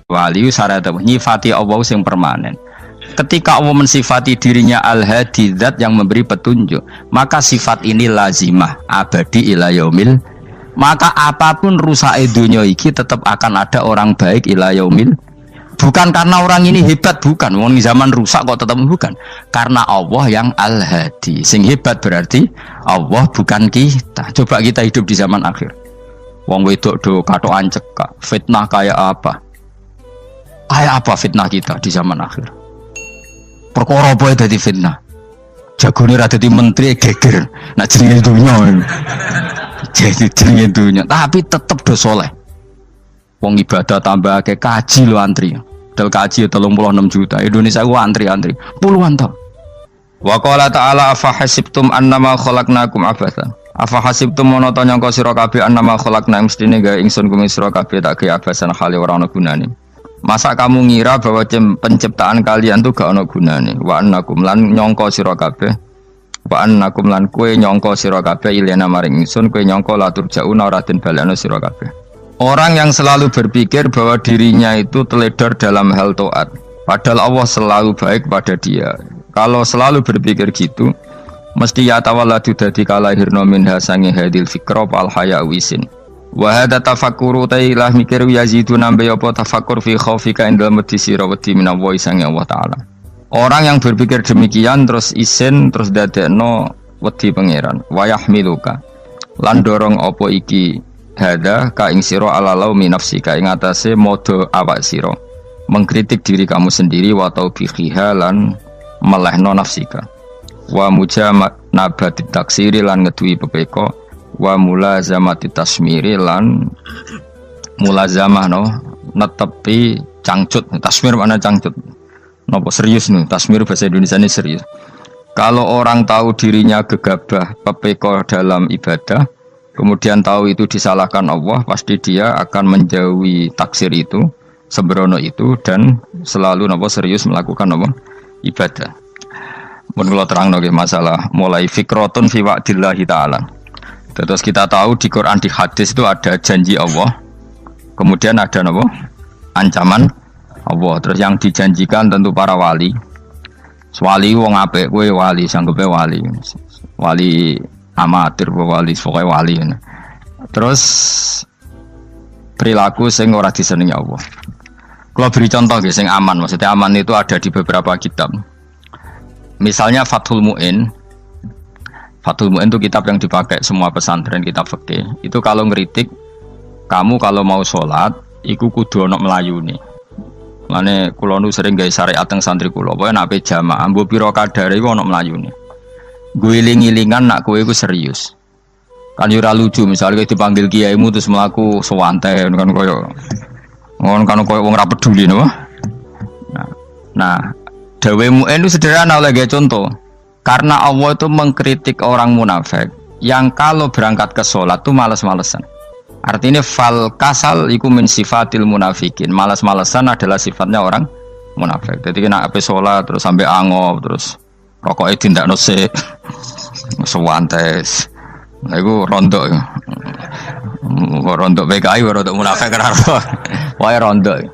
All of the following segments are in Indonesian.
wali syarat nyifati Allah yang permanen. Ketika Allah mensifati dirinya al-hadi, zat yang memberi petunjuk, maka sifat ini lazimah abadi ila yaumil. Maka apapun rusak dunia iki tetap akan ada orang baik ila yaumil. Bukan karena orang ini hebat, bukan. Wong zaman rusak kok tetap bukan. Karena Allah yang al-hadi. Sing hebat berarti Allah bukan kita. Coba kita hidup di zaman akhir. Wong wedok do katokan cekak. Fitnah kayak apa? Kayak apa fitnah kita di zaman akhir? Perkara apa dadi fitnah? Jagone ra dadi menteri geger. Nak jenenge dunya. Jadi jenenge dunya, tapi tetep do saleh. Wong ibadah tambah ke kaji lo antri. Del kaji 36 juta. Indonesia ku antri-antri puluhan tahun. Wa qala ta'ala afa hasibtum annama khalaqnakum abatha. Afa hasibtum mono to nyangka sira kabeh annama khalaqna mestine gawe ingsun kuwi sira kabeh tak gawe abasan khali ora ana gunane. Masa kamu ngira bahwa penciptaan kalian tuh gak ana gunane. Wa annakum lan nyangka sira kabeh. Wa annakum lan kowe nyangka sira kabeh ilena maring ingsun kowe nyangka latur jauna ora den balekno sira kabeh. Orang yang selalu berpikir bahwa dirinya itu teledor dalam hal taat, padahal Allah selalu baik pada dia. Kalau selalu berpikir gitu, mesti ya tawalladu dadi kalahirna minha sange hadil fikra al haya wisin. Wa hadza tafakkuru tailah mikir yazidu nambe apa tafakkur fi khaufika indal medisi rawati minallahi sange Allah taala. Orang yang berpikir demikian terus isin terus dadekno wedi pangeran. Wa yahmiluka lan dorong apa iki hada ka ing sira alalau min nafsika ing atase modo awak sira mengkritik diri kamu sendiri wa taubihiha lan melehno nafsika wa mujamanabati taksiri lan ngeduwi pepeko wa mulazamati tasmiri lan mulazamah netepi cangcut. Tasmir mana cangcut napa serius nih tasmir bahasa Indonesia ini serius. Kalau orang tahu dirinya gegabah pepeko dalam ibadah kemudian tahu itu disalahkan Allah, pasti dia akan menjauhi taksir itu, sembrono itu, dan selalu serius melakukan ibadah. Mun kula terangno nggih masalah mulai fikrotun fi wa'dillahi ta'ala. Terus kita tahu di Quran di hadis itu ada janji Allah, kemudian ada ancaman Allah. Terus yang dijanjikan tentu para wali. Wali wong apik kowe wali, sanggepe wali. Wali amatir wali pokoknya wali. Terus perilaku sing ora disenengi Allah. Kalau beri contoh sing aman, maksudnya aman itu ada di beberapa kitab. Misalnya Fathul Mu'in. Fathul Mu'in itu kitab yang dipakai semua pesantren, kitab fikih. Itu kalau ngeritik kamu kalau mau sholat iku kudu ana melayune. Mane kula nu sering gawe syariat teng santri kula, pokoke nek ape jamaah mbok pira kadare iku ana melayune. Guling-gilingan nak kowe iku serius. Kan yo ora lucu misalnya dipanggil kiaimu terus mlaku sewantai kan koyo wong ora peduli napa. Nah, dawe mu'in itu sederhana oleh contoh. Karena Allah itu mengkritik orang munafik yang kalau berangkat ke sholat itu malas-malesan. Artinya fal kasal iku min sifatil munafikin. Malas-malesan adalah sifatnya orang munafik. Jadi kena ape sholat terus sampai angop terus rokoknya tindak nose sewantes. Nah, itu rontok. Rontok PKI, rontok munafik kenapa? Wah rontok.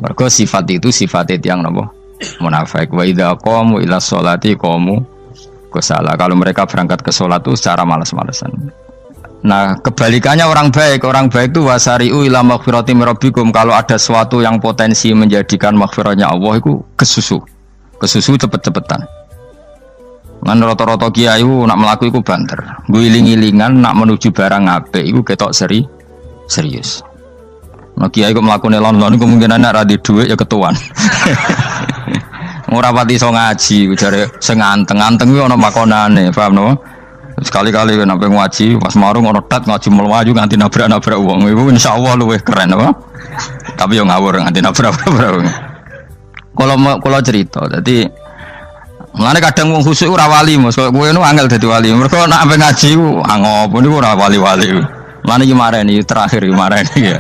Mergo sifat itu sifat yang napa? Munafik. Wa idza qamu ila sholati qamu kusala. Kalau mereka berangkat ke sholat itu secara malas-malesan. Nah, kebalikannya orang baik itu wasari'u ila maghfirati rabbikum. Kalau ada sesuatu yang potensi menjadikan maghfirahnya Allah itu kesusu cepet-cepetan. Ngan rata-rata kiai nak melaku iku banter. Guling-gilingan nak menuju barang apik iku ketok serius. Nah kiai kok mlakune lon-lon kemungkinan nek ra di dhuwit ya ketuan. Ora pati iso ngaji jare sing anteng-anteng kuwi ana makonane, paham no? Sekali-kali nek ngaji pas marung ana tat ngaji mlayu nganti nabrak-nabrak wong. Iku insyaallah luwih keren apa? Tapi yo ngawur nganti nabrak-nabrak. Kalau cerita, jadi mulane kadang wong khusuk ora wali, Mas. Kowe nu angel dadi wali. Mergo nek ampe ngaji ku angop niku ora wali-wali. Mulane iki mareni terakhir iki mareni ya.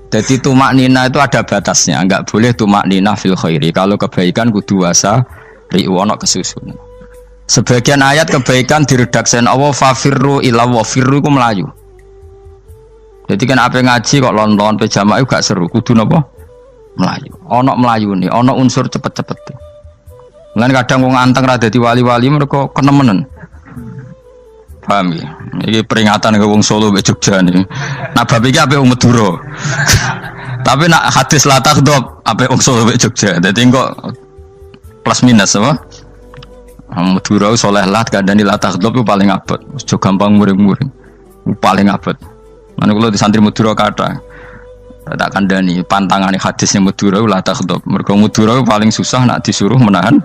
Jadi tumak nina itu ada batasnya, enggak boleh tumak nina fil khairi. Kalau kebaikan kudu wasa ri'u ana kesusun. Sebagian ayat kebaikan diredaksen Allah fafirru ila wa firru ku melayu. Jadi kan ape ngaji kok lon-lon pe jamaah gak seru, kudu napa? Melayu. Ono melayuni, ono unsur cepet-cepet. Lan kadang wong anteng ra dadi wali-wali mereka kenemenen. Paham ya? Ini peringatan ke wong Solo mbek Jogja niki. Nah bab iki apik wong Madura. Tapi nak hadis la takhdhab apik wong Solo mbek Jogja. Dadi kok plus minus apa? Madura soleh lah kandhani la takhdhab paling abot. Aja gampang muring-muring. Paling abot. Mana kula di santri Madura kathah. Tak kandhani pantangane hadisnya Madura la takhdhab. Mergo Madura paling susah nak disuruh menahan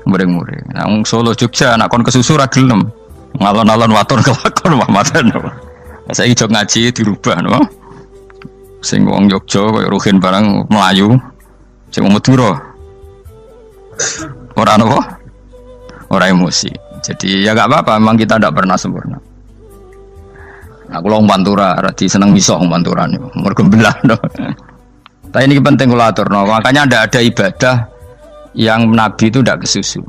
muring-muring. Nah, wong Solo Jogja nak kon kesusu ra gelem. Ngalon-alon watur kelakon Muhammadan. Saiki jog ngaji dirubah no. Sing wong Jogja koyo Ruhin barang Melayu. Sing wong Madura. Ora napa? Ora emosi. Jadi ya enggak apa-apa, memang kita tidak pernah sempurna. Nah, kula wong Pantura radi seneng misah wong Pantura niku. Mergo belah no. Tapi ini penting kula aturno. Makanya ada ibadah yang Nabi itu tidak kesusu.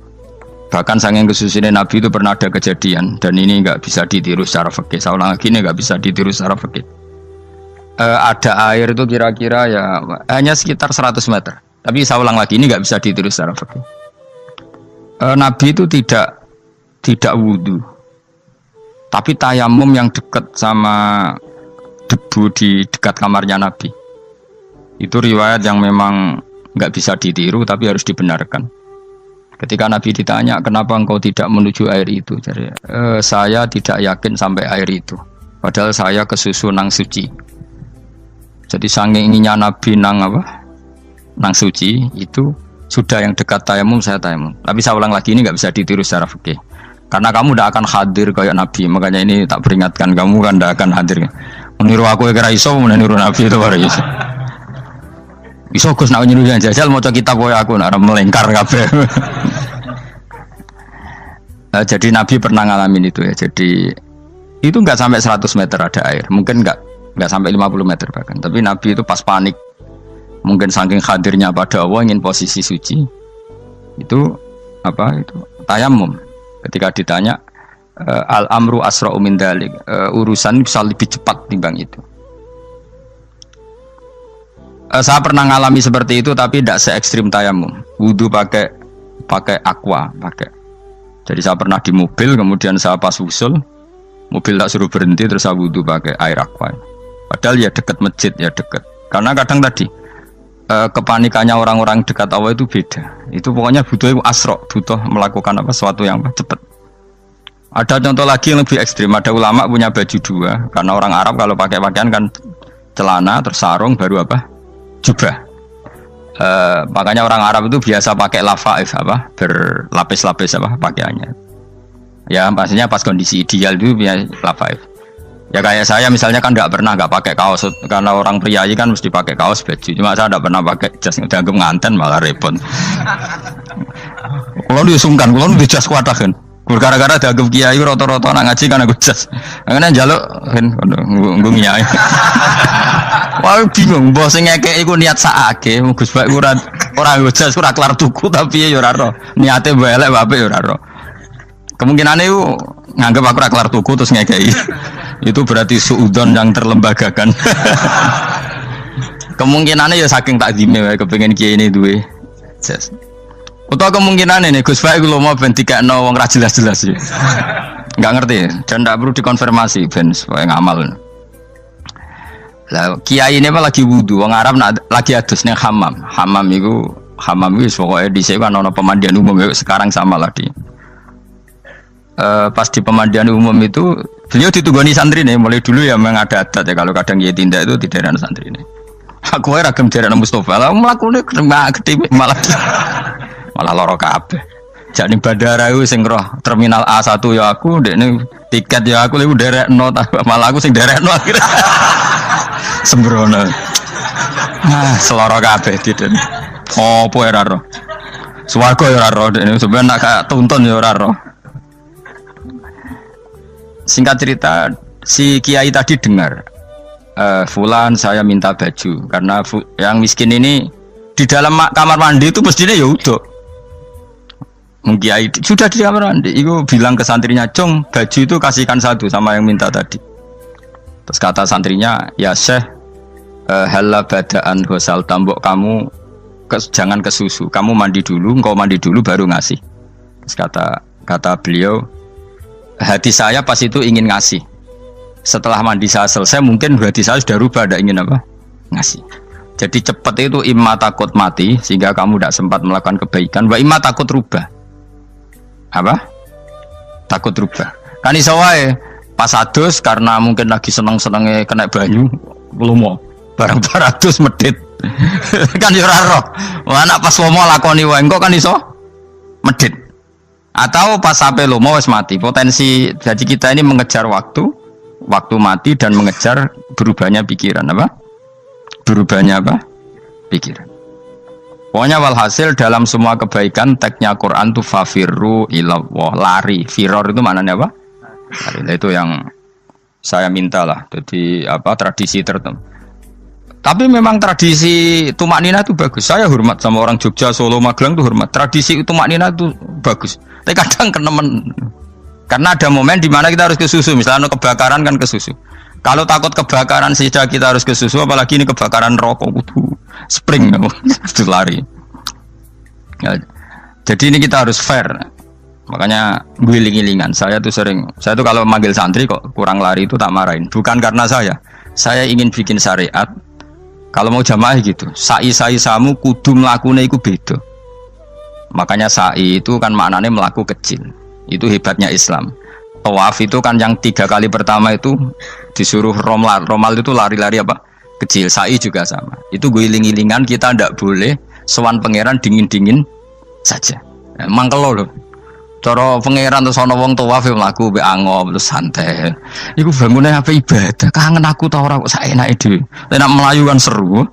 Bahkan saking kesusunya Nabi itu pernah ada kejadian dan ini nggak bisa ditiru secara fikih. Saya ulang lagi ini nggak bisa ditiru secara fikih. Ada air itu kira-kira ya hanya sekitar 100 meter. Tapi saya ulang lagi ini nggak bisa ditiru secara fikih. Nabi itu tidak wudhu, tapi tayamum yang dekat sama debu di dekat kamarnya Nabi. Itu riwayat yang memang nggak bisa ditiru tapi harus dibenarkan. Ketika Nabi ditanya kenapa engkau tidak menuju air itu, jadi saya tidak yakin sampai air itu. Padahal saya kesusu nang suci. Jadi saking inginnya Nabi nang suci itu sudah yang dekat tayamum saya tayamum. Tapi saya ulang lagi ini nggak bisa ditiru secara fikih. Karena kamu tidak akan hadir kayak Nabi. Makanya ini tak peringatkan kamu kan tidak akan hadir. Meniru aku kira iso, meniru Nabi itu baru iso. Iso Gus nak nyuruh yang jajal maca kitab koyo aku nak melengkar kabeh. Jadi Nabi pernah ngalamin itu ya. Jadi itu enggak sampai 100 meter ada air. Mungkin enggak sampai 50 meter bahkan. Tapi Nabi itu pas panik. Mungkin saking hadirnya pada Allah ingin posisi suci. Itu itu tayamum. Ketika ditanya al-amru asra'u min dzalik, urusan bisa lebih cepat timbang itu. Saya pernah ngalami seperti itu tapi tidak se ekstrim tayamum. Wudu pakai aqua, Jadi saya pernah di mobil, kemudian saya pas usul, mobil tak suruh berhenti terus saya wudu pakai air aqua. Padahal ya dekat masjid ya dekat. Karena kadang tadi kepanikannya orang-orang dekat Allah itu beda. Itu pokoknya butuh asro, butuh melakukan sesuatu yang cepat. Ada contoh lagi yang lebih ekstrim. Ada ulama punya baju dua, karena orang Arab kalau pakai pakaian kan celana terus sarung baru jubah. Makanya orang Arab itu biasa pakai lafaif berlapis-lapis pakaiannya. Ya pastinya pas kondisi ideal itu biasa lafaif. Ya kayak saya misalnya kan nggak pakai kaos karena orang priayi kan mesti pakai kaos baju. Cuma saya tidak pernah pakai jas udah nganten malah repot. Kalau disungkan, kalau di jas kuatakan. Gara-gara dianggap kiai rata-rata nak ngaji kan aku jas. Karena jaluk kan nggung nyai. Wah bingung, bos ngekek iku niat sakake, Gus Bak ora jas ora kelar tuku tapi ya ora ro. Niate elek apik ya ora ro. Kemungkinane iku nganggep aku ora kelar tuku terus ngekeki. Itu berarti suudzon yang terlembagakan. Kemungkinane ya saking takdime wae kepengin kiai ini duwe jas. Utawa kemungkinan ini Gus Baik lu mau ben dikekno wong ra jelas-jelas ya. Enggak ngerti dan enggak perlu dikonfirmasi ben supaya ngamal. Lah kiai ini lagi wudu, wong Arab lagi adus ning hammam. Hammam iku pokoke dhisik kan ana pemandian umum ya sekarang sama lah di. Pas di pemandian umum itu beliau ditunggoni santri nih, mulai dulu ya memang ada adat ya kalau kadang kiai tindak itu di daerah santri nih. Aku ora ragam daerah Mustofa lah mlakune gede malah loro kabeh. Jadi bandara itu sing roh terminal A1 ya aku, ndekne tiket ya aku lewat derekno malah aku sing derekno akhirnya. Sembrono. Seloro kabeh diten. Opo ora roh. Swarga ya ora roh, ndekne sampeyan nak tuntun ya ora roh. Singkat cerita, si kiai tadi dengar fulan saya minta baju karena yang miskin ini di dalam kamar mandi itu mestinya ya udah. Kiai sudah di kamar mandi, itu bilang ke santrinya, "Cung, baju itu kasihkan satu sama yang minta tadi." Terus kata santrinya, "Ya Syekh, Halla badaan hosal tambok kamu jangan ke susu, kamu mandi dulu, engkau mandi dulu baru ngasih. Terus kata beliau, hati saya pas itu ingin ngasih. Setelah mandi saya selesai, mungkin hati saya sudah rubah, ada ingin apa? Ngasih. Jadi cepat itu imma takut mati sehingga kamu tidak sempat melakukan kebaikan, wa imma takut rubah. Apa? Takut rubah. Kan iso wae pas adus karena mungkin lagi seneng-senenge kena banyu, lumo. Barang 200 medit. Kan yo ora roh. Anak pas lomo lakoni wae engko kan iso medit. Atau pas sampai lomo wis mati. Potensi jadi kita ini mengejar waktu mati dan mengejar berubahnya pikiran apa? Berubahnya apa? Pikiran. Pokoknya walhasil dalam semua kebaikan teksnya Quran itu fafirru ilallah, lari. Firor itu maknanya apa? Lari. Itu yang saya minta lah. Jadi apa tradisi tertentu. Tapi memang tradisi tumak nina itu bagus. Saya hormat sama orang Jogja, Solo, Magelang itu hormat. Tradisi tumak nina itu bagus. Tapi kadang kenemen. Karena ada momen di mana kita harus ke susu. Misalnya kebakaran kan ke susu. Kalau takut kebakaran sehingga kita harus ke susu, apalagi ini kebakaran rokok, spring, itu lari. Ya, jadi ini kita harus fair. Makanya guling-gilingan. Saya tuh kalau manggil santri kok kurang lari itu tak marahin. Bukan karena saya ingin bikin syariat. Kalau mau jamaah gitu, sa'i samu kudu mlakune iku beda. Makanya sa'i itu kan maknanya melaku kecil. Itu hebatnya Islam. Tawaf itu kan yang 3 kali pertama itu disuruh romal itu lari-lari apa? Kecil. Sa'i juga sama. Itu guling-gilingan, kita ndak boleh sowan pangeran dingin-dingin saja. Mangkelo lho. Cara pangeran terus ana wong tawaf mlaku mbek angop terus santai. Iku bangune apa ibadah. Kangen aku ta ora kok saenake dhewe. Nek melayu kan seru.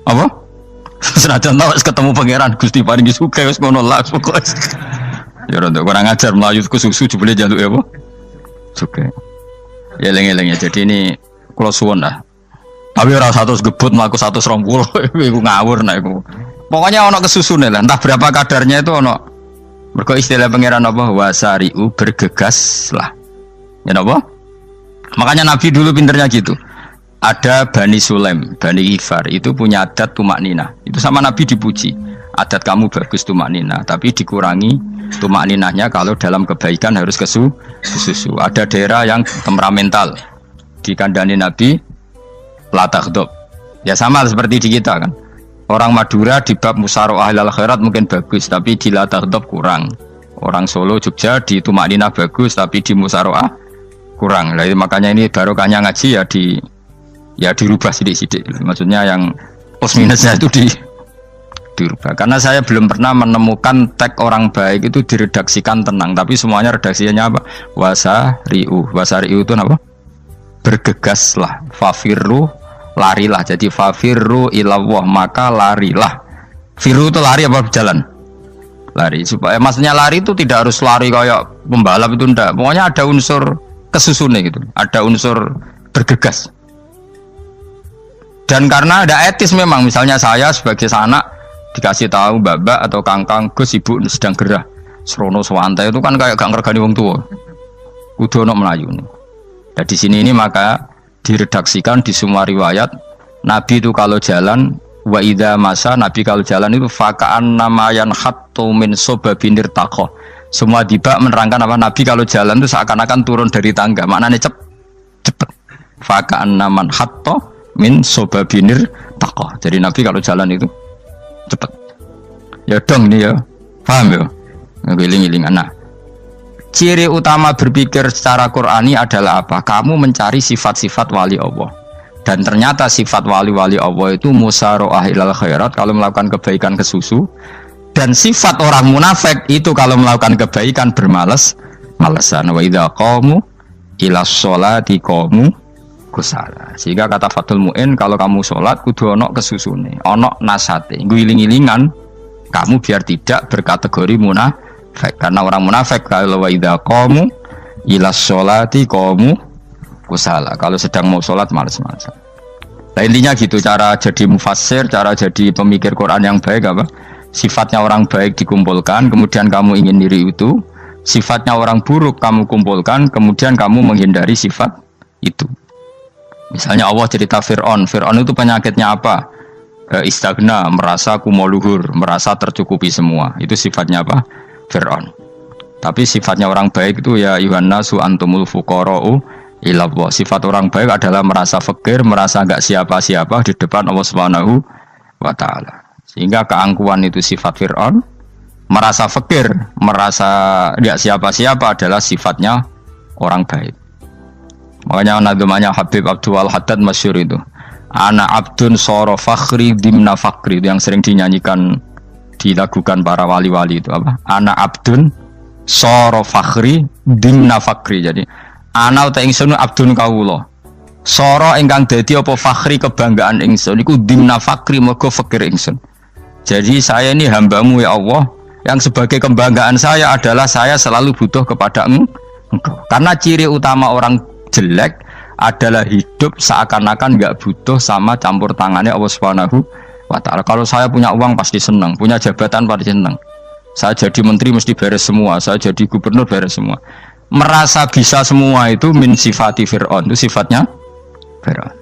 Apa? Senajan tau ketemu pangeran Gusti paringi sugih wis ngono lah pokoke. Ya ora kurang ajar melayu ku susu jebule njaluk ya apa? Sugih. Ya eling-eling ya. Jadi ini kula suwun lah. Tapi ora 100 gebut mlaku 120 iku ngawur nek iku. Pokoknya ana kesusune lah. Entah berapa kadarnya itu ana. Mergo istilah pangeran apa? Wasari'u bergegas lah. Ya apa? Makanya Nabi dulu pinternya gitu. Ada Bani Sulaim, Bani Ghifar itu punya adat tumak nina. Itu sama Nabi dipuji. Adat kamu bagus tumak nina, tapi dikurangi tumak ninahnya kalau dalam kebaikan harus ke susu. Ada daerah yang temperamental. Dikandani Nabi la taghdab. Ya sama seperti di kita kan. Orang Madura di bab musyaroah ilal khairat mungkin bagus, tapi di la taghdab kurang. Orang Solo, Jogja di tumak nina bagus, tapi di musyaroah kurang. Jadi makanya ini barokahnya ngaji ya dirubah sidik-sidik. Maksudnya yang plus minusnya itu dirubah. Karena saya belum pernah menemukan tag orang baik itu diredaksikan tenang, tapi semuanya redaksinya apa? Wasari'u. Wasari'u itu apa? Bergegaslah. Fafirru, larilah. Jadi fafirru ilallah, maka larilah. Firu itu lari apa berjalan? Lari. Supaya maksudnya lari itu tidak harus lari kayak pembalap itu enggak. Pokoknya ada unsur kesusunnya gitu. Ada unsur bergegas. Dan karena ada etis memang, misalnya saya sebagai anak dikasih tahu babak atau kangkang Gus ibu sedang gerah serono swantai itu kan kayak gak ngergani wong tua. Kudu ono Melayu nih. Dan di sini ini maka diredaksikan di semua riwayat Nabi itu kalau jalan wa idza masa, Nabi kalau jalan itu fakaan namayan khattu min sobabinir taqo. Semua dibak menerangkan apa Nabi kalau jalan itu seakan-akan turun dari tangga. Maknanya cepet. Fakaan naman khattu min sobabinir taqo. Jadi Nabi kalau jalan itu cepet. Ya dong nih ya. Paham ya? Ngiling-ngilingan. Nah, ciri utama berpikir secara Qur'ani adalah apa? Kamu mencari sifat-sifat wali Allah. Dan ternyata sifat wali-wali Allah itu musyaroah ilal khairat kalau melakukan kebaikan ke susu. Dan sifat orang munafik itu kalau melakukan kebaikan bermalas-malasan. Wa idza qamu ilas sholati qamu kusala. Sehingga kata Fathul Mu'in, kalau kamu sholat kudu ono kesusune, ono nasate, guling-gilingan kamu biar tidak berkategori munafik. Karena orang munafik kalau wa idza qamu ilas sholati qamu kusala, kalau sedang mau sholat malas-malasan. Nah, intinya gitu cara jadi mufassir, cara jadi pemikir Quran yang baik apa? Sifatnya orang baik dikumpulkan, kemudian kamu ingin diri itu. Sifatnya orang buruk kamu kumpulkan, kemudian kamu menghindari sifat itu. Misalnya Allah cerita Fir'aun. Fir'aun itu penyakitnya apa? Istagna, merasa kumoluhur, merasa tercukupi semua. Itu sifatnya apa? Fir'aun. Tapi sifatnya orang baik itu ya Yuhannasu antumul fuqara'u ilallah. Sifat orang baik adalah merasa fakir, merasa enggak siapa-siapa di depan Allah Subhanahu wa taala. Sehingga keangkuhan itu sifat Fir'aun, merasa fakir, merasa enggak siapa-siapa adalah sifatnya orang baik. Makanya nadumanya Habib Abdul Haddad masyhur itu. Ana abdun soro fakhri dimna fakri, itu yang sering dinyanyikan, dilakukan para wali-wali itu apa? Ana abdun soro fakhri dimna fakri. Jadi ana uta ingsun abdun kawula. Soro ingkang dadi apa fakhri kebanggaan ingsun iku dimna fakri mergo fakir ingsun. Jadi saya ini hambamu ya Allah, yang sebagai kebanggaan saya adalah saya selalu butuh kepada Engkau. Karena ciri utama orang jelek adalah hidup seakan-akan nggak butuh sama campur tangannya Allah Subhanahu wa taala. Kalau saya punya uang pasti senang, punya jabatan pasti senang. Saya jadi menteri mesti beres semua, saya jadi gubernur beres semua. Merasa bisa semua itu min sifati Fir'aun, itu sifatnya Fir'aun.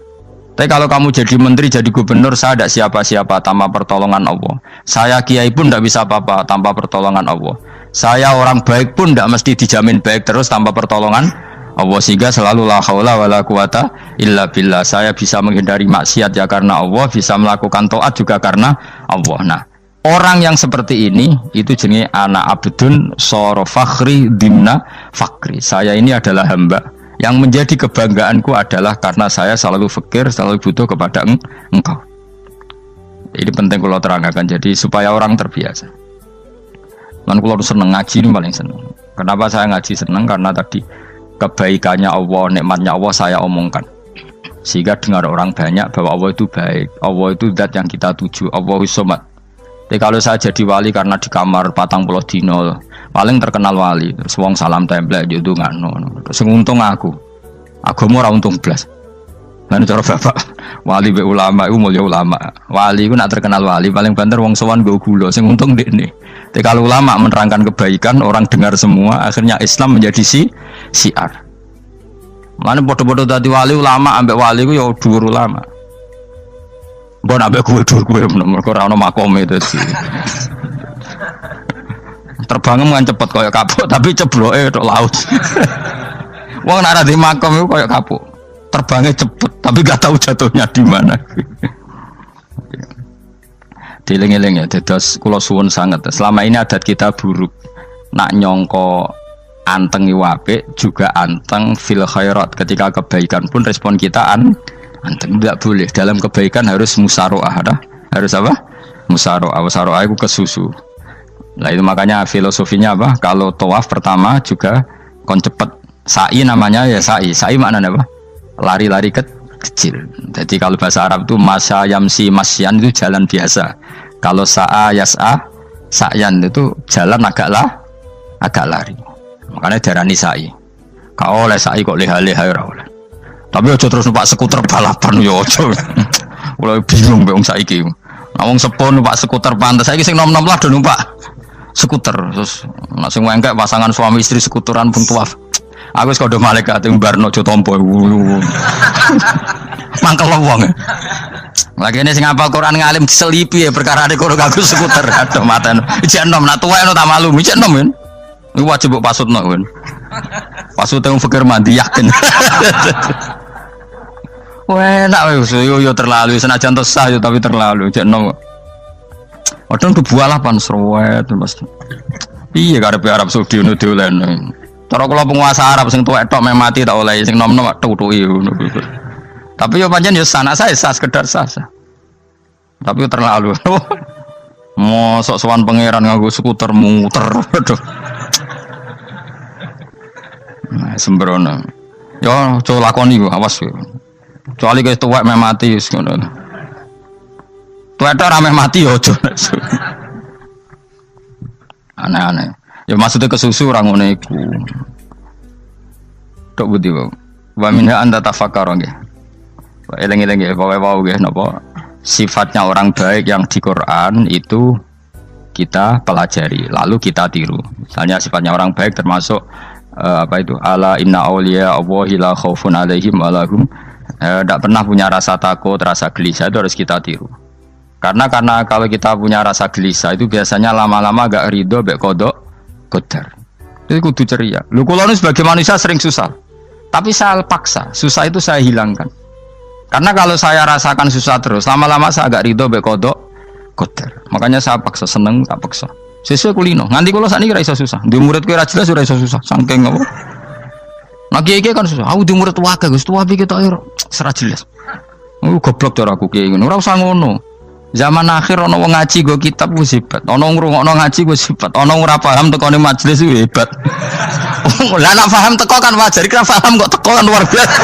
Tapi kalau kamu jadi menteri, jadi gubernur, saya tidak siapa-siapa tanpa pertolongan Allah. Saya kiai pun tidak bisa apa-apa tanpa pertolongan Allah. Saya orang baik pun tidak mesti dijamin baik terus tanpa pertolongan Allah, sehingga selalu la haula wala quwata illa billah. Saya bisa menghindari maksiat ya karena Allah, bisa melakukan taat juga karena Allah. Nah, orang yang seperti ini itu jenis ana abdun soro fakhri dimna fakri. Saya ini adalah hamba yang menjadi kebanggaanku adalah karena saya selalu fakir, selalu butuh kepada Engkau. Ini penting kalau terangkan, jadi supaya orang terbiasa. Dan kalau seneng ngaji ini paling seneng. Kenapa saya ngaji seneng? Karena tadi kebaikannya Allah, nikmatnya Allah saya omongkan, sehingga dengar orang banyak bahwa Allah itu baik, Allah itu zat yang kita tuju, Allahus Somad. Jadi kalau saya jadi wali karena di kamar 40 dino paling terkenal wali, terus wong salam template itu ngano, terus untung aku ora untung blas. Lan cara bapak wali be ulama iku mulya ulama, wali iku nak terkenal wali paling banter wong sowan nggo gula, sing untung dekne. Tapi kalau ulama menerangkan kebaikan, orang dengar semua, akhirnya Islam menjadi siar. Mana bodoh-bodoh tadi wali ulama, ambek wali ku ya dhuwur ulama. Mbok ambek kuwe dhuwur kuwe mergo ora ono makome itu sih. Terbangem kan cepet koyo kapuk, tapi cebloke tok laut. Wong nek ora di makom iku koyo kapuk. Terbangnya cepet, tapi gak tahu jatuhnya di mana. Dieling-eling ya, dados kula suwun sangat. Selama ini adat kita buruk. Nak nyongko anteng iwape juga anteng fil khairat. Ketika kebaikan pun respon kita anteng, tidak boleh. Dalam kebaikan harus musaroah, harus apa? Musaroah. Musaroah itu kesusu. Nah itu makanya filosofinya apa? Kalau tawaf pertama juga kon cepet. Sa'i namanya ya sa'i. Sa'i maknanya apa? Lari-lari kecil. Jadi kalau bahasa Arab itu masya yamsi masyan itu jalan biasa. Kalau sa'a yas'a sa'yan itu jalan agak lari. Makanya darani sa'i. Kau oleh sa'i kok leha-leha ora oleh. Tapi aja terus numpak skuter balapan yo aja. Mulai bingung mbek wong saiki. Wong sepo numpak skuter pantes. Saiki sing nom-nom lah do numpak skuter. Terus nek sing wengkek pasangan suami istri skuteran pun tuaf. Aku wis kodho malaikat mbarno aja tampa. Mangkel wong. Lagi ini sing hafal Quran ngalim diselipi ya perkara ade kono kanggo skuter. Aduh maten. Ijek enom nak tuwek no tak malu. Ijek enom kan. Iku wajib mbok pasutno kan. Pasute wong fikir mandi yakin. Wah, enak wis yo terlalu senajan to sah yo tapi terlalu ijek enom. Padahal tuh bualah pan serwet Mas. Iya karepe Arab Saudi ngono dolen. Cara kula penguasa Arab sing tuwek tok meh mati tak oleh sing nom-nom tutuki ngono. Tapi yo pancen yo sanak saya sah sekedar sah. Tapi yo terlalu. Mosok sowan pangeran nganggo skuter muter. Aduh. Nah, sembrono. Yo coba lakoni yo awas yo. Kecuali guys tuwek meh mati wis ngono. Tuwek tok ra meh mati yo aja. Aneh-aneh. Ya maksudnya kesusu orang ngono iku. Tok budi wae. Wa minha anta tafakkar nggih. Eleng-eleng nggih, pokoke wau nggih napa sifatnya orang baik yang di Quran itu kita pelajari, lalu kita tiru. Misalnya sifatnya orang baik termasuk apa itu? Ala inna auliya Allahi la khaufun alaihim wa lahum Tidak pernah punya rasa takut, rasa gelisah itu harus kita tiru. Karena kalau kita punya rasa gelisah itu biasanya lama-lama agak ridho, bek kodok, kodar. Itu kudu ceria. Lu kalau sebagai manusia sering susah, tapi saya paksa, susah itu saya hilangkan. Karena kalau saya rasakan susah terus, lama-lama saya agak ridho, bek kodok, kodar. Makanya saya paksa, seneng tak paksa. Sesuai kulino. Nganti kalau saat ini rasa susah. Di muridku rasa jelas sudah susah. Sangking apa? Nah kiai kan susah. Aku di murid waga Gus, tua pikir tak air serah jelas. Goblok cara aku kiai ngono. Ora usah ngono. Zaman akhir ana wong ngaji go kitab wis hebat. Ana ngrungokno ngaji wis hebat. Ana ora paham tekone majelis wis hebat. Lah nek paham teko kan wajar, kira paham kok teko kan luar biasa.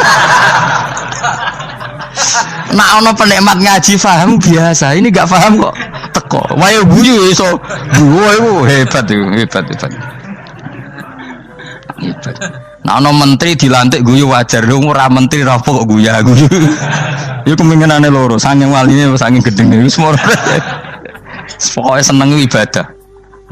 Nak ana penikmat ngaji paham biasa. Ini enggak paham kok teko. Wae guyu iso. Guyu hebat itu, hebat. Hebat. Nah, ono menteri dilantik guyu wajar, lu ora menteri rapo kok guyu. Iku kemungkinane loro, saking waline saking gedenge wis moro. Pokoke seneng ibadah.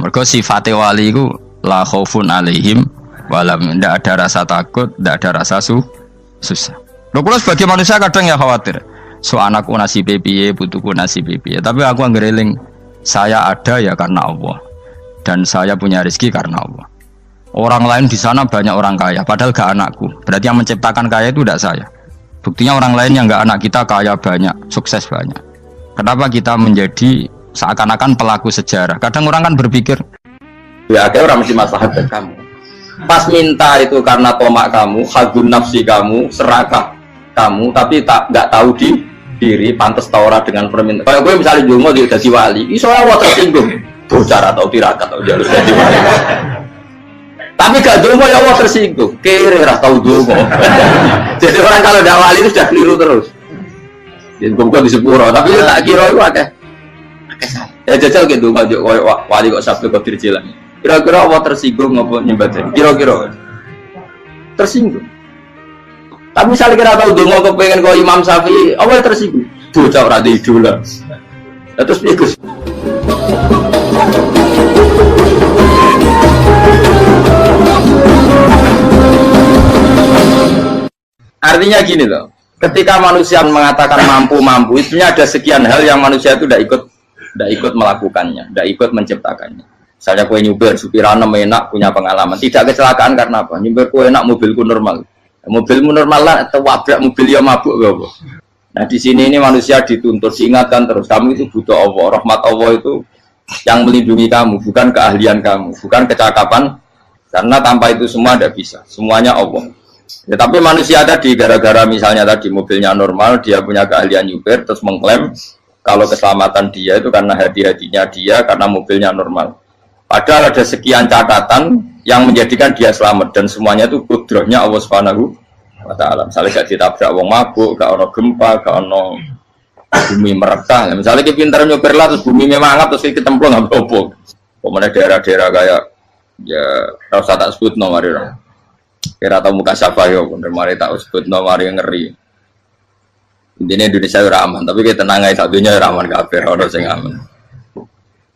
Mergo sifate wali iku la khaufun alaihim walam, ndak ada rasa takut, ndak ada rasa susah. Lho kula sebagai manusia kadang ya khawatir. So anakku nasibe piye, putuku nasibe piye. Tapi aku anggereling saya ada ya karena Allah. Dan saya punya rezeki karena Allah. Orang lain di sana banyak orang kaya, padahal gak anakku. Berarti yang menciptakan kaya itu tidak saya. Buktinya orang lain yang gak anak kita kaya banyak, sukses banyak. Kenapa kita menjadi seakan-akan pelaku sejarah? Kadang orang kan berpikir, ya akhirnya orang mesti maslahat ke kamu. Pas minta itu karena tomak kamu, hadun nafsi kamu, serakah kamu, tapi nggak tahu diri, pantas taura dengan permintaan. Kalau gue misalnya Jungo dia jadi wali, ini soalnya tersinggung, bocor atau tirakat atau jalur jadi wali. Tapi gak dungo ya Allah tersinggung, kiri ras tahu dungo. Jadi orang kalau tidak wali itu sudah keliru terus. Jadi gue di sepuro, tapi tak kira itu ada. Ya jajal gitu, wali kok sabtu kok dirjilan. Kira-kira Allah tersinggung ngapa nyembah? Kira-kira tersinggung. Tapi misalnya kira tahu dungo kepengen kau Imam Syafi'i, Allah tersinggung. Bocah ora di idola. Terus ikut. Artinya gini loh, ketika manusia mengatakan mampu, itu ada sekian hal yang manusia itu tidak ikut melakukannya, tidak ikut menciptakannya. Misalnya kue nyuber, supirana enak, punya pengalaman, tidak kecelakaan karena apa? Nyuber kue enak, mobilku normal, mobilmu normal lah, atau wabrak mobil yang mabuk, apa? Nah di sini ini manusia dituntut, diingatkan terus, kamu itu butuh Allah, rahmat Allah itu yang melindungi kamu, bukan keahlian kamu, bukan kecakapan, karena tanpa itu semua tidak bisa, semuanya Allah. Ya, tapi manusia tadi gara-gara misalnya tadi mobilnya normal, dia punya keahlian nyuper, terus mengklaim kalau keselamatan dia itu karena hati-hatinya dia, karena mobilnya normal. Padahal ada sekian catatan yang menjadikan dia selamat dan semuanya itu kudrahnya Allah Subhanahu wa Ta'ala. Misalnya gak ditabrak wong mabuk, gak ono gempa, gak ono bumi merekah. Misalnya kita pintar nyuper lah, terus bumi memangap, terus kita templung nggak apa-apa. Kemudian daerah-daerah kayak ya rasa tak sebut nomor itu. Kira tahu muka siapa yo, bener mari tak sebut nomor yang ngeri. Intinya Indonesia ora aman, tapi kita tenang aja satunya ora aman kabeh, ora sing aman.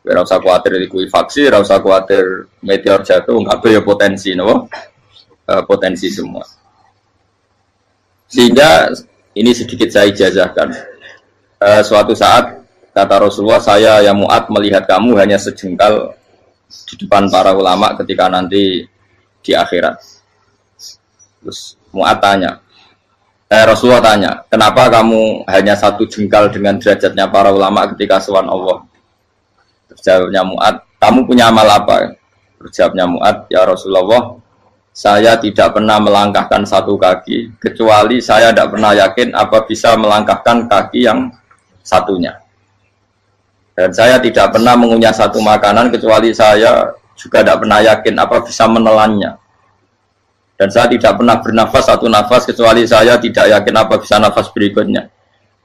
Ora usah kuwatir likuifaksi, ora usah kuwatir meteor jatuh, kabeh ya potensi napa? Potensi semua. Sehingga ini sedikit saya ijazahkan. Suatu saat kata Rasulullah, saya yang Mu'ad melihat kamu hanya sejengkal di depan para ulama ketika nanti di akhirat. Terus Mu'ad tanya, Rasulullah tanya, kenapa kamu hanya satu jengkal dengan derajatnya para ulama ketika sowan Allah? Terjawabnya Mu'ad, kamu punya amal apa? Terjawabnya Mu'ad, ya Rasulullah, saya tidak pernah melangkahkan satu kaki, kecuali saya tidak pernah yakin apa bisa melangkahkan kaki yang satunya. Dan saya tidak pernah mengunyah satu makanan, kecuali saya juga tidak pernah yakin apa bisa menelannya. Dan saya tidak pernah bernafas satu nafas kecuali saya tidak yakin apa bisa nafas berikutnya.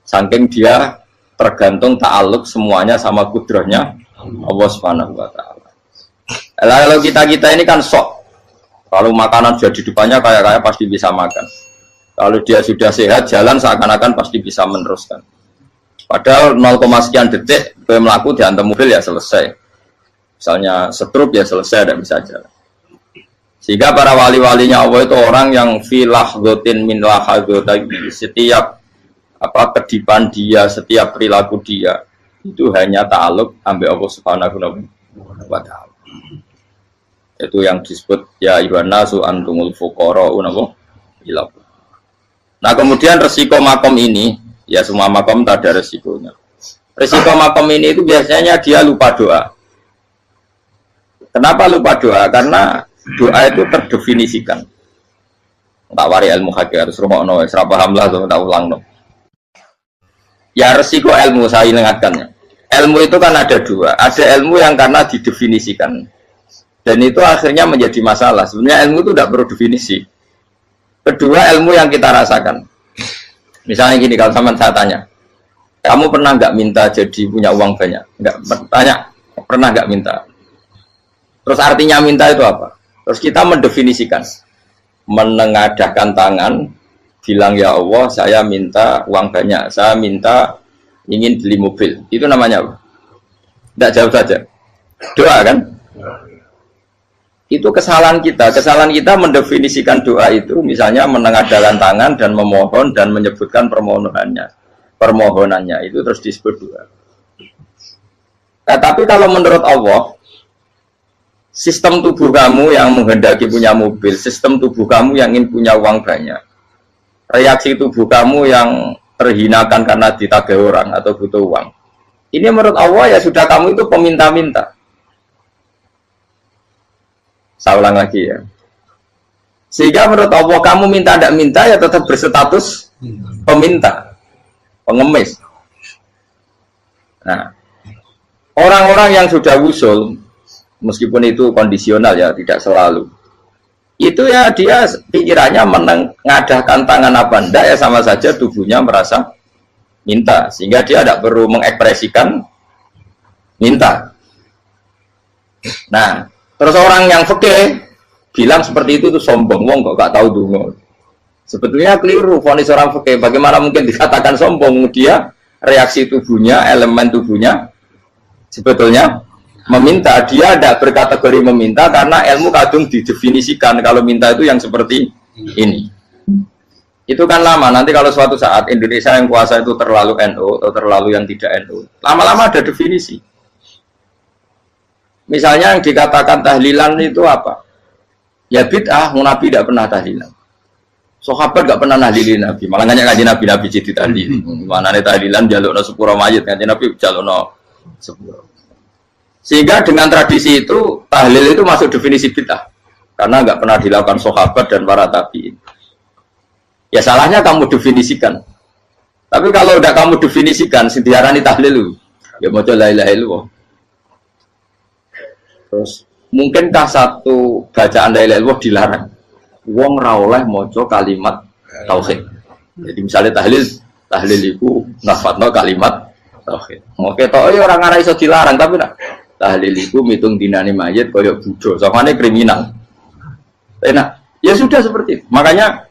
Saking dia tergantung ta'aluk semuanya sama kudrahnya Allah Subhanahu wa Ta'ala. Kalau kita ini kan sok. Kalau makanan sudah di depannya kayak pasti bisa makan. Kalau dia sudah sehat jalan seakan-akan pasti bisa meneruskan. Padahal 0, sekian detik gue melaku dihantam mobil ya selesai. Misalnya stroke ya selesai, tidak bisa jalan. Sehingga para wali-walinya Allah itu orang yang filah gotin min lahadotagi, setiap kedipan dia, setiap perilaku dia itu hanya ta'aluk ambil Allah Subhanahu wa ta'ala. Itu yang disebut ya ayyuhan nasu antumul fuqara'u ila. Nah, kemudian resiko makom ini, ya semua makom tak ada resikonya. Resiko makom ini itu biasanya dia lupa doa. Kenapa lupa doa? Karena doa itu terdefinisikan. Tak wari ilmu hakik harus rumokno, wis ra paham lah tak ulang no. Ya resiko ilmu saya ingatkannya. Ilmu itu kan ada dua. Ada ilmu yang karena didefinisikan. Dan itu akhirnya menjadi masalah. Sebenarnya ilmu itu tidak perlu definisi. Kedua, ilmu yang kita rasakan. Misalnya gini, kalau sama saya tanya, kamu pernah nggak minta jadi punya uang banyak? Nggak tanya, pernah nggak minta? Terus artinya minta itu apa? Terus kita mendefinisikan, menengadahkan tangan, bilang ya Allah, saya minta uang banyak, saya minta ingin beli mobil. Itu namanya apa? Tidak jauh saja. Doa kan? Itu kesalahan kita. Kesalahan kita mendefinisikan doa itu, misalnya menengadahkan tangan dan memohon dan menyebutkan permohonannya itu terus disebut doa. Nah, tapi kalau menurut Allah, sistem tubuh kamu yang menghendaki punya mobil, sistem tubuh kamu yang ingin punya uang banyak, reaksi tubuh kamu yang terhinakan karena ditagih orang atau butuh uang, ini menurut Allah ya sudah kamu itu peminta-minta. Saya ulang lagi ya. Sehingga menurut Allah kamu minta tidak minta ya tetap berstatus peminta, pengemis. Nah, orang-orang yang sudah wusul, meskipun itu kondisional ya, tidak selalu. Itu ya dia pikirannya menengadahkan tangan apa enggak ya sama saja tubuhnya merasa minta. Sehingga dia tidak perlu mengekspresikan minta. Nah, terus orang yang fikih bilang seperti itu sombong, wong kok gak tahu dungo. Sebetulnya keliru vonis orang fikih. Bagaimana mungkin dikatakan sombong? Dia reaksi tubuhnya, elemen tubuhnya sebetulnya meminta. Dia tidak berkategori meminta karena ilmu kadung didefinisikan kalau minta itu yang seperti ini. Itu kan lama. Nanti kalau suatu saat Indonesia yang kuasa itu terlalu NU atau terlalu yang tidak NU, lama-lama ada definisi. Misalnya yang dikatakan tahlilan itu apa? Ya bid'ah, Nabi tidak pernah tahlilan. Sahabat tidak pernah nahlilin Nabi. Malah nggak ngaji Nabi jadi tahlil. Mana nih tahlilan jalukno sepuro mayit, ngaji Nabi jalukno sepuro. Sehingga dengan tradisi itu tahlil itu masuk definisi bid'ah karena nggak pernah dilakukan sahabat dan para tabi'in. Ya salahnya kamu definisikan. Tapi kalau udah kamu definisikan, sediarani tahlil, ya mau la ilaha illallah. Terus mungkinkah satu bacaan la ilaha illallah dilarang? Wong ra oleh maca kalimat tauhid. Jadi misalnya tahlil itu nafatno kalimat tauhid. Oke, tok orang ora iso dilarang tapi nak tahlil itu mitung dinane mayit koyo budo, samane kriminal. Enak. Ya sudah seperti itu. Makanya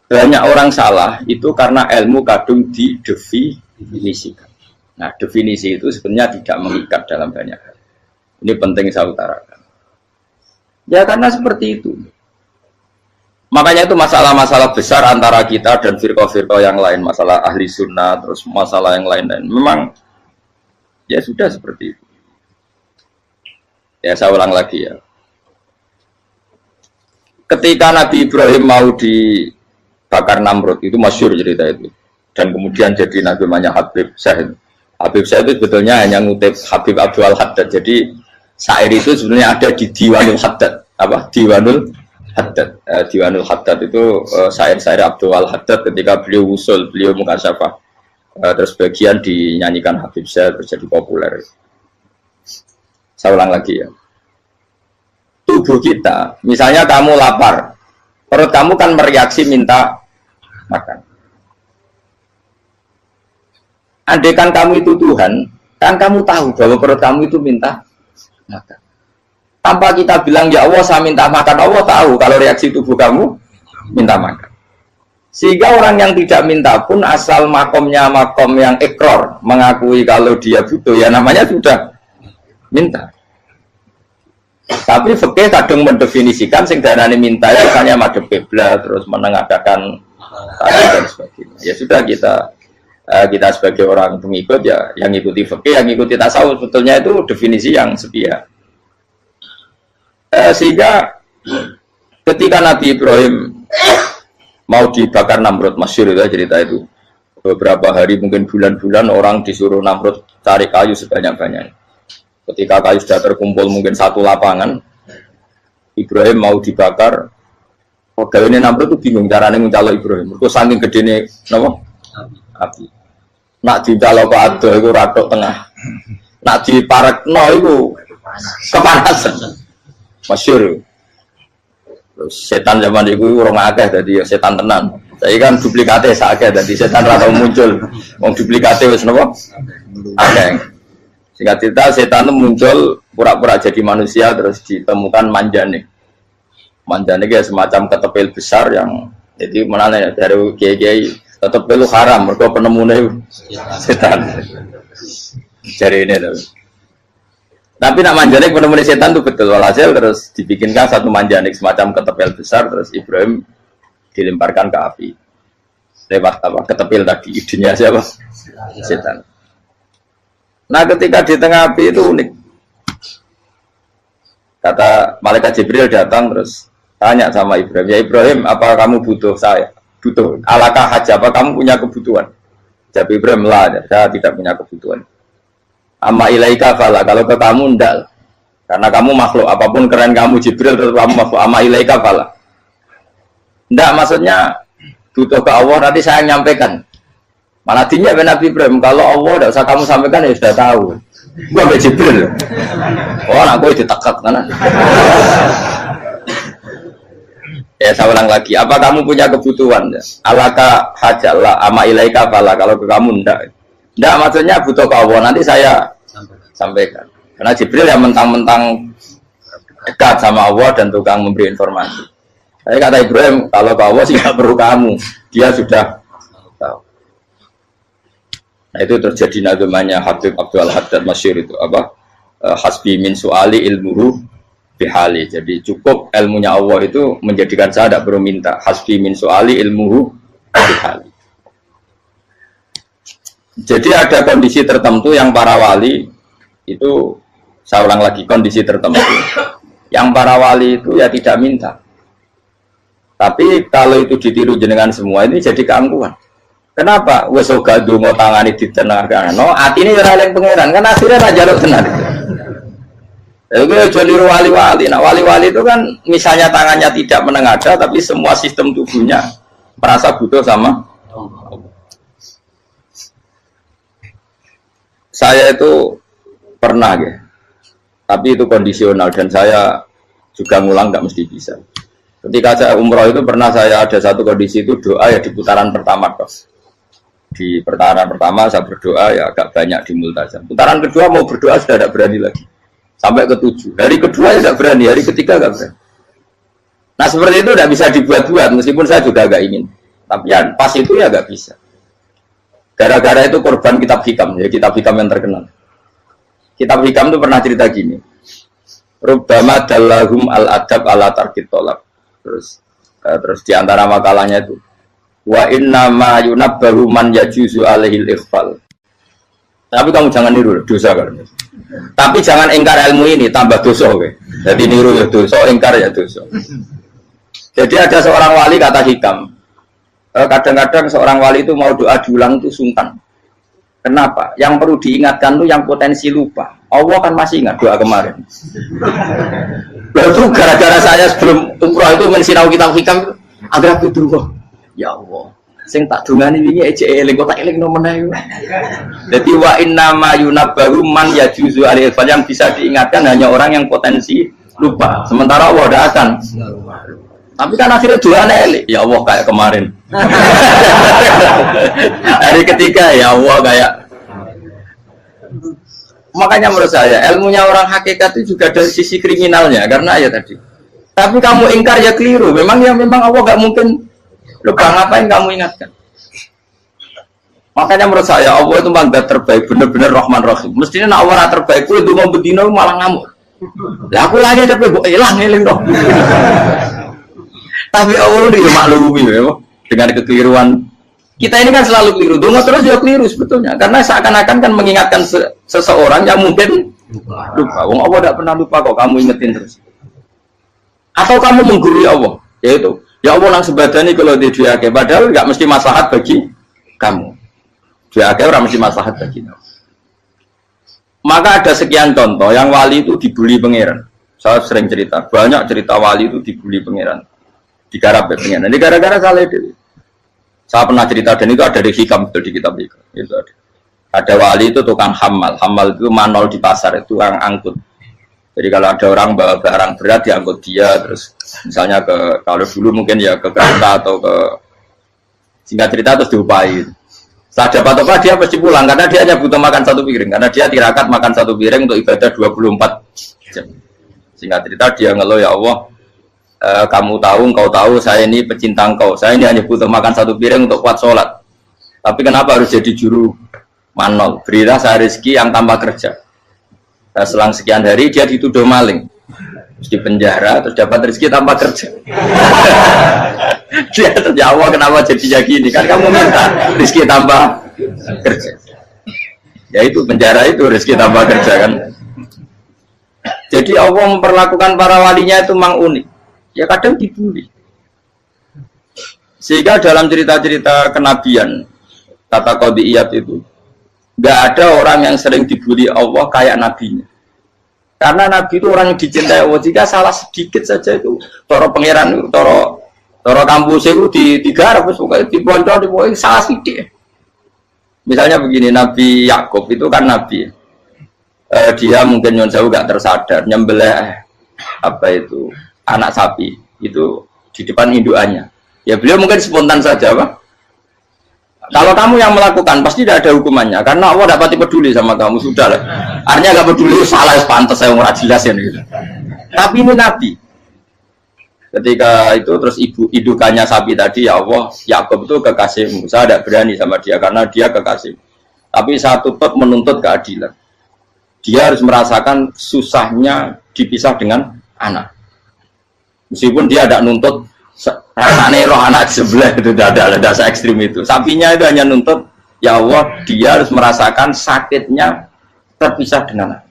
banyak orang salah itu karena ilmu kadung didefinisikan. Nah, definisi itu sebenarnya tidak mengikat dalam banyak hal. Ini penting saya utarakan. Ya karena seperti itu. Makanya itu masalah-masalah besar antara kita dan firqah-firqah yang lain. Masalah ahli sunnah, terus masalah yang lain-lain. Memang ya sudah seperti itu. Ya saya ulang lagi ya. Ketika Nabi Ibrahim mau dibakar Namrud, itu masyhur cerita itu. Dan kemudian jadi Nabi namanya Habib Syahid. Habib Syahid itu sebetulnya hanya ngutip Habib Abdul Haddad. Jadi syair itu sebenarnya ada di Diwanul Haddad. Apa? Diwanul Haddad. Diwanul Haddad itu syair-syair Abdul Haddad ketika beliau usul, beliau mukasyafah. Terus bagian dinyanyikan Habib Syahid terjadi populer. Saya ulang lagi ya. Tubuh kita, misalnya kamu lapar, perut kamu kan mereaksi minta makan. Andaikan kamu itu Tuhan, kan kamu tahu bahwa perut kamu itu minta makan. Tanpa kita bilang ya Allah saya minta makan, Allah tahu kalau reaksi tubuh kamu minta makan. Sehingga orang yang tidak minta pun asal makomnya makom yang ikror, mengakui kalau dia butuh, ya namanya sudah minta. Tapi fikih kadang mendefinisikan sing darane minta itu hanya madhep kiblat terus menengadakan dan sebagainya. Ya sudah kita sebagai orang pengikut ya yang ikuti fikih, yang ikuti tasawuf sebetulnya itu definisi yang sepihak. Sehingga ketika Nabi Ibrahim mau dibakar Namrud, masyhur itu cerita itu. Beberapa hari mungkin bulan-bulan orang disuruh Namrud cari kayu sebanyak-banyaknya. Ketika kayu sudah terkumpul mungkin satu lapangan, Ibrahim mau dibakar. Pegawai ini Namrud itu bingung caranya mencalok Ibrahim. Itu saking gedene napa? Api. Nak dicalok ke ado itu ratok tengah. Nak diparekno itu kepanasan. Masyhur. Terus setan zaman itu orang akeh dadi setan tenan. Saya kan duplikatnya sakit, jadi setan rata muncul. Wong duplikatnya wis napa? Akeh. Singkat cerita setan itu muncul pura-pura jadi manusia terus ditemukan manjane. Manjane kayak semacam ketepil besar yang jadi menane dari kiai-kiai ketepil itu haram, mergo penemune setan. Jari ini loh. Tapi nak manjane penemune setan itu betul walhasil terus dibikinkan satu manjane semacam ketepil besar terus Ibrahim dilemparkan ke api lewat apa ketepil tadi idenya siapa setan. Nah ketika di tengah api itu unik, kata malaikat Jibril datang terus tanya sama Ibrahim, ya Ibrahim apa kamu butuh saya? Butuh alakah haja, apa kamu punya kebutuhan? Jawab Ibrahim lah, saya tidak punya kebutuhan. Amma ilaika fala, kalau ke kamu ndak, karena kamu makhluk apapun keren kamu Jibril terus kamu makhluk. Amma ilaika fala. Tidak, maksudnya butuh ke Allah nanti saya nyampaikan. Malah dinya Nabi Ibrahim kalau Allah tidak usah kamu sampaikan ya sudah tahu. Gua be Jibril. Oh, aku ditekak kan. Ya saya ulang lagi. Apa kamu punya kebutuhan? Alaka hajalah ama ilaika fala. Kalau ke kamu tidak. Tidak, maksudnya butuh ke Allah nanti saya sampaikan. Karena Jibril yang mentang-mentang dekat sama Allah dan tukang memberi informasi. Saya kata Ibrahim, kalau ke Allah sih tidak perlu kamu, dia sudah tahu. Nah itu terjadi nazamanya Habib Abdul Haddad masyhur itu apa? Hasbi min su'ali ilmuhu bihali. Jadi cukup ilmunya Allah itu menjadikan saya tidak perlu minta. Hasbi min su'ali ilmuhu bihali. Jadi ada kondisi tertentu yang para wali itu, saya ulang lagi, kondisi tertentu yang para wali itu ya tidak minta. Tapi kalau itu ditiru jenengan semua ini jadi keangkuhan. Kenapa? Wes oga donga tangani ditenangkan. No, atine ora eling pangeran kan akhirnya ra njaluk tenan. Oke, jadi wali-wali. Nah, wali-wali itu kan misalnya tangannya tidak menengada tapi semua sistem tubuhnya merasa butuh sama Allah. Saya itu pernah ya. Tapi itu kondisional dan saya juga ngulang nggak mesti bisa. Ketika saya umroh itu pernah saya ada satu kondisi itu doa ya di putaran pertama kok. Di putaran pertama saya berdoa ya agak banyak di multazam. Putaran kedua mau berdoa sudah tidak berani lagi. Sampai ke-7. Hari kedua ya tidak berani, hari ketiga tidak berani. Nah seperti itu tidak bisa dibuat-buat meskipun saya juga agak ingin. Tapi ya pas itu ya nggak bisa. Gara-gara itu korban kitab hikam, ya kitab hikam yang terkenal. Kitab hikam itu pernah cerita gini. Rubbama dallahum al-adab ala tarkit tolak. Terus di antara makalahnya itu wa inna ma yunabbahu man yajuzu alaihil ikhfal. Tapi kamu jangan niru dosa kan. Tapi jangan ingkar ilmu ini tambah dosa kowe. Jadi niru ya dosa, ingkar ya dosa. Jadi ada seorang wali kata hikam. Kadang-kadang seorang wali itu mau doa diulang itu sungkan. Kenapa? Yang perlu diingatkan tuh yang potensi lupa. Allah kan masih ingat doa kemarin. Lalu gara-gara saya sebelum umroh itu mensinau kitab hikam agar aku dulu. Ya Allah, sing tak dungani wingi ejek eling kok tak eling nomene. Jadi wa inna ma yunabbahu man yajuzu alil fal, yang bisa diingatkan hanya orang yang potensi lupa. Sementara Allah tidak akan. Tapi kan akhirnya doa eling. Ya Allah kayak kemarin. Hari ketiga ya Allah kayak. Makanya menurut saya ilmunya orang hakikat itu juga dari sisi kriminalnya karena ya tadi. Tapi kamu ingkar ya keliru. Memang Allah nggak mungkin lupa, ngapain kamu ingatkan. Makanya menurut saya Allah itu mandat terbaik, benar-benar Rahman Rahim. Mestinya nak Allah terbaik itu mau bedino malah ngamuk. Lah aku lagi tapi kok hilang eling dong. Tapi Allah dia maklumi ya, dengan kekeliruan. Kita ini kan selalu keliru. Dongo terus ya keliru sebetulnya. Karena seakan-akan kan mengingatkan seseorang yang mungkin lupa. Wong Allah tidak pernah lupa kok, kamu ingetin terus. Atau kamu menggurui Allah, yaitu ya Allah nang sebadani kalau di diake, padahal nggak mesti maslahat bagi kamu. Diake orang mesti maslahat bagi kamu. Maka ada sekian contoh yang wali itu dibully pangeran. Saya sering cerita, banyak cerita wali itu dibully pangeran, digarap pangeran. Ini gara-gara salah itu. Saya pernah cerita dan itu ada di hikam itu di kitab itu. Ada wali itu tukang hamal, hamal itu manol di pasar itu tukang angkut. Jadi kalau ada orang bawa barang berat diangkut dia, terus misalnya kalau dulu mungkin ya ke kereta atau ke singkat cerita terus diupain. Setelah dapat apa dia pasti pulang karena dia hanya butuh makan satu piring karena dia tirakat makan satu piring untuk ibadah 24 jam. Singkat cerita dia ngeluh ya Allah, kamu tahu, engkau tahu saya ini pecinta engkau, saya ini hanya butuh makan satu piring untuk kuat sholat. Tapi kenapa harus jadi juru manol? Berilah saya rezeki yang tanpa kerja. Nah, selang sekian hari dia dituduh maling, terus di penjara, terus dapat rezeki tanpa kerja. Dia terjawab kenapa jadinya gini? Kan kamu minta rezeki tanpa kerja. Ya itu penjara itu rezeki tanpa kerja kan. Jadi Allah memperlakukan para walinya itu memang unik. Ya kadang dibully. Sehingga dalam cerita-cerita kenabian kata qadiyat itu nggak ada orang yang sering dibully Allah kayak nabinya. Karena nabi itu orang yang dicintai Allah. Jika salah sedikit saja itu toro pangeran, toro kampus itu digarap, pokoknya dibontor, pokoknya salah sedikit. Misalnya begini, Nabi Yakub itu kan nabi. Dia mungkin nyon jauh gak tersadar nyembelih apa itu anak sapi itu di depan indukannya. Ya beliau mungkin spontan saja, Pak. Kalau kamu yang melakukan pasti tidak ada hukumannya karena Allah dapat peduli sama kamu sudah lah. Artinya gak peduli salah pantas saya nggak jelas ya gitu. Tapi ini nabi. Ketika itu terus indukannya sapi tadi ya Allah, Yakub itu kekasihmu. Saya tidak berani sama dia karena dia kekasih. Tapi saya tutup menuntut keadilan. Dia harus merasakan susahnya dipisah dengan anak. Meskipun dia tidak nuntut rasanya roh anak sebelah itu tidak ada se ekstrim itu. Sapinya itu hanya nuntut ya Allah dia harus merasakan sakitnya terpisah dengan anak.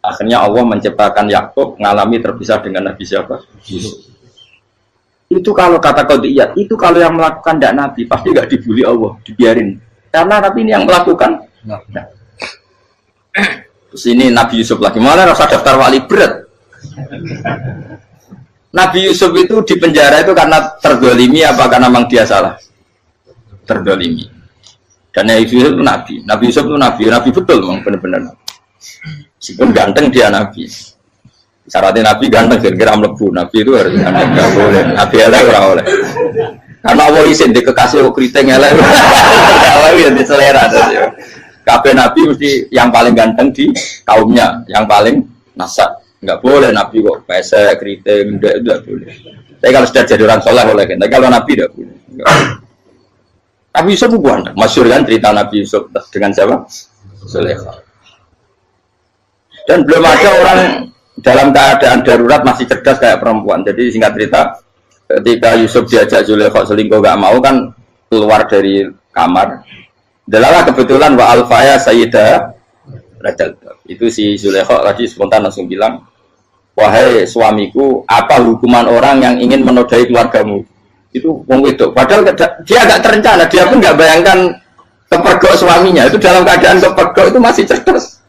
Akhirnya Allah menciptakan Yakub mengalami terpisah dengan Nabi siapa? Yusuf. Itu kalau kata qadiyat, itu kalau yang melakukan tidak Nabi pasti nggak dibully Allah, dibiarin. Karena Nabi ini yang melakukan. Nah. Terus ini Nabi Yusuf lagi, malah rasa daftar wali berat. Nabi Yusuf itu di penjara itu karena terdolimi apa karena memang dia salah? Terdolimi. Dan Nabi Yusuf itu Nabi. Nabi Yusuf itu Nabi betul memang benar-benar. Meskipun ganteng dia Nabi. Syaratnya Nabi ganteng kira-kira mlebu. Nabi itu harus ganteng, nggak boleh. Nabi elek ora oleh. Karena Allah izin di kekasih keriting elek. Allah yang diselera. Kabeh Nabi mesti yang paling ganteng di kaumnya, yang paling nasab. Nggak boleh Nabi kok pesek, keriting, tidak boleh. Tapi kalau sudah jadi orang soleh boleh. Tapi kalau Nabi tidak boleh. Nabi Yusuf bukan. Masyhur kan cerita Nabi Yusuf dengan siapa? Zulaikha. Dan belum ada orang dalam keadaan darurat masih cerdas kayak perempuan. Jadi singkat cerita, ketika Yusuf diajak Zulaikha selingkuh gak mau kan keluar dari kamar. Dalalah kebetulan wa alfaya sayyidah Rajal. Itu si Zulaikha tadi spontan langsung bilang, wahai suamiku, apa hukuman orang yang ingin menodai keluargamu? Itu wong wedok. Padahal dia agak terencana, dia pun nggak bayangkan kepergok suaminya. Itu dalam keadaan kepergok itu masih cerdas.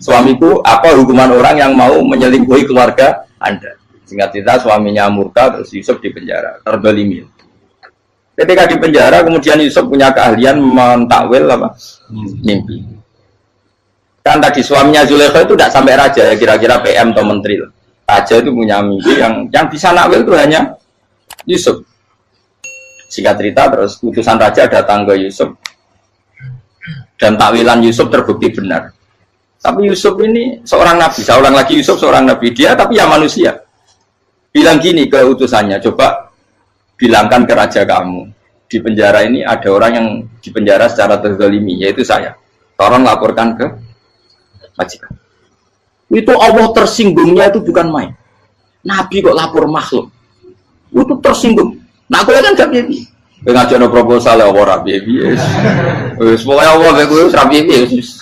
Suamiku, apa hukuman orang yang mau menyelingkuhi keluarga Anda? Singkat cerita suaminya murka, terus Yusuf di penjara, terdolimi. Ketika di penjara, kemudian Yusuf punya keahlian mentakwil apa? Mimpi. Kan tadi suaminya Zulaikha itu tidak sampai raja ya, kira-kira PM atau menteri. Raja itu punya mimpi yang bisa nakwil itu hanya Yusuf. Singkat cerita, terus utusan raja datang ke Yusuf dan takwilan Yusuf terbukti benar. Tapi Yusuf ini seorang nabi, saya ulang lagi Yusuf seorang nabi, dia tapi ya manusia. Bilang gini ke utusannya, coba bilangkan ke raja kamu, di penjara ini ada orang yang di penjara secara terzalimi, yaitu saya. Tolong laporkan ke majikan. Itu Allah tersinggungnya itu bukan main. Nabi kok lapor makhluk. Itu tersinggung. Nah aku kan gak piye. Kowe ngajakno proposal ya ora piye-piye. Wis pokoke Allah kowe wis ra piye-piye wis.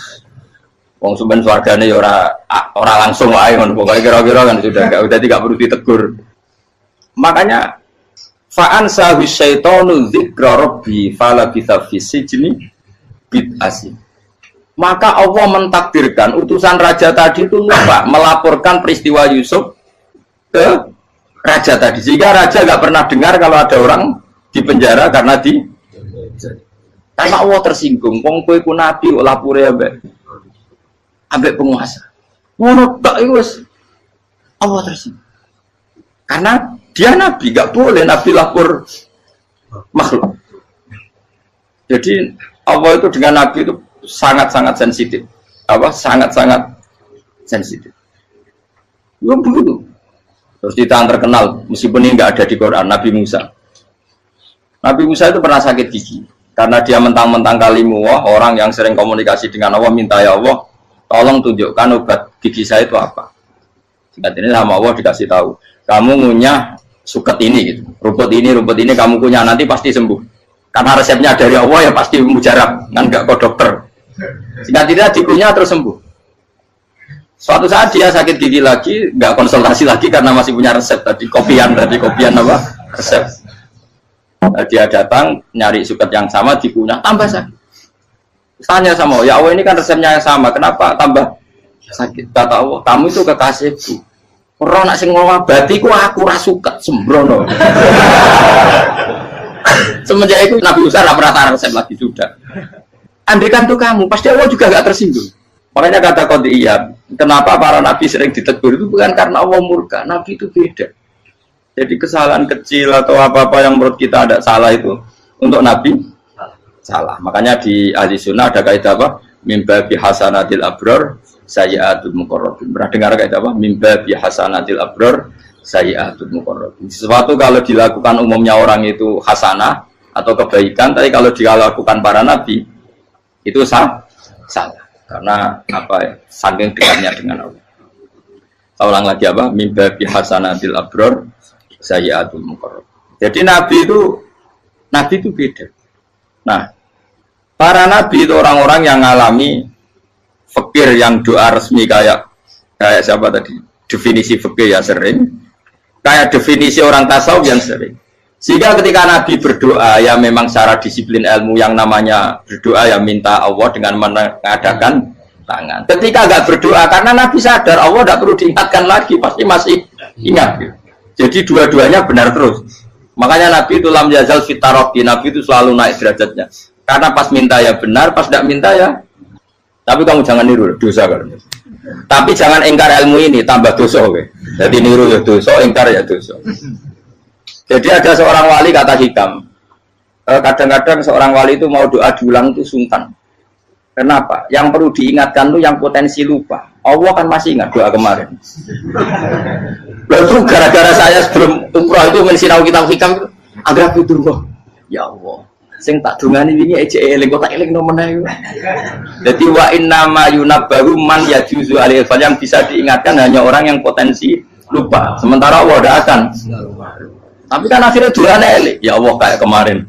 Wong sampean swargane ya ora langsung wae ngono. Pokoke kira-kira kan sudah dadi gak perlu ditegur. Makanya fa'an sawi syaitanu dzikra rabbi fala bisa fi sijni bid'asi. Maka Allah mentakdirkan utusan raja tadi itu lupa melaporkan peristiwa Yusuf ke raja tadi, sehingga raja nggak pernah dengar kalau ada orang di penjara karena Allah tersinggung. Wong kowe ku nabi kok lapore ambek penguasa. Ngono tok iku wis Allah tersinggung. Karena dia nabi, nggak boleh nabi lapor makhluk. Jadi Allah itu dengan nabi itu sangat-sangat sensitif. Sangat-sangat sensitif. Ya begitu. Terus kita terkenal, meskipun ini nggak ada di Quran, Nabi Musa. Nabi Musa itu pernah sakit gigi karena dia mentang-mentang kalimullah, orang yang sering komunikasi dengan Allah, minta ya Allah, tolong tunjukkan obat gigi saya itu apa. Singkat ini sama Allah dikasih tahu, kamu ngunyah suket ini, gitu. rumput ini kamu kunyah nanti pasti sembuh. Karena resepnya dari Allah ya pasti mujarab, kan nggak ke dokter. Singkat ini dikunyah terus sembuh. Suatu saat dia sakit gigi lagi, nggak konsultasi lagi karena masih punya resep tadi kopian apa resep. Dia datang nyari suket yang sama dikunyah tambah sakit. Tanya sama Allah, ya Allah ini kan resepnya yang sama, kenapa tambah sakit? Kata Allah, kamu itu kekasihku. Orang nak sing ngobati ku aku ra suket sembrono. Semenjak itu Nabi Musa nggak pernah taruh resep lagi sudah. Andaikan tuh kamu, pasti Allah juga nggak tersinggung. Makanya kata Qadiyat, kenapa para nabi sering ditegur itu bukan karena Allah murka, nabi itu beda. Jadi kesalahan kecil atau apa-apa yang menurut kita ada salah itu untuk nabi salah. Makanya di ahli sunnah ada kaidah apa? Mimba bihasanatil abror sayyi'atul muqarrabin. Pernah dengar kaidah apa? Mimba bihasanatil abror sayyi'atul muqarrabin. Sesuatu kalau dilakukan umumnya orang itu hasanah atau kebaikan, tapi kalau dilakukan para nabi itu salah. Karena apa ya, saking dekatnya dengan Allah. Saya ulang lagi apa? Mimba bihasanatil abror sayyi'atul muqarrab. Jadi nabi itu beda. Nah, para nabi itu orang-orang yang ngalami fikir yang doa resmi kayak siapa tadi? Definisi fikir ya sering. Kayak definisi orang tasawuf yang sering. Sehingga ketika Nabi berdoa, ya memang secara disiplin ilmu yang namanya berdoa, ya minta Allah dengan mengadakan tangan. Ketika nggak berdoa, karena Nabi sadar Allah tidak perlu diingatkan lagi, pasti masih ingat. Jadi dua-duanya benar terus. Makanya Nabi itu lam yazal fitaroki, Nabi itu selalu naik derajatnya. Karena pas minta ya benar, pas tidak minta ya. Tapi kamu jangan niru, dosa kan. Tapi jangan ingkar ilmu ini, tambah dosa. Jadi niru ya dosa, ingkar ya dosa. Jadi ada seorang wali kata Hikam, kadang-kadang seorang wali itu mau doa diulang itu sungkan. Kenapa? Yang perlu diingatkan itu yang potensi lupa. Allah kan masih ingat doa kemarin. Lalu gara-gara saya sebelum umrah itu mensinau kitab Hikam itu, agar fitur ya Allah, sing tak dungani ini aja eling kok tak eling nomene iku. Dadi wa inna ma yunabbaru man yajuzu alaihi yang bisa diingatkan hanya orang yang potensi lupa. Sementara Allah tidak akan. Tapi kan akhirnya doanya elik, ya Allah kayak kemarin.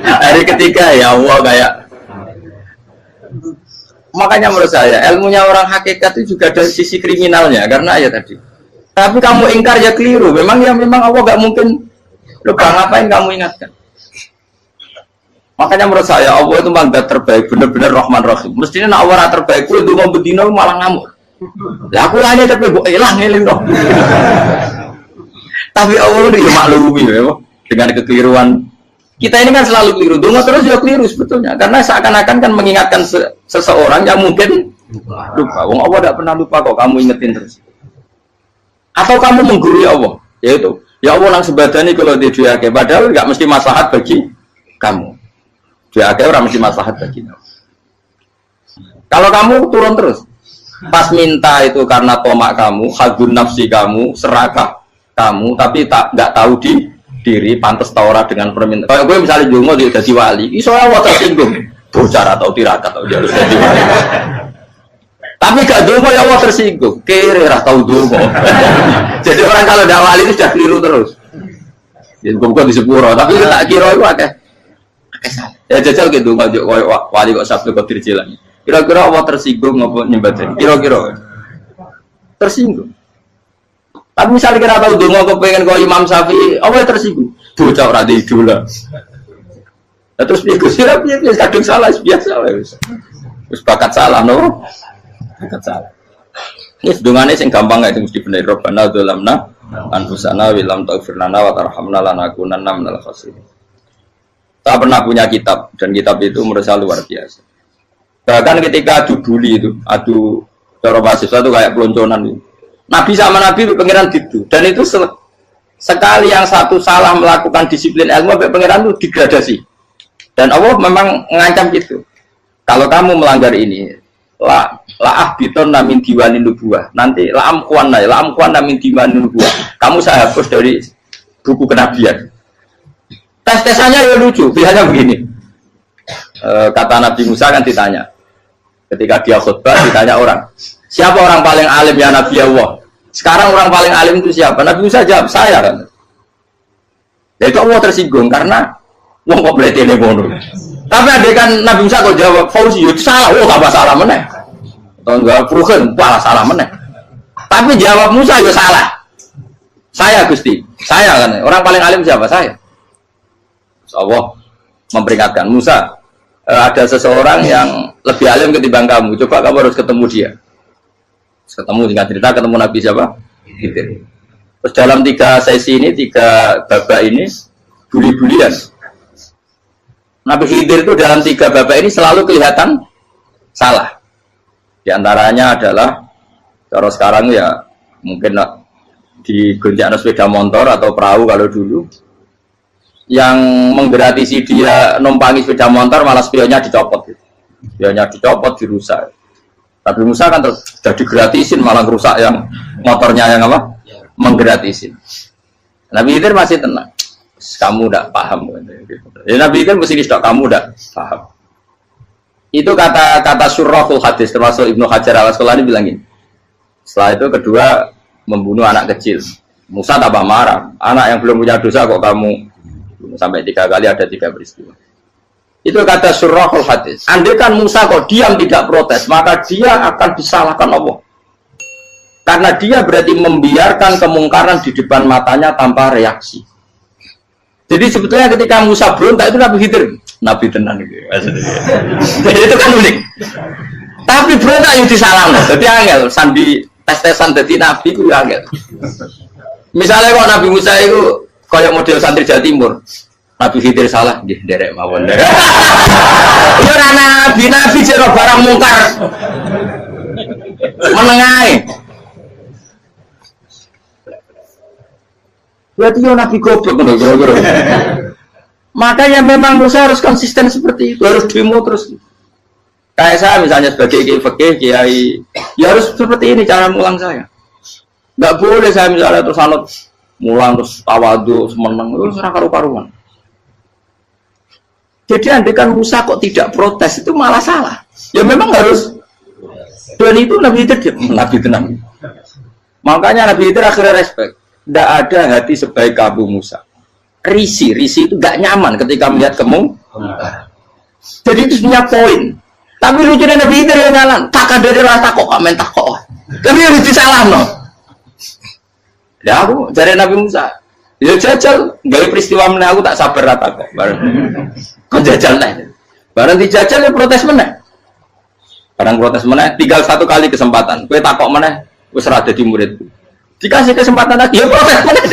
Hari ketiga ya Allah kayak. Makanya menurut saya ilmunya orang hakikat itu juga ada sisi kriminalnya karena ya tadi. Tapi kamu ingkar ya keliru. Memang Allah nggak mungkin lupa, ngapain kamu ingatkan? Makanya menurut saya Allah itu mandat terbaik, benar-benar Rahman Rahim. Mestinya Allah terbaik, itu mau bedino malah ngamuk. Ya aku hanya tapi hilang dong. Tapi Allah itu maklumi ya, dengan kekeliruan. Kita ini kan selalu keliru, donga terus juga keliru sebetulnya. Karena seakan-akan kan mengingatkan seseorang yang mungkin lupa. Wong Allah tidak pernah lupa kok, kamu ingetin terus. Atau kamu menggurui Allah, yaitu ya Allah nang sebadani kalau di diake, padahal nggak mesti maslahat bagi kamu. Diake orang mesti maslahat bagi kamu. Kalau kamu turun terus, pas minta itu karena tomak kamu, hadun nafsi kamu, serakah kamu, tapi nggak tahu diri pantas taura dengan permintaan. Kalau gue misalnya jongo dia jadi wali, iso Allah tersinggung, bocor atau tirakat atau dia harus jadi wali. Tapi gak dongo ya Allah tersinggung. Kere ra tau dongo. Jadi orang kalau tidak wali itu sudah keliru terus. Ya bukan di sepuro, tapi tak kira itu akeh. Ya jajal gitu ngajak wali kok sabtu Qadir Jilani. Kira-kira Allah tersinggung ngapa nyembah? Kira-kira tersinggung. Tapi misalnya kira tahu dongo kepengen kau Imam Syafi'i, Allah tersinggung. Bocah ora di idola. Nah, terus piye Gus? Ya piye kadung salah biasa wis. Wis bakat salah no. Bakat salah. Ini dongane sing gampang gak mesti bener. Rabbana dzalamna anfusana wa lam taghfir lana wa tarhamna lanakunanna minal khasirin. Saya pernah punya kitab dan kitab itu menurut saya luar biasa. Bahkan ketika adu buli itu, adu cara mahasiswa itu kayak pelonconan itu. Nabi sama Nabi pengiran gitu, dan itu sekali yang satu salah melakukan disiplin ilmu, pengiran itu degradasi. Dan Allah memang mengancam gitu. Kalau kamu melanggar ini, la biton namin diwanin nubuah. Nanti la amkuan namin diwanin nubuah. Kamu saya hapus dari buku kenabian. Tes-tesannya ya lucu, biasanya begini. Kata Nabi Musa kan ditanya, ketika dia khutbah ditanya orang, siapa orang paling alim ya Nabi Allah? Sekarang orang paling alim itu siapa? Nabi Musa jawab, saya kan. Ya itu Allah tersinggung karena wong kok boleh telepon. Tapi ada kan Nabi Musa kok jawab Fauzi itu salah, gak masalah meneh. Atau enggak Prugen, malah salah meneh. Tapi jawab Musa ya salah. Saya Gusti, saya kan. Orang paling alim siapa? Saya. Allah memperingatkan Musa, ada seseorang yang lebih alim ketimbang kamu. Coba kamu harus ketemu dia. Ketemu dengan cerita ketemu Nabi siapa? Khidir. Terus dalam 3 sesi ini, 3 babak ini buli-bulian. Nabi Khidir itu dalam 3 babak ini selalu kelihatan salah. Di antaranya adalah kalau sekarang ya mungkin di gonjak sepeda motor atau perahu kalau dulu yang menggratisi dia numpangi sepeda motor malah spionnya dicopot gitu. Spionnya dicopot, dirusak. Tapi Musa kan sudah digratisin malah rusak yang motornya yang apa? Menggratisin. Nabi Khidir masih tenang. Kamu tidak paham. Ya, Nabi Khidir mesti tidak kamu tidak paham. Itu kata surahul hadis termasuk Ibnu Hajar al-Asqalani bilang gini. Setelah itu kedua membunuh anak kecil. Musa tambah marah. Anak yang belum punya dosa kok kamu sampai 3 kali ada 3 peristiwa. Itu kata surahul hadis. Andai kan Musa kok diam tidak protes, maka dia akan disalahkan Allah. Karena dia berarti membiarkan kemungkaran di depan matanya tanpa reaksi. Jadi sebetulnya ketika Musa berontak itu Nabi Khidir, Nabi tenang gitu. Jadi itu kan unik. Tapi berontak yang disalahkan. Jadi angel sandi tes-tesan jadi Nabi itu angel. Misalnya kok Nabi Musa itu kayak model santri Jawa Timur. Nabi Khidir salah, derek mawon. Yo ora nabi jero barang mungkar. Menengae. Berarti yo nabi goblok ngono. Makanya memang Musa harus konsisten seperti itu, harus demo terus. Kayak saya misalnya sebagai kiai, ya harus seperti ini cara mulang saya. Enggak boleh saya misalnya terus anut mulang terus tawadu semeneng terus ora karu-karuan. Jadi andai kan Musa kok tidak protes itu malah salah. Ya memang harus. Dan itu Nabi itu Nabi tenang. Makanya Nabi itu akhirnya respect. Tidak ada hati sebaik Abu Musa. Risi itu gak nyaman ketika melihat Jadi itu punya poin. Tapi lucunya Nabi itu yang ngalan. Tak ada rasa kok kamen tak kok. Tapi harus disalah no. Ya aku cari Nabi Musa. Ya jajal, dari peristiwa mana aku tak sabar rata kok. Bareng, kau jajal nih. Bareng dijajal ya protes mana? Barang protes mana? Tinggal 1 kali kesempatan. Kue takok mana? Kue serada di muridku. Dikasih kesempatan lagi, ya protes mana?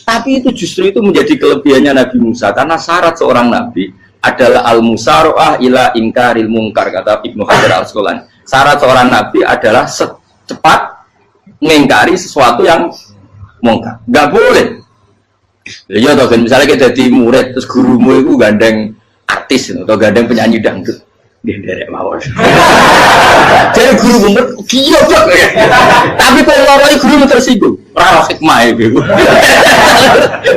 Tapi itu justru itu menjadi kelebihannya Nabi Musa karena syarat seorang nabi adalah al-musaroah ila ingkaril mungkar kata Ibnu Hajar al-Asqalani. Syarat seorang nabi adalah secepat mengingkari sesuatu yang mungkar. Gak boleh. Ya toh kan misalnya kita jadi murid terus gurumu itu gandeng artis atau gandeng penyanyi dangdut. Dia derek mawon. Jadi guru dia ya. Tapi kalau orang guru tersinggung, ora hikmah itu.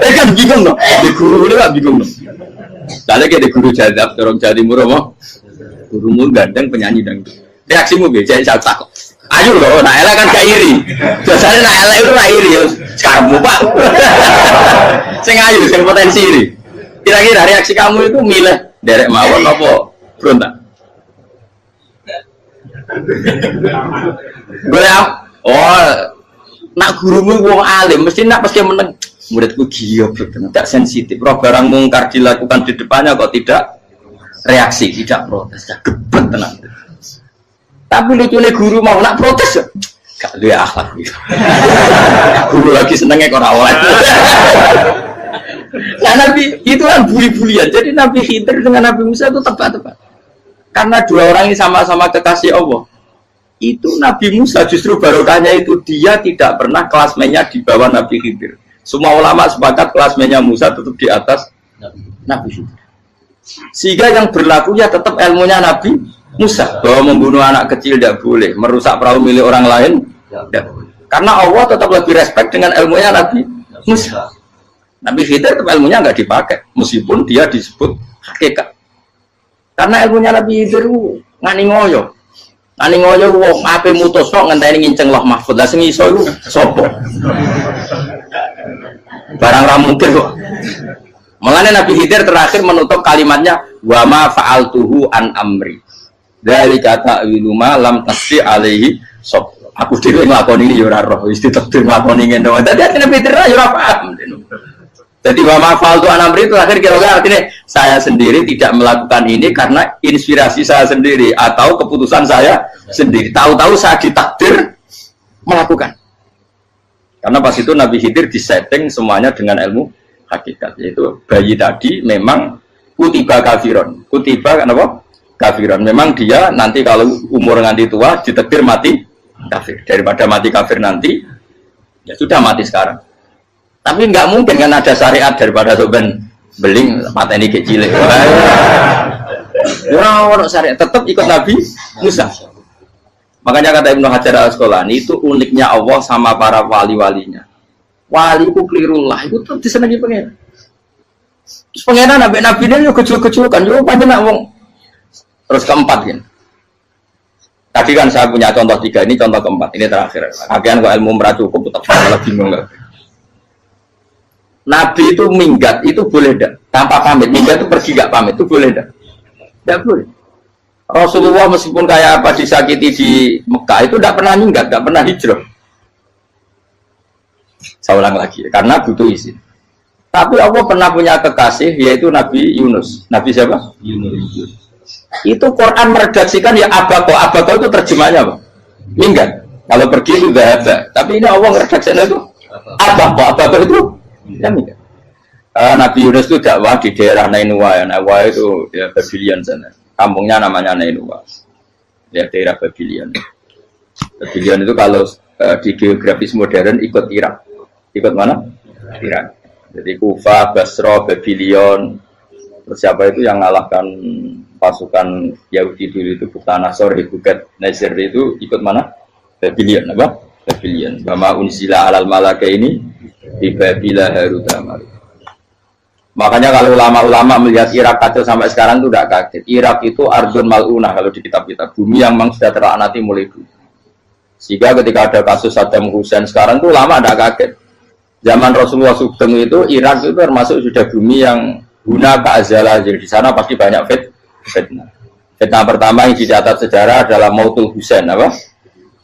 Kan bingung loh. Di guru itu gak bingung loh. Lalu kita guru jadab, orang Jawa Timur apa? Gurumu gandeng penyanyi dangdut. Reaksimu piye? Jadi tak. Ayo loh, nak elek kan gak iri. Biasanya nak elek itu nak iri. Sekarang Pak. Sing ayu, sing potensi ini. Kira-kira reaksi kamu itu milih derek mawon apa berontak? Nak gurumu wong alim, mesti nak pasti meneng. Muridku giyo, tidak sensitif. Roh barang mungkar dilakukan di depannya kok tidak reaksi, tidak protes, gebet tenang. Tapi lucunya guru mau nak protes, gak luwe akhlak. Guru lagi senengnya kok rawat. Nah Nabi itu kan buli-bulian. Jadi Nabi Khidir dengan Nabi Musa itu tepat-tepat. Karena dua orang ini sama-sama kekasih Allah. Itu Nabi Musa justru barokahnya itu dia tidak pernah kelasmennya di bawah Nabi Khidir. Semua ulama sepakat kelasmennya Musa tetap di atas Nabi Khidir. Sehingga yang berlaku ya tetap ilmunya Nabi Musa bahwa membunuh anak kecil tidak boleh, merusak perahu milik orang lain tidak boleh. Karena Allah tetap lebih respect dengan ilmunya Nabi Musa. Nabi Khidir tetap ilmunya nggak dipakai, meskipun dia disebut hakikat. Karena ilmunya Nabi Khidir ngani ngoyo. Ngani ngoyo wong ape mutus kok ngenteni nginceng Loh Mahfud. Lah sing iso iku sapa? Barang ra mungkin kok. Mengenai Nabi Khidir terakhir menutup kalimatnya wa ma fa'altuhu an amri. Dari kata ilmu lam tasdi alaihi sob. Aku dhewe nglakoni iki ya ora roh, wis ditakdir nglakoni ngene. Dadi Nabi Khidir ya ora paham. Jadi wa ma fa'altu an amri itu akhir kira-kira artinya saya sendiri tidak melakukan ini karena inspirasi saya sendiri atau keputusan saya sendiri. Tahu-tahu saya ditakdir melakukan. Karena pas itu Nabi Khidir disetting semuanya dengan ilmu hakikat, yaitu bayi tadi memang kutiba kafiron. Kutiba kenapa? Kafiron. Memang dia nanti kalau umur nganti tua ditakdir mati kafir. Daripada mati kafir nanti, ya sudah mati sekarang. Tapi nggak mungkin kan ada syariat daripada soben beling pateni kecil. Orang syariat tetap ikut Nabi Musa. Makanya kata Ibnu Hajar Al-Asqalani itu uniknya Allah sama para wali-walinya. Wali ku klirullah itu tetap disenangi pengen. Terus pengenan nabi ini yo kecil-kecil kan yo panjang wong. Terus keempat kan. Tadi kan saya punya contoh 3, ini contoh keempat, ini terakhir. Akhirnya kok ilmu merah cukup tetap malah bingung enggak. Nabi itu minggat itu boleh enggak? Tanpa pamit, minggat itu pergi enggak pamit itu boleh enggak? Enggak boleh. Rasulullah meskipun kayak apa disakiti di Mekah itu tidak pernah minggat, tidak pernah hijrah. Saya ulang lagi, karena butuh izin. Tapi Allah pernah punya kekasih yaitu Nabi Yunus. Nabi siapa? Yunus. Itu Quran meredaksikan ya abako. Abako itu terjemahnya apa? Minggat. Kalau pergi itu dahaba. Tapi ini Allah meredaksikan itu abako. Abako itu ya minggat. Nabi Yunus itu dakwah di daerah Nainua. Ya. Nainua itu ya Babylon sana. Kampungnya namanya Nainua. Ya daerah Babylon. Babylon itu kalau di geografis modern ikut Irak. Ikut mana? Irak. Jadi Kufa, Basra, Babylon. Terus siapa itu yang ngalahkan pasukan Yahudi dulu itu Buktanasor, Hebuket, Nasir itu ikut mana? Babylon, apa? Babylon. Bama unsila alal malaka ini di Babila Harutama. Makanya kalau ulama-ulama melihat Irak kacau sampai sekarang itu tidak kaget. Irak itu ardun mal'unah kalau di kitab-kitab. Bumi yang memang sudah terlaknati mulai dulu. Sehingga ketika ada kasus Saddam Hussein sekarang itu ulama tidak kaget. Zaman Rasulullah Sugeng itu Irak itu termasuk sudah bumi yang guna keazalah. Jadi di sana pasti banyak fitnah. Fitnah pertama yang dicatat sejarah adalah Mautul Husain, apa?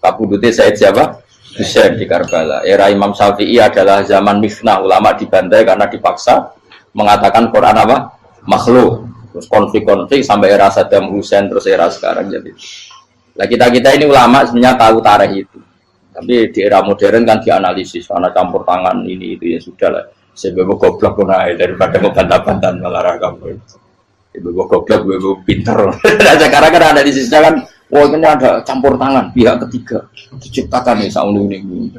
Kabudutnya Said siapa? Husain di Karbala. Era Imam Syafi'i adalah zaman mifnah, ulama dibantai karena dipaksa mengatakan Quran apa? Makhluk. Terus konflik-konflik sampai era Saddam Hussein terus era sekarang jadi. Nah kita ini ulama sebenarnya tahu tarikh itu. Tapi di era modern kan dianalisis karena campur tangan ini itu ya sudah lah. Sebab goblok pun daripada membantah-bantah malah rakam. Ibu goblok, ibu pinter. Nah, sekarang kan analisisnya kan, wah ini ada campur tangan pihak ketiga diciptakan nih saung ini.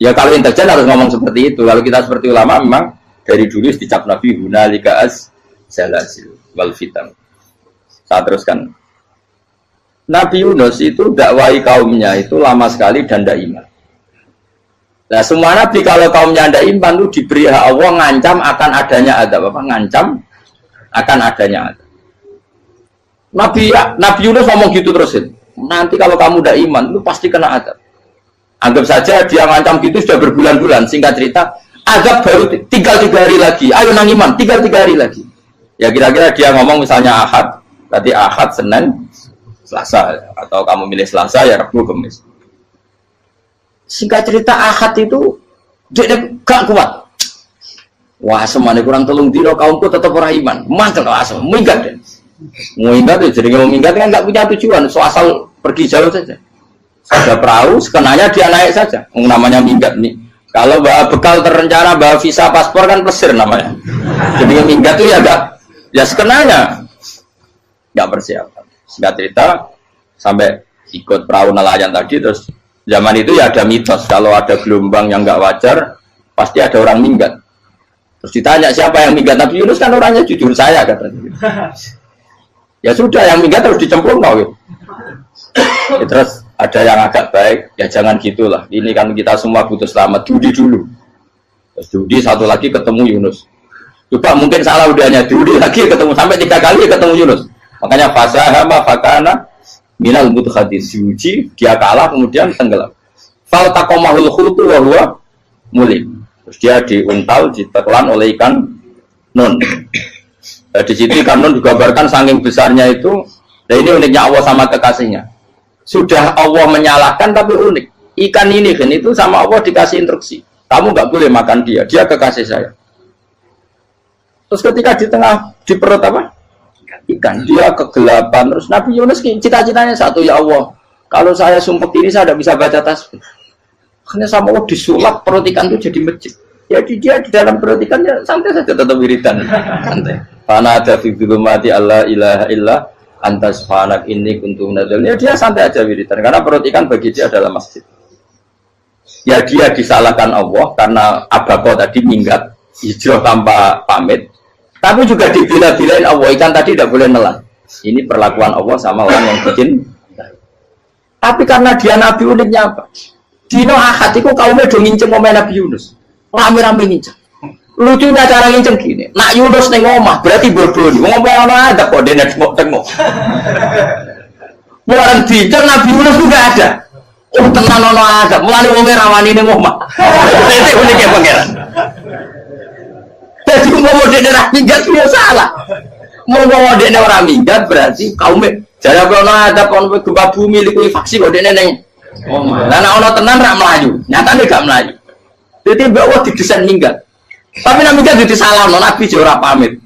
Ya kalau intelijen harus ngomong seperti itu. Kalau kita seperti ulama memang dari dulu dicap Nabi hunalika az zalazil wal fitan. Saya teruskan. Nabi Yunus itu dakwai kaumnya itu lama sekali dan tidak iman. Nah semua nabi kalau kaumnya tidak iman itu diberi hak Allah ngancam akan adanya adab apa? Ngancam akan adanya adab. Nabi Yunus ngomong gitu terusin. Nanti kalau kamu udah iman, lu pasti kena azab. Anggap saja dia ngancam gitu sudah berbulan-bulan. Singkat cerita, azab baru tinggal 3 hari lagi. Ayo nang iman, tinggal 3 hari lagi. Ya kira-kira dia ngomong misalnya Ahad, tadi Ahad, Senin, Selasa, atau kamu milih Selasa ya Rabu, Kamis. Singkat cerita Ahad itu dia gak kuat. Wah, semane kurang telung dino kaumku tetap orang iman. Mangkel asem, minggat deh. Minggat itu jadi ngomong minggat kan nggak punya tujuan, so asal pergi jauh saja. Ada perahu, sekenanya dia naik saja. Namanya minggat nih. Kalau bawa bekal terencana, bawa visa, paspor kan plesir namanya. Jadi minggat itu ya enggak, ya sekenanya nggak persiapan. Singkat cerita sampai ikut perahu nelayan tadi, terus zaman itu ya ada mitos kalau ada gelombang yang nggak wajar pasti ada orang minggat. Terus ditanya siapa yang minggat, Nabi Yunus kan orangnya jujur, saya katanya. Ya sudah, yang minggat terus dicemplung mau. Ya, terus ada yang agak baik, ya jangan gitulah. Ini kan kita semua butuh selamat, judi dulu. Terus judi satu lagi ketemu Yunus. Coba mungkin salah udahnya, judi lagi ketemu sampai 3 kali ketemu Yunus. Makanya fasahama fakana minal mudkhadin, diuji, dia kalah kemudian tenggelam. Fal taqamahul khutu wa huwa mulim. Terus dia diuntal, ditelan oleh ikan nun. Di situ ikan nun digambarkan saking besarnya itu. Dan ini uniknya Allah sama kekasihnya. Sudah Allah menyalahkan tapi unik. Ikan ini kan itu sama Allah dikasih instruksi. Kamu nggak boleh makan dia, dia kekasih saya. Terus ketika di tengah di perut apa? Ikan, dia kegelapan. Terus Nabi Yunus cita-citanya satu, ya Allah, kalau saya sumpek ini saya tidak bisa baca tasbih. Akhirnya sama Allah disulap perut ikan itu jadi masjid. Jadi dia di dalam perut ikannya santai saja tetap wiridan. Santai. Karena ada figur mati Allah ilaha illa antas fanak ini kuntum nadal. Ya dia santai aja wiridan karena perut ikan bagi dia adalah masjid. Ya dia disalahkan Allah karena abako tadi minggat hijrah tanpa pamit. Tapi juga dibela-belain Allah, ikan tadi tidak boleh nelan. Ini perlakuan Allah sama orang yang bikin. Tapi karena dia Nabi, uniknya apa? Dino Ahad itu kaumnya udah nginceng ngomongin Nabi Yunus. Rame-rame nginceng. Lucunya cara nginceng gini. Nak Yunus neng omah berarti berburu. Ngomong orang ada kok dia tengok. Bukan bincang Nabi Yunus juga ada. Oh tenang ono ada. Mulai ngomong rawani neng omah. Itu uniknya pangeran. Jadi ngomong dia orang minggat dia salah. Ngomong dia orang minggat berarti kaumnya. Jadi kalau ada kon gempa bumi likui faksi kok dia neng. Oh, karena ono tenan rak melayu, nyatanya gak melayu. Jadi bahwa didesain minggat. Tapi namanya jadi salah, Nabi ora pamit.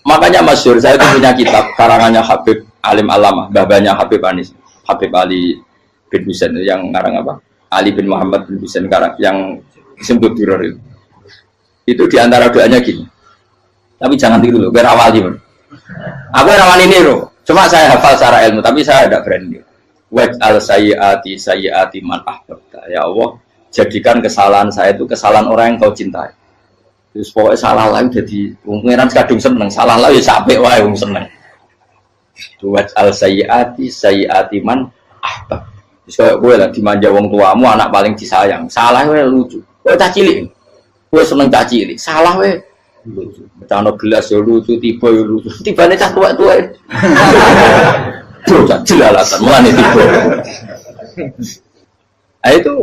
Makanya masyhur, saya itu punya kitab karangannya Habib Alim Alamah, babanya Habib Anis, Habib Ali bin Husain yang ngarang apa? Ali bin Muhammad bin Husain karang yang disebut duror itu. Itu diantara doanya gini. Tapi jangan tiru loh, biar awali. Aku rawani niru. Cuma saya hafal secara ilmu, tapi saya tidak berani. Waj'al sayyiati man ahbabta. Ya Allah, jadikan kesalahan saya itu kesalahan orang yang kau cintai. Terus pokoknya salah lagi jadi pengiran kadung seneng, salah lagi sampai wae wong seneng. Waj'al sayyiati man ahbab. Terus kayak gue lah dimanja wong tuamu, anak paling disayang. Salah wae lucu. Kowe cah cilik. Kowe seneng cah cilik. Salah wae lucu. Cano gelas ya lucu, tiba ya lucu. Tibane cah tua-tua. Bro, jelalatan mulane tiba. Nah itu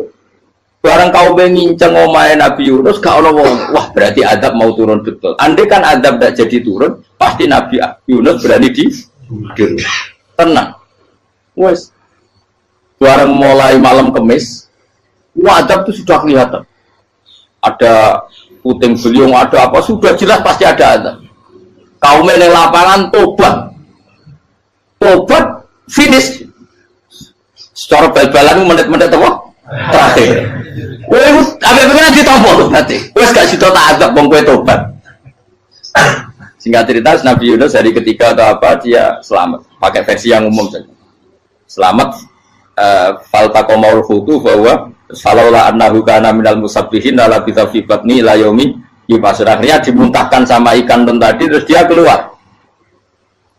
barang kau nginceng omahe Nabi Yunus gak ono wong. Wah, berarti adab mau turun betul. Andai kan adab tidak jadi turun, pasti Nabi Yunus berani di tenang. Wes. Barang mulai malam Kamis, adab itu sudah kelihatan. Ada puting beliung, ada apa, sudah jelas pasti ada azab. Kaum yang lapangan tobat finish secara bal-balan menit-menit apa? Terakhir apa pengen ditompok berarti wes gak situ tak azab bang kue tobat. Singkat cerita Nabi Yunus dari ketiga atau apa dia selamat, pakai versi yang umum saja selamat. Faltaqamaul hutu bahwa salaulah annahu kana minal musabbihin la labitha fi batni ila yaumi yub'atsun. Akhirnya dimuntahkan sama ikan tadi terus dia keluar.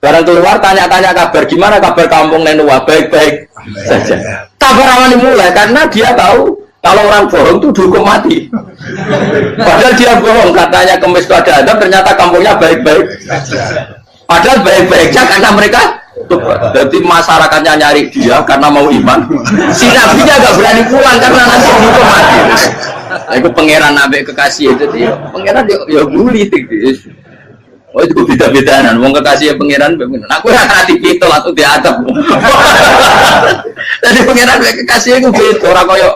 Barang keluar tanya-tanya kabar gimana kabar kampung Nenua, baik-baik saja. Kabar awal mulai karena dia tahu kalau orang bohong itu dihukum mati. Padahal dia bohong katanya Kemis itu ada adab, ternyata kampungnya baik-baik. Padahal baik-baiknya karena mereka tobat. Jadi masyarakatnya nyari dia karena mau iman. Si nabinya gak berani pulang karena nanti dihukum mati. Itu pangeran nabi kekasih itu dia. Pangeran ya bully gitu. Oh itu beda-bedaan. Wong kekasih pangeran. Aku yang hati itu langsung diadab. Jadi pangeran kekasih itu beda. Orang koyo.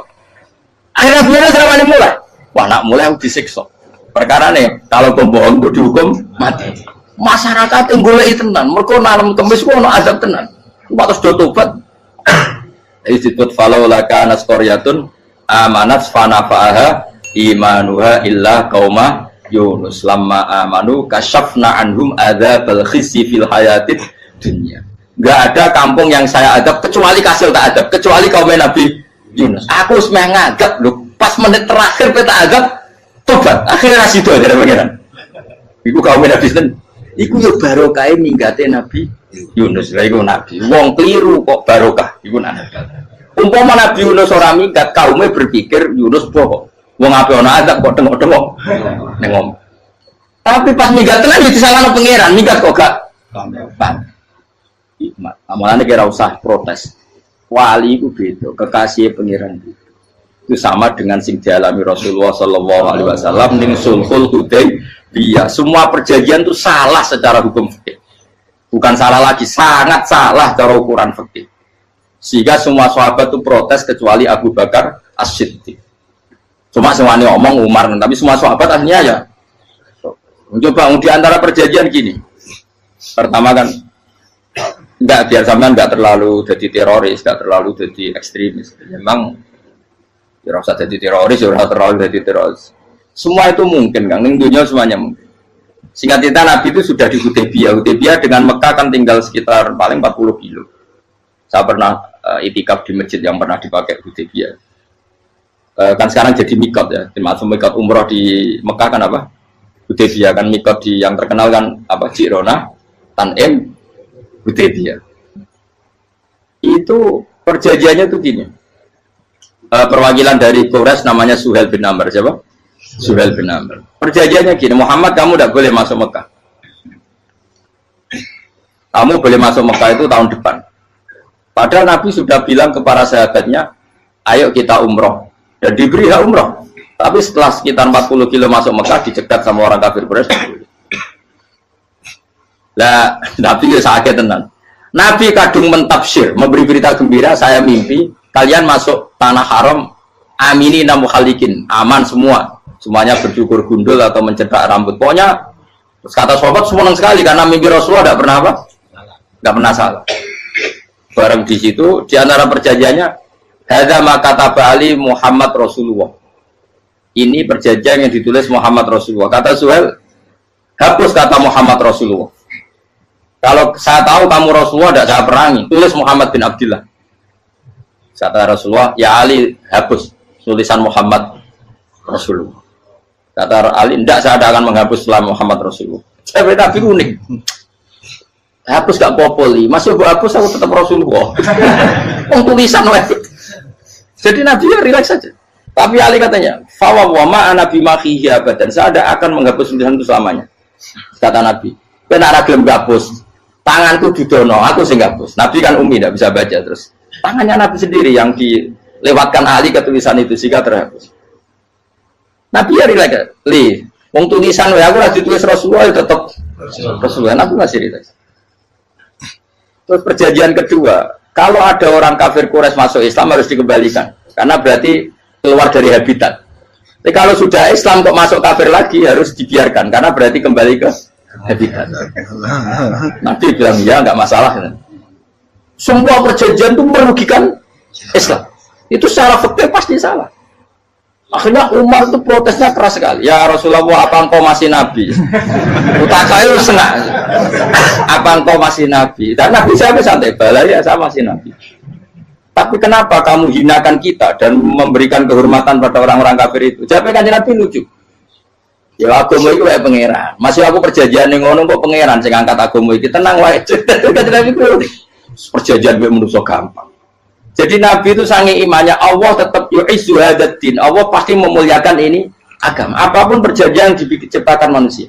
Akhirnya pangeran selama ini mulai. Wah nak mulai aku disiksa. Perkara nih kalau pembohong itu dihukum mati. Masyarakat yang boleh tenan. Mereka nanam kemis kok ada azab tenan. Waktu sudah tobat. Disebut falau laka anas koryatun amanat fanafa'aha imanuha illa qauma Yunus lamma amanu kasyafna anhum adzabal khizyi fil hayatid dunya. Enggak ada kampung yang saya adab kecuali kasil tak adab, kecuali kaum Nabi Yunus. Aku semeh ngadab lho, pas menit terakhir kita adab tobat. Akhirnya sido dari pangeran. Iku kaum Nabi Yunus. Iku yo barokah minggate Nabi Yunus. Lah iku nabi. Wong keliru kok barokah iku nabi. Umpama Nabi Yunus ora minggat, kaumnya berpikir Yunus bohong. Wong ape ana adab kok tengok-tengok ning ngomong. Tapi pas minggat tenan yo disalahno pangeran, minggat kok gak paham. Hikmat. Amalane kira usah protes. Wali iku beda, kekasih pangeran itu. Itu sama dengan sing dialami Rasulullah sallallahu alaihi wasallam ning Sulhul Hudaybiyah. Semua perjanjian itu salah secara hukum fikih. Bukan salah lagi, sangat salah cara ukuran fikih. Sehingga semua sahabat itu protes kecuali Abu Bakar As-Siddiq. Cuma semuanya ngomong Umar, tapi semua sahabat akhirnya ya mencoba di antara perjanjian gini. Pertama kan enggak biar sampean enggak terlalu jadi teroris, enggak terlalu jadi ekstremis. Memang ya usah jadi teroris, ya usah terlalu jadi teroris. Semua itu mungkin kan, di dunia semuanya mungkin. Singkat cerita Nabi itu sudah di Hudaybiyah. Hudaybiyah dengan Mekah kan tinggal sekitar paling 40 kilo. Saya pernah itikaf di masjid yang pernah dipakai Hudaybiyah. Kan sekarang jadi mikot ya, termasuk mikot umroh di Mekah kan apa? Hudaybiyah kan mikot di yang terkenal kan apa? Jirona, Tanim, Hudaybiyah. Itu perjanjiannya tuh gini. Perwakilan dari Quraisy namanya Suhail bin Amr, siapa? Suhail bin Amr. Perjanjiannya gini, Muhammad kamu tidak boleh masuk Mekah. Kamu boleh masuk Mekah itu tahun depan. Padahal Nabi sudah bilang ke para sahabatnya, ayo kita umroh. Dan diberi hak umroh. Tapi setelah sekitar 40 kilo masuk Mekah, dicegat sama orang kafir Quraisy. Lah, Nabi ya sakit tenan. Nabi kadung mentafsir, memberi berita gembira, saya mimpi kalian masuk tanah haram amini namu khalikin, aman semua. Semuanya bercukur gundul atau mencetak rambut. Pokoknya kata sahabat senang sekali karena mimpi Rasulullah tidak pernah apa? Tidak pernah salah. Bareng di situ di antara perjanjiannya hadza ma kataba ali Muhammad Rasulullah. Ini perjanjian yang ditulis Muhammad Rasulullah. Kata Suhail, hapus kata Muhammad Rasulullah. Kalau saya tahu kamu Rasulullah tidak saya perangi, tulis Muhammad bin Abdullah. Kata Rasulullah, ya Ali hapus tulisan Muhammad Rasulullah. Kata Ali, tidak saya akan menghapus setelah Muhammad Rasulullah. Tapi unik. Hapus gak populi, masih hapus aku tetap Rasulullah. Tulisan wajib. Jadi Nabi ya relax saja. Tapi Ali katanya, fawa wa ma ana bimakhihi abadan. Saya tidak akan menghapus tulisan itu selamanya. Kata Nabi, benar gelem hapus. Tanganku didono, aku sing hapus. Nabi kan umi tidak bisa baca terus. Tangannya Nabi sendiri yang dilewatkan Ali ke tulisan itu sehingga terhapus. Nabi ya relax. Wong tulisan wae aku ora ditulis Rasulullah tetap Rasulullah. Nabi masih relax. Terus perjanjian kedua, kalau ada orang kafir Quraisy masuk Islam harus dikembalikan, karena berarti keluar dari habitat. Tapi kalau sudah Islam kok masuk kafir lagi harus dibiarkan, karena berarti kembali ke habitat. Nabi bilang ya nggak masalah. Semua perjanjian itu merugikan Islam. Itu secara fikih pasti salah. Akhirnya Umar itu protesnya keras sekali. Ya Rasulullah, apa engkau masih Nabi? Utaka itu senang. Apa engkau masih Nabi? Dan Nabi saya santai, balai ya saya masih Nabi. Tapi kenapa kamu hinakan kita dan memberikan kehormatan pada orang-orang kafir itu? Jawabnya kan Nabi lucu. Ya agama itu kayak pangeran. Masih aku perjanjian yang ngono kok pangeran sing angkat agama iki tenang wae. Kan Nabi itu perjanjian gue manusia gampang. Jadi Nabi itu sange imannya Allah tetap yu'izzu hadzal-din. Allah pasti memuliakan ini agama. Apapun perjanjian yang diciptakan manusia.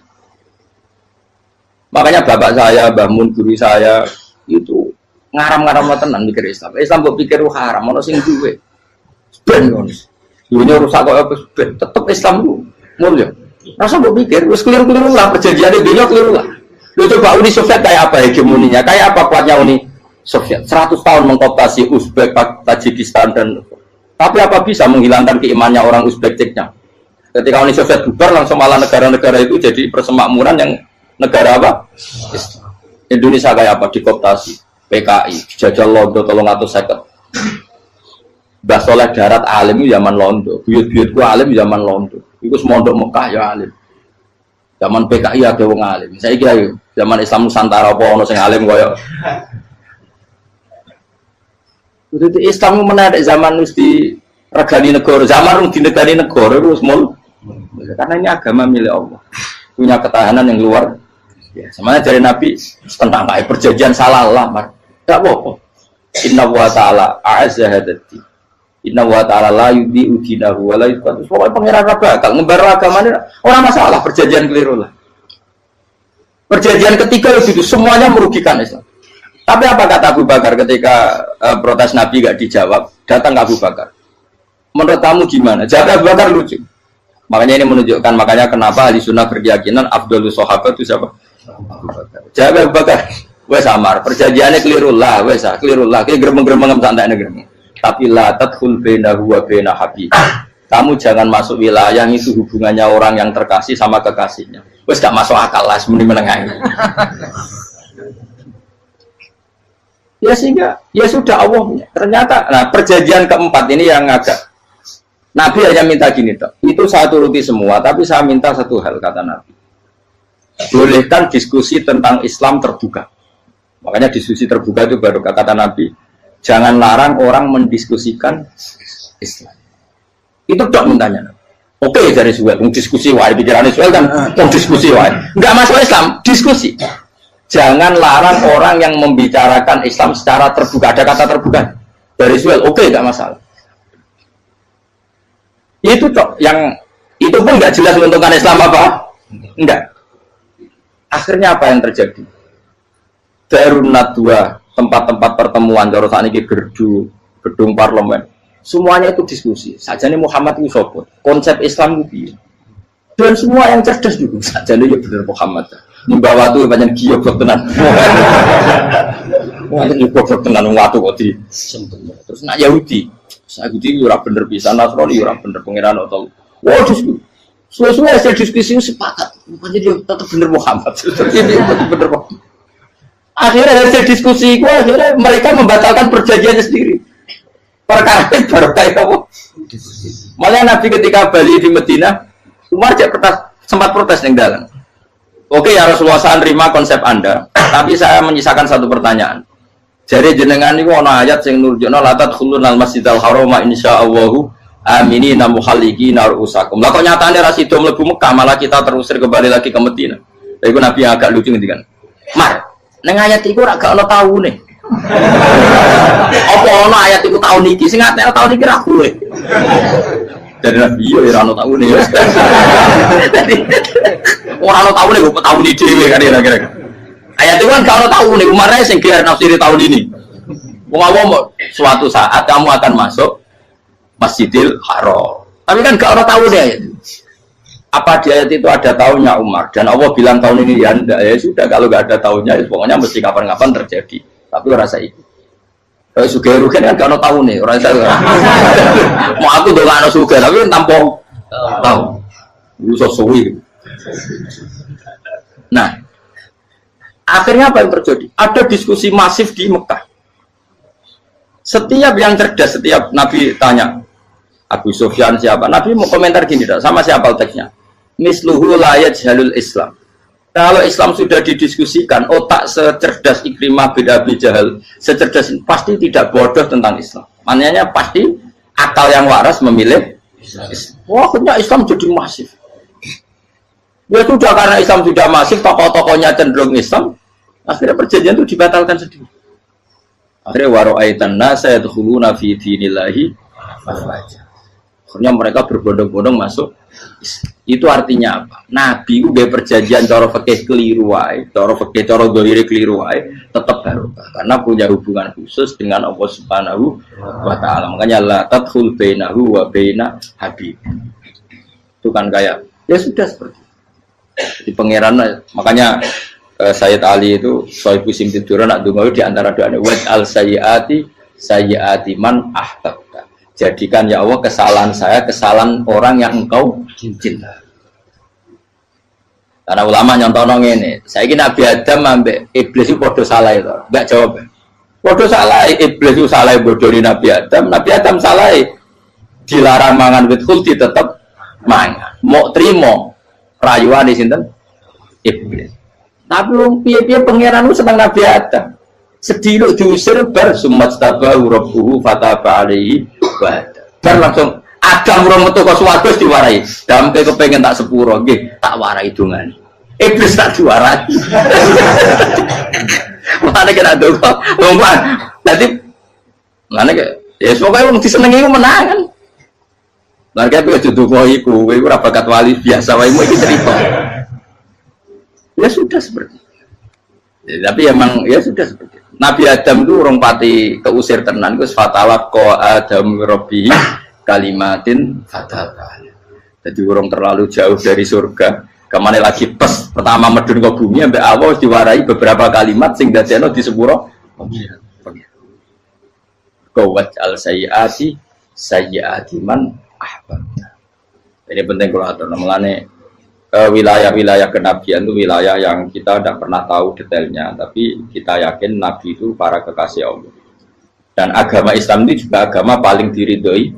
Makanya bapak saya, Mbah Mun, guru saya itu ngaram-ngaram tenan mikir Islam. Islam mbok pikir haram, ono sing duwe. Ben ngono. Dunya rusak kok ben tetep Islam ku mulya. Rasa mbok pikir wis keliru-keliru lah perjanjiane dunya keliru lah. Lu coba Uni Soviet kayak apa hegemoninya? Kayak apa kuatnya Uni Soviet? 100 tahun mengkooptasi Uzbek, Tajikistan dan tapi apa bisa menghilangkan keimannya orang Uzbek Ceknya? Ketika Uni Soviet bubar langsung malah negara-negara itu jadi persemakmuran yang negara apa? Indonesia kayak apa? Dikooptasi PKI, dijajah Londo 350. Mbah Soleh Darat alim zaman Londo, buyut-buyutku alim zaman Londo. Iku semondok Mekah ya alim. Zaman PKI ada wong alim. Saiki ayo zaman Islam Nusantara apa ono sing alim koyo. Jadi Islam menarik zaman wis di regani negara, zaman rung dinegani negara wis mul. Karena ini agama milik Allah. Punya ketahanan yang luar ya, semuanya dari Nabi tentang perjanjian salah lah, tidak apa-apa. Inna wa ta'ala a'azza hadati. Inna wa ta'ala la yudhi'u dinahu wa la yudhi'u. Pokoknya pengiran bakal ngebaru agamanya orang masalah, perjanjian keliru lah. Perjanjian ketiga itu semuanya merugikan Islam. Tapi apa kata Abu Bakar ketika protes Nabi gak dijawab? Datang ke Abu Bakar. Menurut kamu gimana? Jawab Abu Bakar lucu. Makanya ini menunjukkan makanya kenapa ahli sunnah berkeyakinan Abdul Sahabat itu siapa? Abu Bakar. Jawab Abu Bakar. Wes amar, perjanjiannya keliru lah, wes keliru lah. Kayak geremeng-geremeng santai negeri. Tapi la tadkhul bainahu wa baina habib. Kamu jangan masuk wilayah yang itu hubungannya orang yang terkasih sama kekasihnya. Wes gak masuk akal lah, semuanya menengah. Ya sehingga ya sudah Allah. Ternyata nah perjanjian keempat ini yang agak Nabi hanya minta gini toh. Itu saya turuti semua, tapi saya minta satu hal kata Nabi. Bolehkan diskusi tentang Islam terbuka. Makanya diskusi terbuka itu baru kata Nabi. Jangan larang orang mendiskusikan Islam. Itu dok mintanya. Oke dari Suel, diskusi wae pikirannya Suel kan, diskusi wae. Enggak masuk Islam, diskusi. Jangan larang orang yang membicarakan Islam secara terbuka. Ada kata terbuka dari Suel, oke enggak masalah. Itu dok yang itu pun enggak jelas menguntungkan Islam apa? Enggak. Akhirnya apa yang terjadi? Darun Nadwa, tempat-tempat pertemuan, kalau saat ini gerdu, gedung parlemen, semuanya itu diskusi. Sajane Muhammad itu sopot, konsep Islam itu, dan semua yang cerdas juga. Sajane ya benar Muhammad. Membawa tuh banyak giok tenan. Wah itu giok tenan waktu kok di. Terus nak Yahudi, Yahudi ora bener bisa, Nasrani ora bener pengiran atau. Wah diskusi. Suwe-suwe hasil diskusi sepakat. Rupanya dia tetap bener Muhammad. Ini bener Muhammad. Akhirnya hasil diskusi itu akhirnya mereka membatalkan perjanjiannya sendiri. Perkara itu baru kayak apa? Malah Nabi ketika balik di Medina, Umar sempat protes yang dalam. Oke ya Rasulullah, saya terima konsep Anda, tapi saya menyisakan satu pertanyaan. Jadi jenengan itu ada ayat yang nurjuna la tadkhulunal masjidal harama insyaallahu aminina muhallikina ru'usakum. Lah kok nyatane ra sida mlebu Mekah, malah kita terusir kembali lagi ke Medina. Lha iku Nabi yang agak lucu ngendikan. Mar, ning ayat iku ora gak ono taune. Apa ono ayat iku taun iki sing ngatene taun iki ra kowe. Dari Nabi yo ora ono taune ya. Ora ono taune kok taun iki dhewe kan kira-kira. Ayat itu kan gak ono taune, kemarin sing gelar nafsiri tahun ini. Wong awam suatu saat kamu akan masuk Masjidil Haram. Tapi kan gak ada tahu deh. Apa di ayat itu ada tahunnya Umar? Dan Allah bilang tahun ini ya enggak, ya sudah kalau gak ada tahunnya, ya pokoknya mesti kapan-kapan terjadi. Tapi rasa itu. Kalau suka rugen kan gak ada tahun nih, orang saya. Mau aku udah gak ada suka, tapi kan tanpa tahu. Lu sesuai. Nah, akhirnya apa yang terjadi? Ada diskusi masif di Mekah. Setiap yang cerdas, setiap Nabi tanya Abu Sufyan siapa, Nabi mau komentar gini dah, sama siapa teksnya. Misluhu la yajhalul Islam. Kalau Islam sudah didiskusikan, otak secerdas Ikrimah bin Abi Jahal, secerdas pasti tidak bodoh tentang Islam. Maknanya pasti akal yang waras memilih Islam. Wah, akhirnya Islam jadi masif. Ya sudah, karena Islam sudah masif, tokoh-tokohnya cenderung Islam, akhirnya perjanjian itu dibatalkan sendiri. Akhirnya waro'aitan nasa yadkhuluna fi dinillahi afwaja. Akhirnya mereka berbondong-bondong masuk. Itu artinya apa? Nabi udah perjanjian cara fikih keliru wae, cara fikih cara dzahir keliru wae, tetap barokah karena punya hubungan khusus dengan Allah Subhanahu wa taala. Makanya la tadkhul bainahu wa baina habib. Itu kan kayak ya sudah seperti di pangeran. Makanya Sayyid Ali itu Sohibu Simtiduran nak donga di antara doanya waj'al sayyiati man ahbabta. Jadikan ya Allah kesalahan saya kesalahan orang yang engkau cinta. Karena ulama nyontono ngene, saiki Nabi Adam ambek iblis itu padha salah itu. Enggak jawab. Padha salah iblis itu salah bodoni Nabi Adam salah dilarang mangan wit khuldi tetep mangan. Mau trimo rayuane sinten? Iblis. Tapi wong piye-piye pangeran seneng Nabi Adam. Sediluk diusir bar sumat tabahu rabbuhu fataba alaihi bar langsung Adam urung metu kok swarga diwarai. Dampe kepengin tak sepuro nggih tak warai dongane. Iblis tak diwarai. Mana kena donga. Wong dadi mana ya pokoke wong disenengi ku menang kan. Lah kaya kok donga iku kowe ora bakat wali biasa wae iki cerita. Ya sudah seperti itu. Ya, tapi emang ya sudah seperti itu. Nabi Adam itu orang pati keusir tenan itu fatalah ko Adam Robbi kalimatin fatal. Jadi orang terlalu jauh dari surga. Kemana lagi pas pertama medun ke bumi sampai awal diwarai beberapa kalimat sing dadekno di sepuro. Kawat al sayyiati man ahbabta. Ini penting kalau atur namanya. Wilayah-wilayah kenabian itu wilayah yang kita tidak pernah tahu detailnya, tapi kita yakin Nabi itu para kekasih Allah. Dan agama Islam itu juga agama paling diridhoi.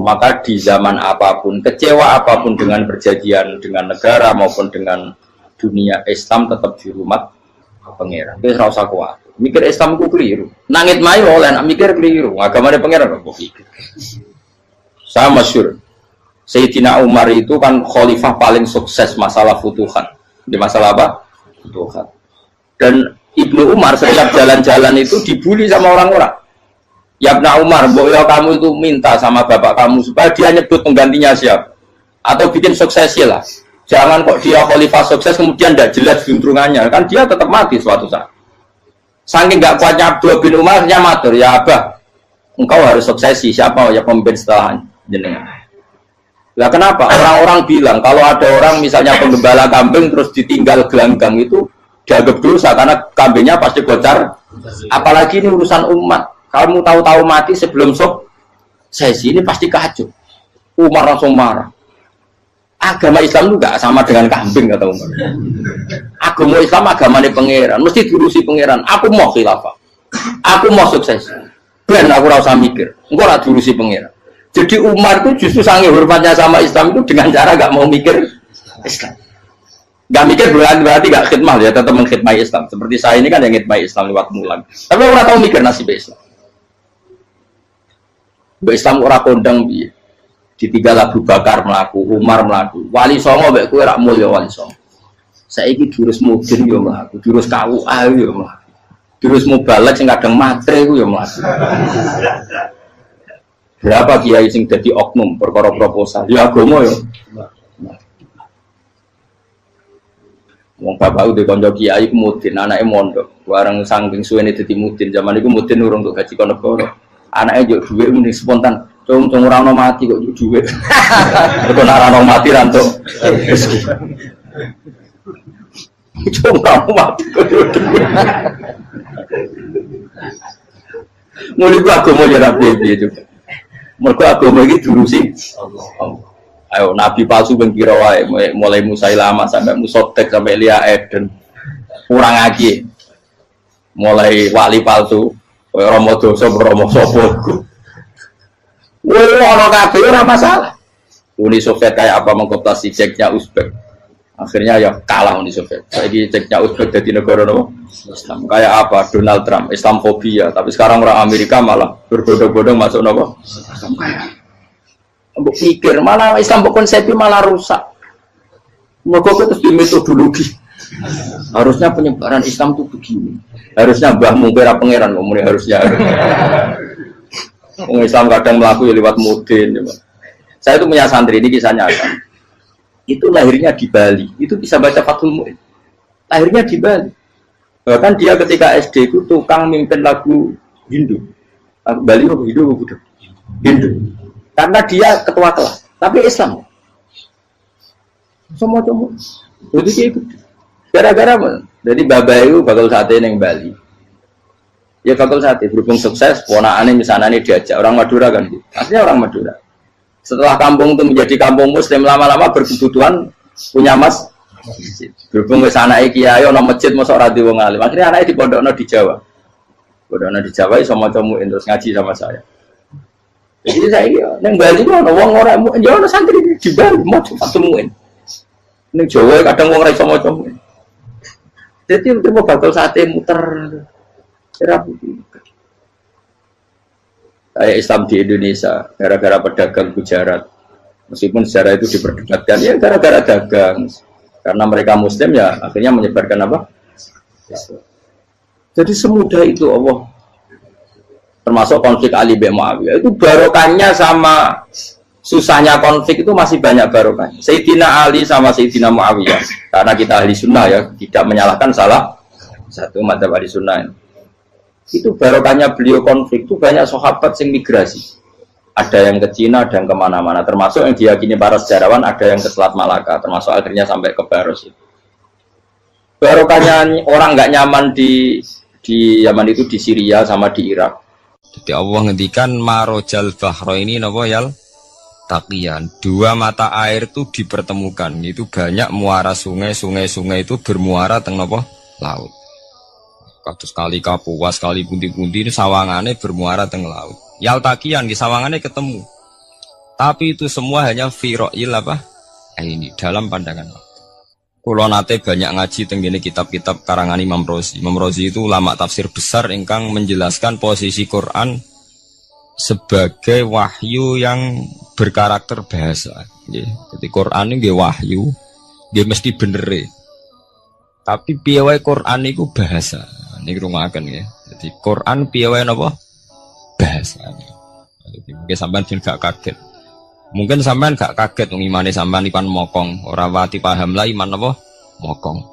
Maka di zaman apapun, kecewa apapun dengan perjanjian dengan negara maupun dengan dunia, Islam tetap di rumah pangeran. Itu rasa kuat. Mikir Islam itu keliru. Nangit mayu oleh mikir keliru. Agama pangeran kok pikir. Saya masyhur. Sayyidina Umar itu kan khalifah paling sukses masalah futuhan. Di masalah apa? Futuhan. Dan Ibnu Umar setiap jalan-jalan itu dibully sama orang-orang. Ya Ibnu Umar, boleh kamu itu minta sama bapak kamu supaya dia nyebut penggantinya siapa? Atau bikin suksesi lah. Jangan kok dia khalifah sukses kemudian tidak jelas juntrungannya. Kan dia tetap mati suatu saat. Saking nggak kuatnya Abdullah bin Umar, dia matur, ya Abah, engkau harus suksesi. Siapa ya pemimpin setelah jenengan? Lah kenapa? Orang-orang bilang kalau ada orang misalnya penggembala kambing terus ditinggal gelanggang itu dianggap dosa karena kambingnya pasti bocor. Apalagi ini urusan umat. Kamu tahu-tahu mati sebelum sesi ini pasti kacau. Umar langsung marah. Agama Islam itu gak sama dengan kambing kata Umar. Agama Islam agamanya pangeran, mesti diurusi pangeran. Aku mau khilafah. Aku mau sukses. Ben aku ora usah mikir. Engko ora diurusi pangeran. Jadi Umar itu justru sangat hormatnya sama Islam itu dengan cara gak mau mikir Islam. Gak mikir berarti gak khidmah ya, tetap mengkhidmati Islam. Seperti saya ini kan yang khidmati Islam lewat mulan. Tapi orang tahu mikir nasib Islam. Islam orang kondang biye. Ditinggal Abu Bakar melaku, Umar melaku. Wali Songo mbek kowe rak mulya Wali Songo. Saiki jurus mudin yo mlaku, jurus KUA yo mlaku. Jurus mubalek sing kadang matre ku yo mlaku. Berapa kiai sing dadi oknum perkara proposal? Ya agama yo. Wong bapak udah konco kiai ku mudin, anake mondok. Bareng saking suwene dadi mudin, zaman iku mudin urung untuk gaji kono negara. Anake njuk dhuwit muni spontan. Cung ora ono mati kok njuk dhuwit. Kok ora ono mati ra entuk rezeki. Cung ora ono mati kok njuk dhuwit. Muli ku agama ya ra piye juga. Mergo agama iki diurusi Allah. Ayo nabi palsu ben kira wae mulai Musailama sampai Musotek sampai Elia Eden. Kurang lagi. Mulai wali palsu koyo Romo dosa Romo sapa iku. Wong ana kabeh ora masalah. Uni Soviet kayak apa mengkooptasi Ceknya Uzbek. Akhirnya ya kalah Uni Soviet. Saiki Ceknya Uzbek dadi negara nopo? Islam. Kayak apa Donald Trump, Islamofobia, tapi sekarang orang Amerika malah berbodong-bodong masuk nopo? Islam kaya. Mbok pikir malah Islam konsepnya malah rusak. Mergo terus di metodologi. Harusnya penyebaran Islam itu begini. Harusnya Mbah Mungkira pangeran ngomongnya harusnya. Wong Islam kadang mlaku ya lewat mudin ya. Saya itu punya santri, ini kisahnya kan. Itu lahirnya di Bali, itu bisa baca Fathul Mu'in. Lahirnya di Bali. Bahkan dia ketika SD itu tukang mimpin lagu Hindu. Bali apa Hindu apa Buddha? Hindu. Karena dia ketua kelas, tapi Islam. Semua. Jadi dia ikut. Gara-gara jadi Bapak itu bakal sate yang Bali. Ya bakal sate berhubung sukses, ponakannya misalnya ini diajak orang Madura kan gitu. Aslinya orang Madura. Setelah kampung itu menjadi kampung Muslim, lama-lama berkebutuhan punya masjid. Berhubung ke sana kiai ono masjid mosok ra wong alim. Akhirnya anaknya di pondokno di Jawa. Pondokno di Jawa iso maca muin terus ngaji sama saya. Jadi saya nang Bali ono wong ora muin, ya ono santri di Bali maca muin. Ning Jawa kadang wong ora iso maca muin. Jadi itu bakal sate muter. Kayak Islam di Indonesia gara-gara pedagang Gujarat, meskipun sejarah itu diperdebatkan ya gara-gara dagang, karena mereka Muslim ya akhirnya menyebarkan apa? Jadi semudah itu Allah. Termasuk konflik Ali bin Muawiyah itu barokahnya sama susahnya konflik itu masih banyak barokahnya. Sayyidina Ali sama Sayyidina Muawiyah, karena kita ahli sunnah ya tidak menyalahkan salah satu madzhab ahli sunnah ini. Itu barokahnya beliau konflik itu banyak sahabat yang migrasi, ada yang ke Cina, ada yang kemana-mana, termasuk yang diyakini para sejarawan ada yang ke Selat Malaka, termasuk akhirnya sampai ke Baros itu. Barokahnya orang nggak nyaman di Yaman itu di Syria sama di Irak. Jadi Allah ngendikan marojal bahro ini nopo yal taqiyan, dua mata air itu dipertemukan, itu banyak muara sungai itu bermuara teng nopo laut. Kados kali Kapuas, kali pundi-pundi ini sawangannya bermuara teng laut. Yaltakian di sawangannya ketemu. Tapi itu semua hanya firo'il apa? Ini dalam pandangan. Kulo nate banyak ngaji teng gini kitab-kitab karangan Imam Rozi. Imam Rozi itu ulama tafsir besar ingkang menjelaskan posisi Quran sebagai wahyu yang berkarakter bahasa. Jadi Quran ini wahyu, dia mesti bener. Tapi piye Quran itu bahasa. Ini rungaken ya. Jadi Quran piye wae napa? Bahasa. Jadi mungkin sampean gak kaget. Mungkin sampean gak kaget wong imane sampean ipan mokong, ora wati paham lah iman napa? Mokong.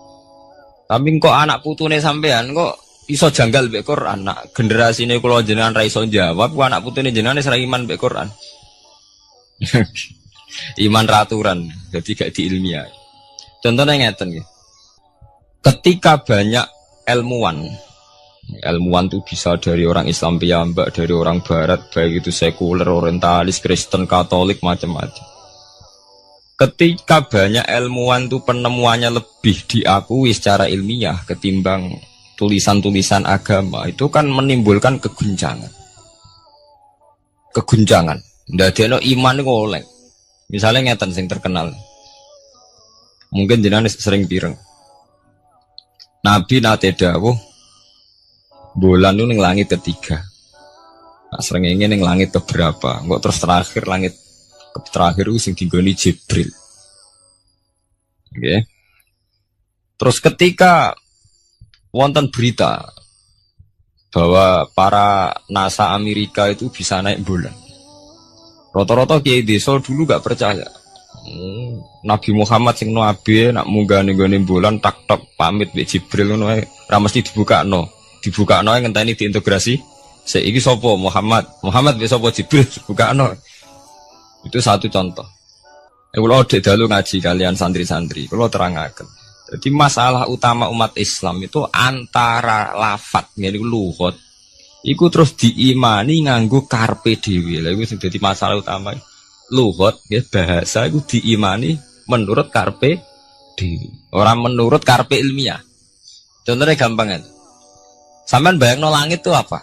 Tapi kok anak putune sampean kok iso janggal mbek Quran. Nak generasine kula jenengan ra iso jawab, kok anak putune jenengan wis ra iman mbek Quran. Iman raturan, jadi gak diilmiah. Contohnya ngeten nggih. Ketika banyak ilmuwan itu bisa dari orang Islam piyambak, dari orang Barat, baik itu sekuler, orientalis, Kristen, Katolik, macam-macam. Ketika banyak ilmuwan itu penemuannya lebih diakui secara ilmiah ketimbang tulisan-tulisan agama, itu kan menimbulkan keguncangan. Ndadekno iman iku oleh. Misalnya ngeten sing terkenal. Mungkin jenengan sering pireng. Nabi nate dawuh bulan itu ning langit ketiga. Nah, srengenge ning langit keberapa? Kok terus terakhir langit terakhir itu sing digoni Jibril. Oke. Terus ketika wonten berita bahwa para NASA Amerika itu bisa naik bulan. Rata-rata kiai desa dulu gak percaya. Nabi Muhammad sing nabi nak munggah ning gone bulan tak pamit mbek Jibril ngono ae ra mesti dibukakno ngenteni diintegrasi saiki sapa Muhammad mbek sapa Jibril dibukakno. Itu satu contoh. Kula dek dalu ngaji kalian santri-santri kula terangaken. Jadi masalah utama umat Islam itu antara lafat ngene luhut iku terus diimani nganggo karpe dhewe. Lha iku sing dadi masalah utama. Luhut ya bahasa itu diimani menurut karpe dhewe, orang menurut karpe ilmiah. Contohnya gampang kan. Sampean bayangno langit itu apa?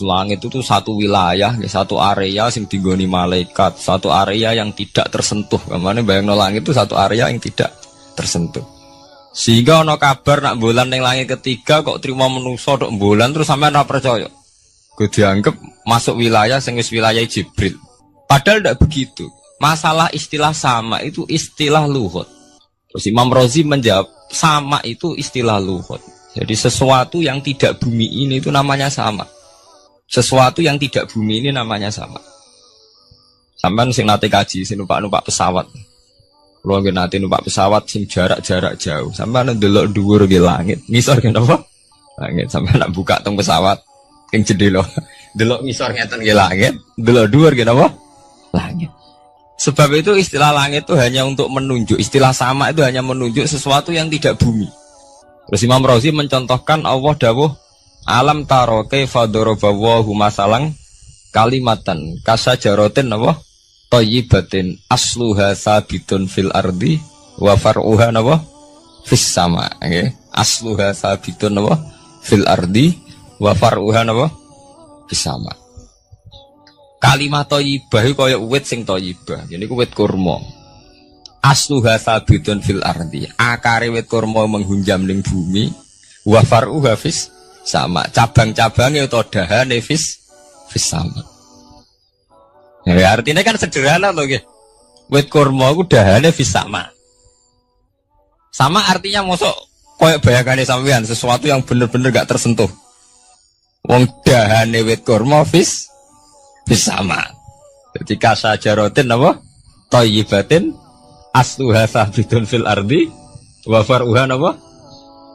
Langit itu satu wilayah, satu area yang digoni malaikat, satu area yang tidak tersentuh. Kemana bayangno langit itu satu area yang tidak tersentuh. Sehingga ono kabar nak bulan yang langit ketiga kok terima menuso tok bulan terus sampean ora percaya. Gue dianggap masuk wilayah sing wis wilayah Jibril. Padahal tidak begitu. Masalah istilah sama itu istilah luhut. Terus Imam Rozi menjawab sama itu istilah luhut. Jadi sesuatu yang tidak bumi ini itu namanya sama. Sesuatu yang tidak bumi ini namanya sama. Sampean sing nate kaji sing numpak pesawat. Kulo nggih nate numpak pesawat sing jarak-jarak jauh. Sampean ndelok dhuwur nggih langit. Ngisor nggih napa? Langit. Sampean nak buka teng pesawat ing jendela. Delok ngisor ngeten nggih langit, delok dhuwur nggih napa? Langit. Sebab itu istilah langit itu hanya untuk menunjuk, istilah sama itu hanya menunjuk sesuatu yang tidak bumi. Terus Imam Razi mencontohkan Allah dawuh alam taro kaifa daraballahu masalang kalimatan kasajaratin apa thayyibatin asluha sabitun fil ardi wa far'uha apa fis sama, nggih. Asluha sabitun apa fil ardi wa far'uha apa fis sama. Kalimat thayyibah iku kaya wit sing thayyibah. Ini ku wit kurma. Asluha sabitun fil ardi. Akare wit kurma menghunjam ning bumi. Wa far'uha fis sama. Cabang-cabange utawa dahane fis sama. Ya artinya kan sederhana loh nggih. Wit kurma ku dahane fis sama. Sama artinya mosok koyo bayangane sampean sesuatu yang bener-bener gak tersentuh. Wong dahane wit kurma fis sama. Jadi kasajaratin apa? Thayyibatin asluha sabitun fil ardi wa far'uha apa?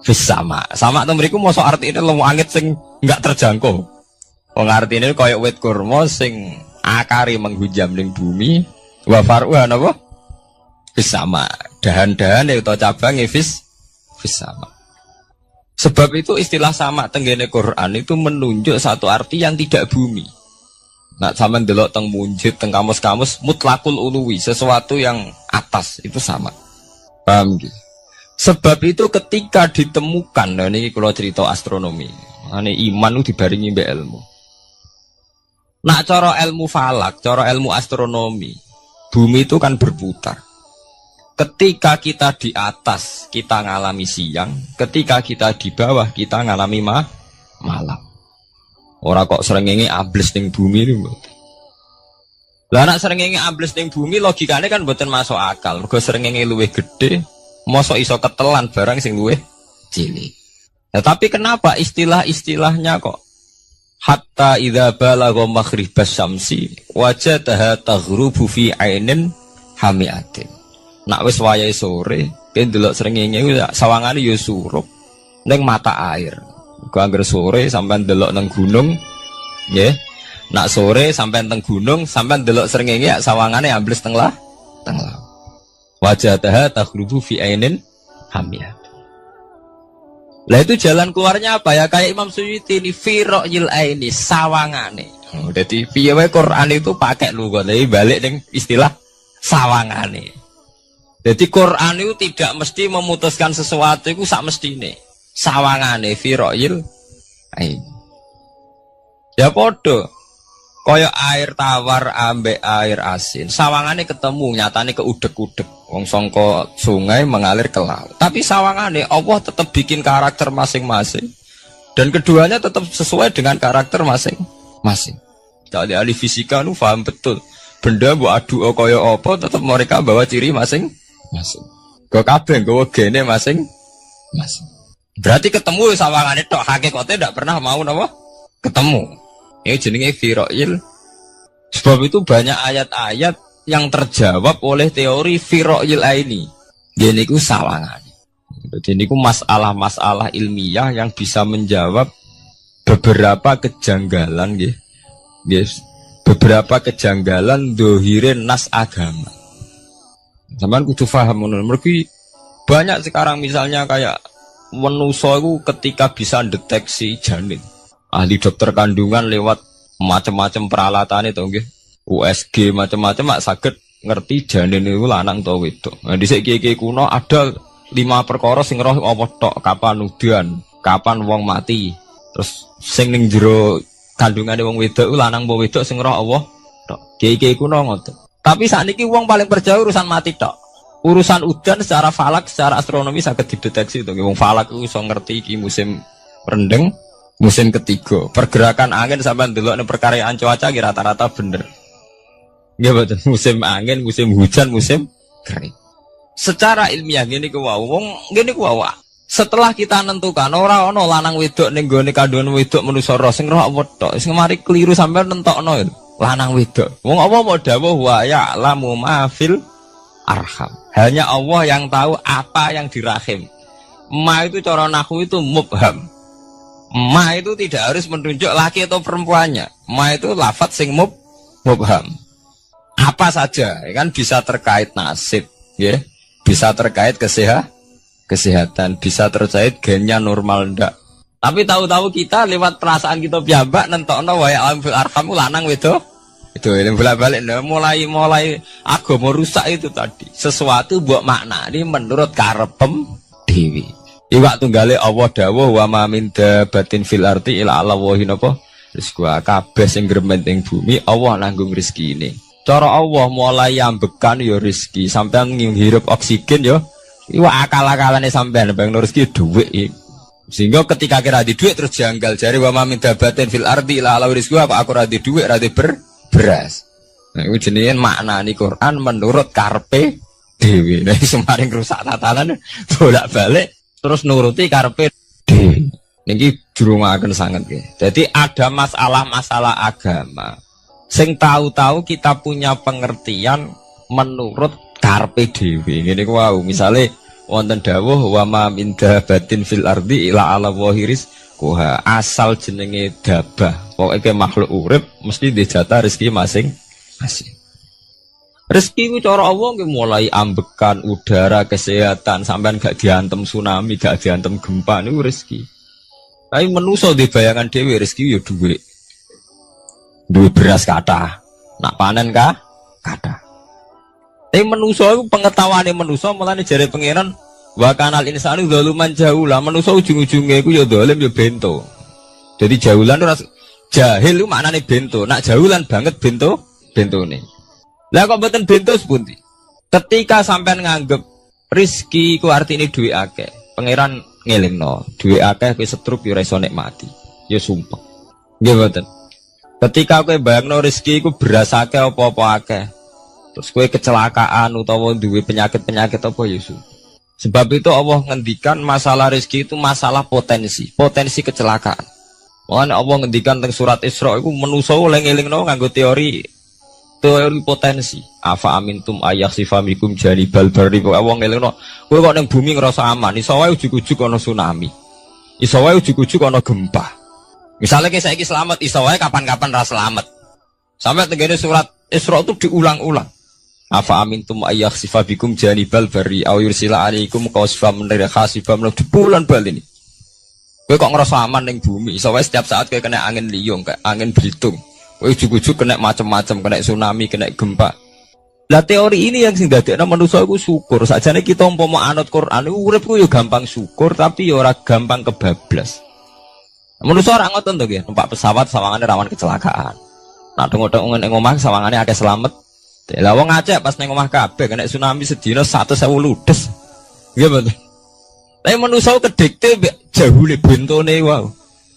Fis sama. Sama to mriku mosok artine lemu angit sing enggak terjangkau. Wong artine kaya wit kurma sing akare menghujam ning bumi wa far'uha apa? Fis sama. Dahan-dahane utawa cabange fis sama. Sebab itu istilah sama tenggene Quran itu menunjuk satu arti yang tidak bumi. Nah, sama delok teng munjid, teng kamus-kamus mutlakul uluwi, sesuatu yang atas itu sama. Paham gitu? Sebab itu ketika ditemukan, nah ini kalau cerita astronomi, ini iman itu dibaringi mbek ilmu. Nah, cara ilmu falak, cara ilmu astronomi, bumi itu kan berputar. Ketika kita di atas, kita ngalami siang. Ketika kita di bawah, kita ngalami malam. Ora kok srengenge ambles ning bumi niku. Lah nek srengenge ambles ning bumi logikane kan mboten masuk akal. Mergo srengenge luwih gedhe, mosok iso ketelan barang sing luwih cilik. Nah, tapi kenapa istilah-istilahnya kok hatta idza balagha maghribas syamsi wajadaha taghrubu fi ainin hamiatin. Nak wis wayahe sore, ben delok srengenge sawangane ya surup ning mata air. Angger sore sampean delok nang gunung, nggih. Nak sore sampean teng gunung, sampean delok srengenge sawangane ambles teng laut. Wajadaha taghrubu fi ainin hamiyah. Lah itu jalan keluarnya apa ya? Kayak Imam Suyuti ini fi ra'yil aini sawangane. Dadi piye wae Quran itu pakai lugu, tapi balik ning istilah sawangane. Jadi Quran itu tidak mesti memutuskan sesuatu itu sak mestine. Sawangane fi ra'yil ain. Ya podo kaya air tawar ambek air asin. Sawangane ketemu, nyatane keudek-udek. Wong sangka sungai mengalir ke laut. Tapi sawangane Allah tetap bikin karakter masing-masing. Dan keduanya tetap sesuai dengan karakter masing-masing. Jadi ahli fisika nu paham betul. Benda mbok adu kaya apa tetap mereka bawa ciri masing-masing. Go kabeh nggawa gene masing-masing. Berarti ketemu sawangane tok, hakikate ndak pernah mau napa? Ketemu. Ini jenenge fira'il. Sebab itu banyak ayat-ayat yang terjawab oleh teori fira'il aini. Jadi niku sawangane. Jadi niku masalah-masalah ilmiah yang bisa menjawab beberapa kejanggalan nggih. Yes. Beberapa kejanggalan dohirin nas agama. Sampeyan kudu paham ngono. Mergi banyak sekarang misalnya kayak manusia itu ketika bisa deteksi janin, ahli dokter kandungan lewat macam-macam peralatan itu, nggih, USG macam-macam, mak saged ngerti janin itu lanang atau wedok. Nah, di segi kuno ada 5 perkara sing roh apa tok, kapan udan, kapan wong mati, terus sing ning jero kandungane wong wedok itu lanang apa wedok sing roh Allah tok. Kiai kuno ngoten. Tapi sakniki wong paling percaya urusan mati tok. Urusan udan secara falak, secara astronomi sangat dideteksi itu. Wong falak itu bisa ngerti iki musim rendeng, musim ketiga. Pergerakan angin sampai ndelok ning perkaryaan cuaca rata-rata bener. Nggih betul. Musim angin, musim hujan, musim kering. Secara ilmiah ngene ku wae. Wong ngene ku wae. Setelah kita nentukan ora ana lanang wedok ning gone kandungan wedok manusa roh sing roh apa tok. Sing mari keliru sampean nentokno. lanang wedok. Wong Allah mau dawuh wa ya'lamu ma fil arham. Hanya Allah yang tahu apa yang di rahim. Ma itu cara nahwu itu mubham. Ma itu tidak harus menunjuk laki atau perempuannya. Ma itu lafadz sing mubham. Apa saja, ya kan bisa terkait nasib, ya. Bisa terkait kesehatan, bisa terkait gennya normal ndak. Tapi tahu-tahu kita lewat perasaan kita piyambak nentokno wa ya'lamu fil arham lanang wedok. Itu yang bolak-balik mulai agama rusak itu tadi. Sesuatu buat makna ini menurut karepem dewi. Iwak tunggale Allah dawuh wa ma min dabatin fil ardi illa ala wahi napa rizqu kabeh sing gremeng ing bumi Allah nanggung rezekine. Cara Allah mulai ambekan ya rezeki sampean ngirup oksigen ya iwak akal-akalane sampean bang rezeki dhuwit iki. Sehingga ketika kira di dhuwit terus janggal jare wa ma min dabatin fil ardi illa ala rizqu apa aku ra di dhuwit ra di beras. Nah, itu jenenge maknani Quran menurut karpe dewi. Nah, semaring rusak tatanan bolak-balik terus nuruti karpe dewi. Niki jurungaken sanget nggih. Jadi ada masalah-masalah agama. Sing tahu-tahu kita punya pengertian menurut karpe dewi. Ngene ku wau, misale wonten dawuh wa ma min dabatin fil ardi ila ala wahiris kuha asal jenenge dabah. Pokoknya makhluk urip mesti dijatah rezeki masing-masing. Rezeki itu cara Allah mulai ambekan udara, kesehatan, sampean gak diantem tsunami, gak diantem gempa niku rezeki. Tapi menuso di bayangan dhewe rezeki ya duwe. Duwe beras kathah. Nak panen kathah. Tapi menuso iku pengetahuane menuso mulane jare pangeran wa kanal insanu zaluman jahula. Menuso ujung-ujunge iku ya zalim ya bento. Jadi jahulan ora jahil itu maknanya bento, nak jahulan banget bentone. Lah kok mboten bento sepundi? Ketika sampean nganggep rezeki ku artine duwe akeh, pangeran ngelingno, duwe akeh kowe setruk yo ora iso nikmati. Ya sumpah. Nggih mboten. Ketika kowe bayangno rezeki ku beras akeh apa-apa akeh. Terus kowe kecelakaan utawa duwe penyakit-penyakit apa ya sumpah. Sebab itu Allah ngendikan masalah rezeki itu masalah potensi kecelakaan. Makanya Allah ngendikan tentang surat Isra itu menuso eling-elingno nganggo teori potensi. Afa amintum ayakhsifamikum janibal barri. Allah ngelingno kowe kok ning bumi ngerasa aman, iso wae ujug-ujug ana tsunami. Iso wae ujug-ujug ana gempa. Misalnya kayak saiki selamat, iso wae kapan-kapan ra selamat. Sampai tengene surat Isra itu diulang-ulang. Afa amintum ayakhsifabikum janibal barri aw yursila alaikum qasfam min khasifam bulan bal ini. Kowe kok ngerasa aman ning bumi, soalnya setiap saat kowe kena angin liung, kayak angin belitung. Kowe ujug-ujug kena macam-macam, kena tsunami, kena gempa. Lah teori ini yang sing dadekno manusa iku syukur. Sakjane kita umpama anut Quran iku urip ku yo gampang syukur, tapi yo ora gampang kebablas. Manusa ora ngoten to nggih, numpak pesawat sawangane rawan kecelakaan. Nah tengok-tengok ning omah sawangane akeh slamet. Lah wong Aceh pas ning omah kabeh kena tsunami sedina 100.000 ludes. Nggih betul. Tapi manusia kedikte jahule bentone wow.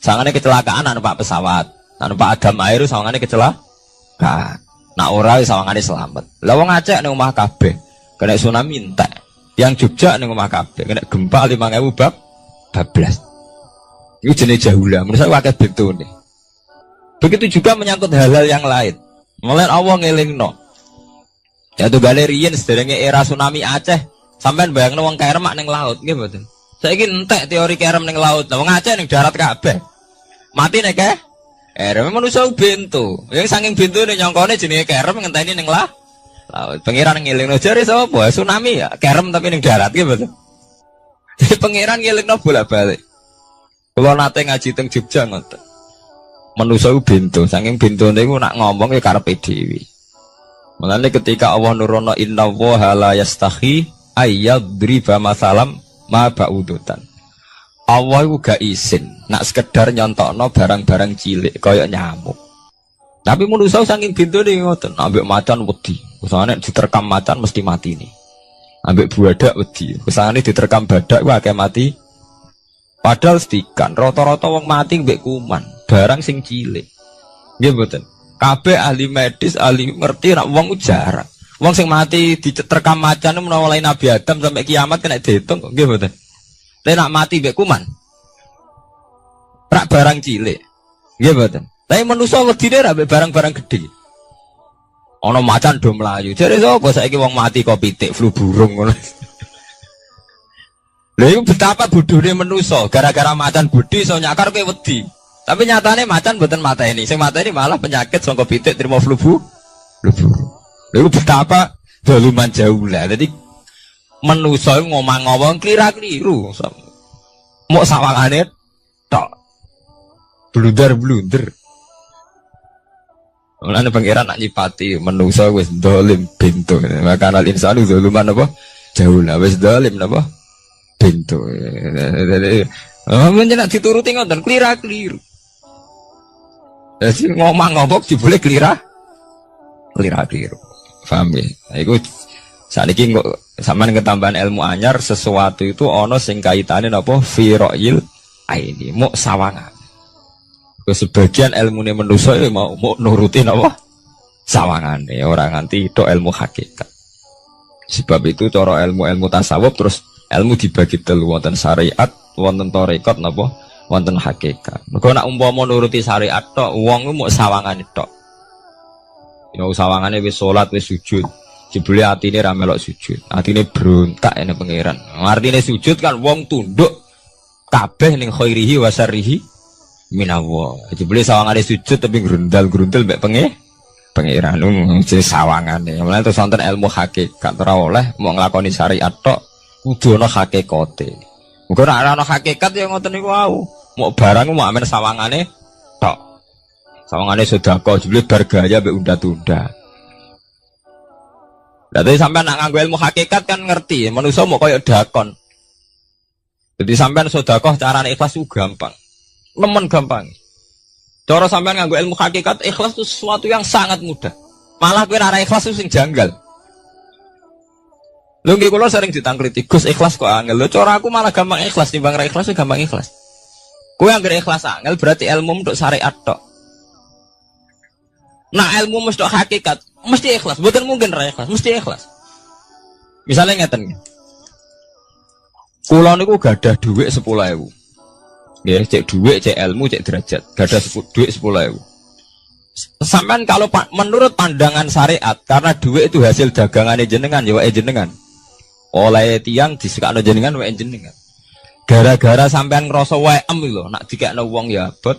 Sangane kecelakaan numpak pesawat. Numpak agam air sangane kecelakaan. Nak ora sawangane selamat. Lah wong Aceh ning omah kabeh kena tsunami entek. Yang Jogja ning omah kabeh kena gempa 5.000 bablas. Iku jenenge jahula. Manusia akeh bentone. Begitu juga menyangkut hal-hal yang lain. Mulai Allah ngelingno. Ya tuh galerian sederenge era tsunami Aceh. Sampean bayangno wong karemak ning laut nggih mboten. Saiki entek teori kerem ning laut. Wong Aceh ning darat kabeh. Mati nek kerem manusa bento. Yang saking bentone nyongkone jenenge kerem ngenteni ning laut. Pangeran ngelingno jare sapa? Tsunami ya, kerem tapi ning darat nggih mboten. Pangeran ngelingno bolak-balik. Kula nate ngaji teng Jogja ngoten. Manusa bento, saking bentone iku nak ngomong ya karepe dhewe. Mulane ketika Allah nurono innallaha la yastahi ayyadriba masalam ma ba'udutan. Allah itu gak izin nak sekedar nyontokno barang-barang cilik kaya nyamuk. Tapi manusia saking bintune ngoten, ambek macan wedi. Usahane diterkam macan mesti mati nih. Ambek buadak wedi. Usahane diterkam badak ku akeh mati. Padahal sedikan rata-rata wong mati mbek kuman, barang sing cilik. Nggih mboten. Kabeh ahli medis, ahli ngerti nak wong jarang. Wong sing mati diterkam macan menawa mulai Nabi Adam sampai kiamat kena dihitung kok nggih mboten. Lek nak mati mbek kuman. Rak barang cilik. Nggih mboten. Tapi manusa wedine ra mbek barang-barang gedhe. Ono macan do mlayu. Jare sapa saiki wong mati kok pitik flu burung ngono. Lha iku betapa bodohne manusa, gara-gara macan budi iso nyakar kowe wedi. Tapi nyatane macan mboten mateni. Sing mateni malah penyakit saka pitik trimo flu burung. Lha iku betapa daluman jauh lah. Dadi manusa ngomong-ngomong klira-kliru. Mok sawangane tok. Blunder-blunder. Mulane pangeran nak nyipati manusa wis dolim bintu. Maka al insanu zaluman apa? Jauh lah wis dolim napa? Bintu. Menjenak dituruti ngoten klira-kliru. Jadi ngomong-ngomong dibule klira-kliru. Paham ya? Iku sakniki kok sampean ketambahan ilmu anyar sesuatu itu ana sing kaitane napa fira'il aini muk sawangan. Sebagian ilmune manusa ya mau nuruti napa sawangane ora nganti tok ilmu hakikat. Sebab itu cara ilmu-ilmu tasawuf terus ilmu dibagi telu wonten syariat, wonten tarekat napa wonten hakikat. Mergo nek umpama nuruti syariat tok wong muk sawangane tok. Ya sawangane wis salat wis sujud. Jebule atine ra melok sujud. Atine berontak ene pangeran. Artine sujud kan wong tunduk kabeh ning khairihi wa syarrihi minallah. Jebule sawangane sujud tapi grundal-grundal mbek pangeran jenenge sawangane. Mulane terus wonten ilmu hakikat ora oleh mau nglakoni syariat tok kudu ana hakikate. Muga ora ana hakikat ya ngoten niku wau. Mau barang mau amen sawangane tok. Sawangane sedekah jebule bar gaya mbek unda-unda. Jadi sampean nak nganggo ilmu hakikat kan ngerti, manusia mau koyo dakon. Jadi sampean sedekah carane ikhlas itu gampang. Nemen gampang. Cara sampean nganggo ilmu hakikat ikhlas itu sesuatu yang sangat mudah. Malah kowe ora ikhlas itu sing janggal. Lho nggih kula sering ditangkliti, Gus ikhlas kok angel. Lho cara aku malah gampang ikhlas timbang ra ikhlas gampang ikhlas. Kowe anggere ikhlas angel berarti ilmu untuk syariat tok. Nah ilmu mesti hakikat mesti ikhlas, bukan mungkin ra ikhlas, mesti ikhlas. Misalnya ngeten. Kula niku gadah dhuwit 10.000. Nggih, cek dhuwit, cek ilmu, cek derajat. Gadah dhuwit 10.000. Sampean kalau menurut pandangan syariat karena dhuwit itu hasil dagangane jenengan ya wae jenengan. Oleh tiyang disekakno jenengan wae jenengan. Gara-gara sampean ngrasa wae lho, nak dikekno wong ya abot.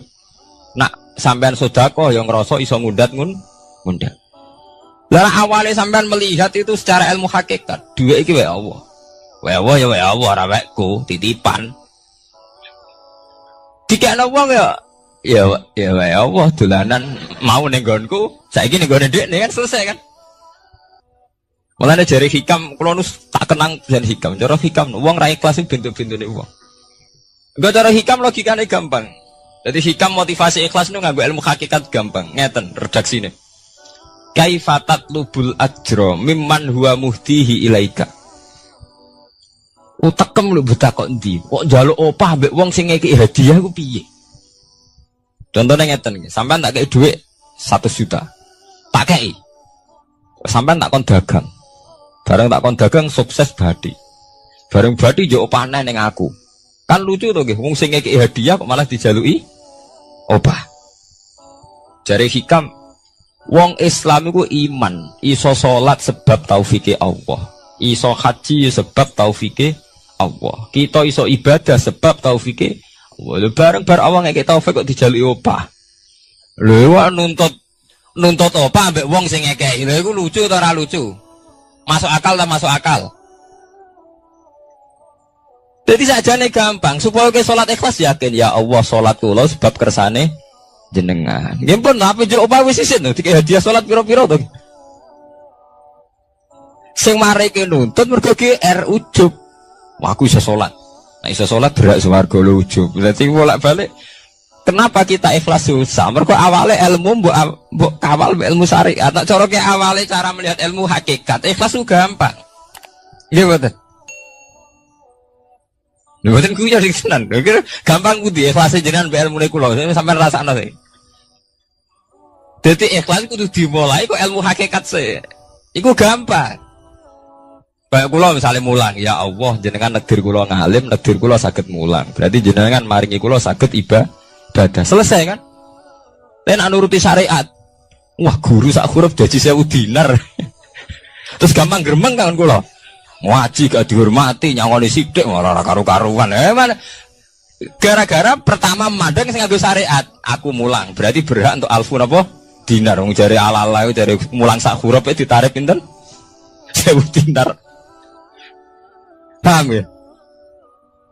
Nak sampean sedekah yang ngerasa iso ngundat ngundat. Lah awalnya sampean melihat itu secara ilmu hakikat, duit iki wae Allah. Wae Allah ya wae Allah ora wekku, titipan. Dikekno wong ya wae Allah dolanan mau ning nggonku, saiki ning nggone dhekne kan selesai kan. Mulane jare hikam kula tak kenang jan hikam, cara hikam wong ra ikhlas bentuk-bentune wong. Engko cara hikam logikane gampang. Jadi hikam motivasi ikhlas itu nganggo ilmu hakikat gampang. Ngeten redaksine. Kaifatat lubul ajro mimman huwa muhtihi ilaika. Utekem lu buta kok endi? Kok njaluk opah mbek wong sing ngeki hadiah ku piye? Contohnya ngeten iki, sampean tak kei dhuwit 100 juta. Tak kei. Sampean tak kon dagang. Bareng tak kon dagang sukses badi. Bareng badi yo opahne ning aku. Kan lucu to nggih, wong sing ngeki hadiah kok malah dijaluki opah. Jare hikam wong Islam iku iman, iso salat sebab taufike Allah. Iso haji sebab taufike Allah. Kita iso ibadah sebab taufike Allah. Bareng-bareng Allah ngekek taufik kok dijaluki opah. Lho nuntut opah ambek wong sing ngekeki. Lha iku lucu ta ora lucu? Masuk akal ta masuk akal? Jadi sajane gampang supaya ke salat ikhlas yakin ya Allah salat kula sebab kersane jenengan. Nggih pun apa jero opah wis isin dikek hadiah salat pira-pira to. Sing mareke nuntut mergo GR ujub. Wah aku iso salat. Nek iso salat berak swarga lho ujub. Berarti bolak-balik kenapa kita ikhlas susah? Mergo awale ilmu mbok kawal ilmu syariat. Nek cara ke awale cara melihat ilmu hakikat ikhlas ku gampang. Nggih mboten. Lha mboten kuwi ya sing tenan. Lha gampang kudu ikhlas jenengan mbek ilmune kula. Sampeyan rasakno sih. Dadi ikhlas kudu dimulai kok ilmu hakikat sih. Iku gampang. Kayak kula misalnya mulang, ya Allah jenengan negdir kula ngalim, negdir kula saged mulang. Berarti jenengan maringi kula saged ibadah. Selesai kan? Nek nuruti syariat. Wah, guru sak huruf gaji 1000 dinar. Terus gampang gremeng kan kula. Ngaji gak dihormati, nyangoni sithik ora karu-karuan. Mana gara-gara pertama mandang sing nganggo syariat, aku mulang. Berarti berhak untuk alfun apa? Dinar. Wong jare ala-ala jare mulang sak huruf ditarif pinten? 1000 dinar. Paham ya?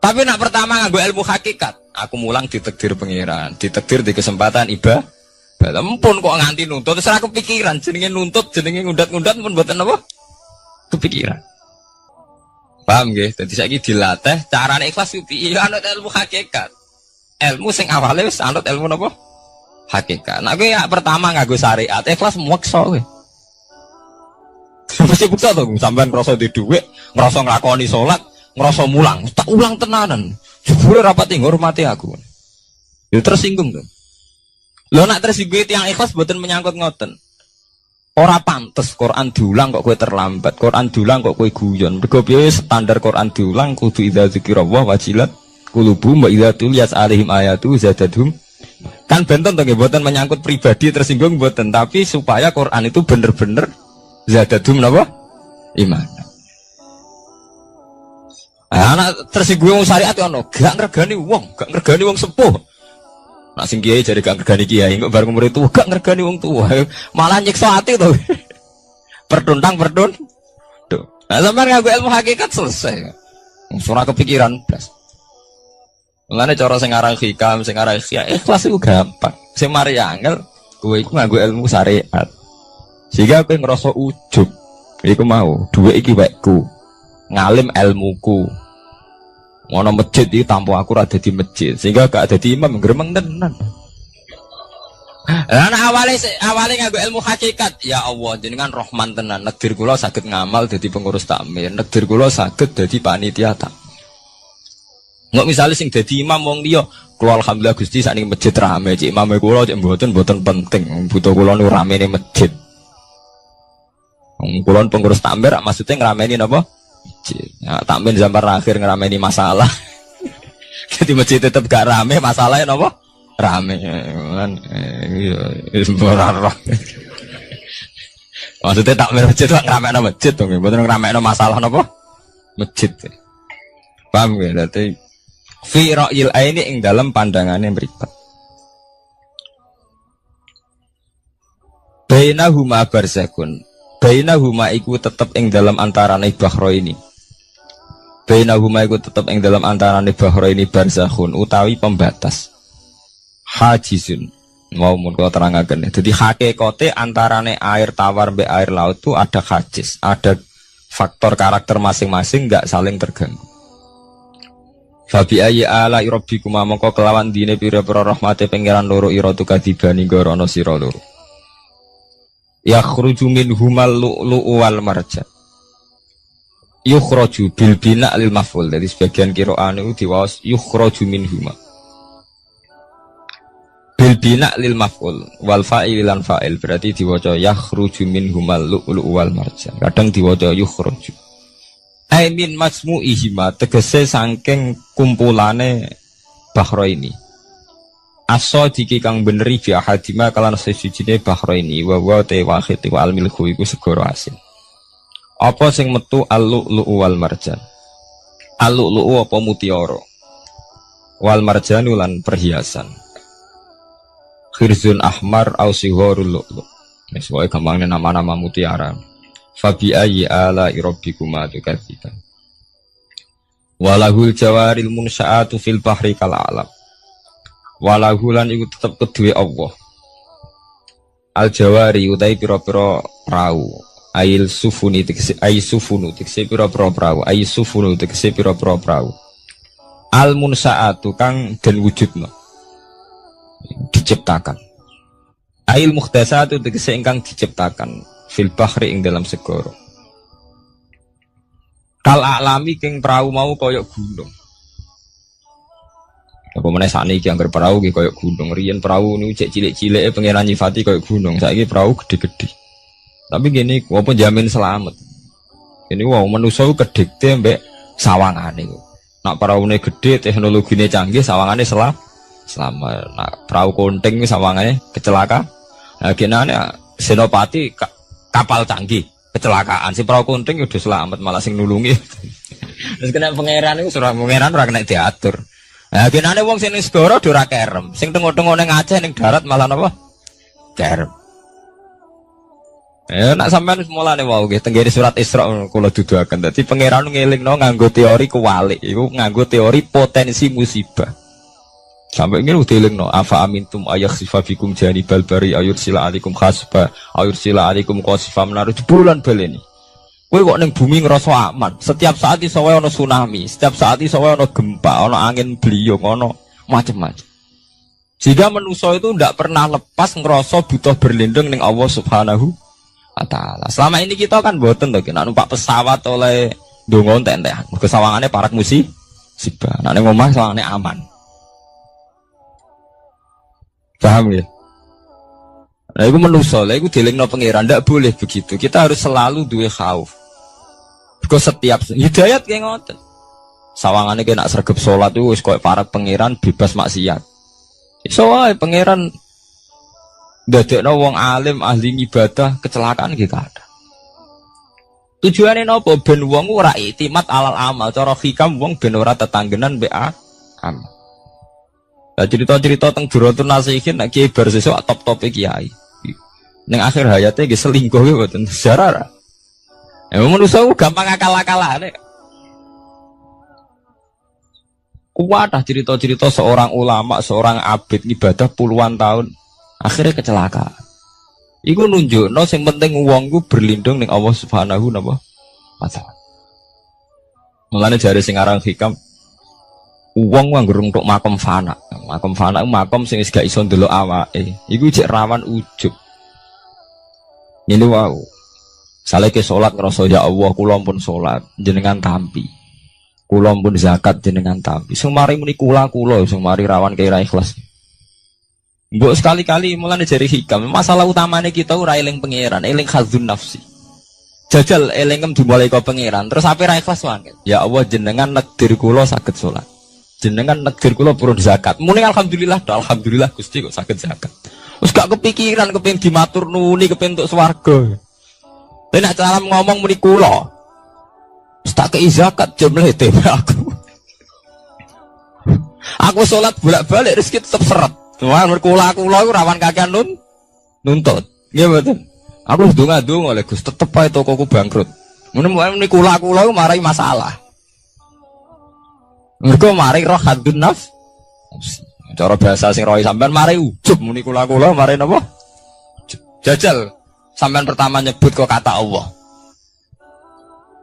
Tapi nak pertama nganggo ilmu hakikat, aku mulang ditakdir pangeran, ditakdir di kesempatan ibadah. Balempun kok nganti nuntut, terus aku pikiran jenenge nuntut, jenenge ngundat-ngundat pun mboten apa? Kepikiran. Paham nggih? Dadi saiki dilatih carane ikhlas piye anut ilmu hakikat. Ilmu sing awale wis anut ilmu napa? Hakikat. Nek kowe ya pertama nganggo syariat, ikhlas meksa kowe. Mesti bukti to sampean ngrasa di dhuwit, ngrasa nglakoni salat, ngrasa mulang, tak ulang tenanan. Jebule rapati ngurmati aku. Ya tersinggung to. Lo nak tersinggung yang ikhlas buatan menyangkut ngoten. Ora pantes Quran diulang kok kue terlambat, Quran diulang kok kue guyon. Mergo piye standar Quran diulang kudu idza dzikrullah wajilat qulubuhum wa idza tuliyat alaihim ayatu zadadhum. Kan benten to nggih buatan menyangkut pribadi tersinggung buatan, tapi supaya Quran itu bener-bener zadadhum napa? Iman. Anak tersinggung syariat ono, gak ngergani wong sepuh. Nak sing kiai jadi gak ngergani kiai, kok bareng umur itu gak ngergani wong tua, malah nyiksa hati tuh. Pertuntang. Tuh. Nah, sampean nganggo ilmu hakikat selesai. Ora kepikiran blas. Mulane cara sing aran hikam, sing aran ikhlas iku gampang. Sing mari angel kowe iku nganggo ilmu syariat. Sehingga kowe ngrasa ujug. Iku mau, dhuwit iki wekku. Ngalim ilmuku. Ngono masjid iki tanpa aku ora dadi masjid, sehingga gak dadi imam gremeng tenan. Lah awale nganggo ilmu hakikat, ya Allah jenengan Rahman tenan. Negdir kula saged ngamal dadi pengurus takmir, negdir kula saged dadi panitia tak. Nggak misalnya sing dadi imam wong liya, kula alhamdulillah Gusti sakniki masjid rame, cik imame kula cik mboten penting, butuh kula nu ramene masjid. Wong kula pengurus takmir maksudnya ngrameni napa? Ya, takmin zaman akhir ngerameni masalah. Jadi masjid tetap gak rame, masalahnya apa? Rame kan. Maksudnya takmin masjid itu ngerameni masjid dong, bukan ngerameni masalah apa? Masjid. Paham ya? Berarti fi ra'yil aini ing dalam pandangannya mripat. Bainahuma barzakun. Bainahuma iku tetep ing dalam antarane bahro ini. Bainahuma iku tetep ing dalam antarane bahro ini barzakhun utawi pembatas. Hajizun. Mau mun kula terangaken. Jadi hakikate antarane air tawar mbek air laut itu ada hajiz, ada faktor karakter masing-masing enggak saling terganggu. Fabi ayyi ala rabbikuma mongko kelawan dine pira-pira rahmate pangeran loro ira tukadibani gorono sira loro. Yakhruju minhumal lu'lu'u wal marjan. Yukhraju bil bina' lil maf'ul. Jadi sebagian qira'ah niku diwaos yukhraju minhuma. Bil bina' lil maf'ul wal fa'il lan fa'il berarti diwaca yakhruju minhumal lu'lu'u wal marjan. Kadang diwaca yukhraju. Ai min majmu'ihima tegese saking kumpulane bahro ini. Aso diki kang beneri bi ahadima kalan sejine bahro ini wa wa te wahid wa al milku iku segoro asin. Apa sing metu al-lu'lu'u wal marjan? Al-lu'lu'u apa mutiara? Wal marjanu lan perhiasan. Khirzun ahmar au sigharul lu'lu'. Wis wae gampangnya nama-nama mutiara. Fabi ayyi ala rabbikuma tukadziban. Walahul jawaril munsha'atu fil bahri kal alam. Walahulan iku tetep kedue Allah. Al jawari utai pira-pira prau. Ail sufuni tegese ai sufunu tegese pira-pira prau. Ai sufunu tegese pira-pira prau. Al munsaatu kang den wujudna. Diciptakan. Ail muhdasatu tegese ingkang diciptakan fil bahri ing dalam segara. Kal alami king prau mau kaya gunung. Apa meneh sakniki anggar perahu ki koyo gunung, riyen perahu niku cek cilik-cilike pangeran nyifati koyo gunung, saiki perahu gede-gede. Tapi gini, apa jamin selamat. Ini wow manusa ku kedikte mbek sawangane ku. Nak peraune gede, teknologine canggih, sawangane selamat. Nak perahu konting sawangane kecelakaan. Nah genane Senopati kapal canggih kecelakaan si perahu kunting udah selamat malah sing nulungi. Terus kena pangeran itu surah pangeran ora kena diatur. Nah, genane wong sing ning segara ora kerem, sing tengok-tengok ning Aceh ning darat malah napa? Kerem. Nak sampean mulane wau nggih tenggene surat Isra kula duduhaken. Dadi pangeran ngelingno nganggo teori kewalik, iku nganggo teori potensi musibah. Sampai ngene dilingno afa amintum ayakhsifa bikum janibal bari ayursila alaikum khasba ayursila alaikum qasifam nar bulan baleni. Kowe kok ning bumi ngerasa aman. Setiap saat iso wae ana tsunami, setiap saat iso wae ana gempa, ana angin beliung, ana macam-macam. Jika manusia itu tidak pernah lepas ngerasa butuh berlindung ning Allah Subhanahu wa taala. Selama ini kita kan boten to nek numpak pesawat oleh ndonga entek-entek. Mergo sawangane parak musibah. Nek ning omah sawangane aman. Paham ya? Nah, itu manusia, itu dilingno pangeran, tidak boleh begitu. Kita harus selalu duwe khauf. Because setiap hidayat kayak ngoten. Sawangannya kayak nak sergap sholat itu, koyo para pangeran bebas maksiat. Soalnya pangeran dadekno wong alim ahli ibadah kecelakaan kita ada. Tujuannya nopo ben wong ora iktimat alal amal, cara hikam wong ben ora tetanggenan be amal. Nah, cerita-cerita tentang Duratun Nasihin nak kiai bar sesuk top-tope kiai. Ning akhir hayate nggih selingkuh nggih mboten sejarah. Ya manusa gampang akal-akalane. Kuat cerita-cerita seorang ulama, seorang abid ibadah puluhan tahun akhirnya kecelakaan. Iku nunjukno sing penting wong ku berlindung ning Allah Subhanahu wa taala. Mulane jare sing aran hikam uang nganggo untuk makom fana. Makom fana itu makom sing wis gak iso ndelok awake. Iku jek rawan ujub. Ini wow. Sale ke salat ngrasa ya Allah kula pun salat jenengan tampi. Kula pun zakat jenengan tampi. Sing mari muni kula sing mari rawan kira ikhlas. Mbok sekali-kali mulane jari hikam. Masalah utamanya kita ora eling pangeran, eling khazun nafsi. Jajal elingem dimulai ke pangeran, terus ape ra ikhlas wae. Ya Allah jenengan nekdir kula saged salat. Jenengan negir kula purun zakat. Muni alhamdulillah, alhamdulillah Gusti kok saged zakat. Wis gak kepikiran kepengin dimatur nuni kepengin entuk swarga. Lah nek cara ngomong muni kula. Wis tak kei zakat jemle aku. Aku salat bolak-balik rezeki tetep seret. Cuma kula iku rawan kakean nuntut. Nggih mboten. Aku ndonga-ndonga oleh Gus tetep ae tokoku bangkrut. Muni kula marai masalah. Mergo mari roh hadun nafs. Cara bahasa sing roh sampean mari ujub muni kula mari napa? Jajal sampean pertama nyebut kok kata Allah.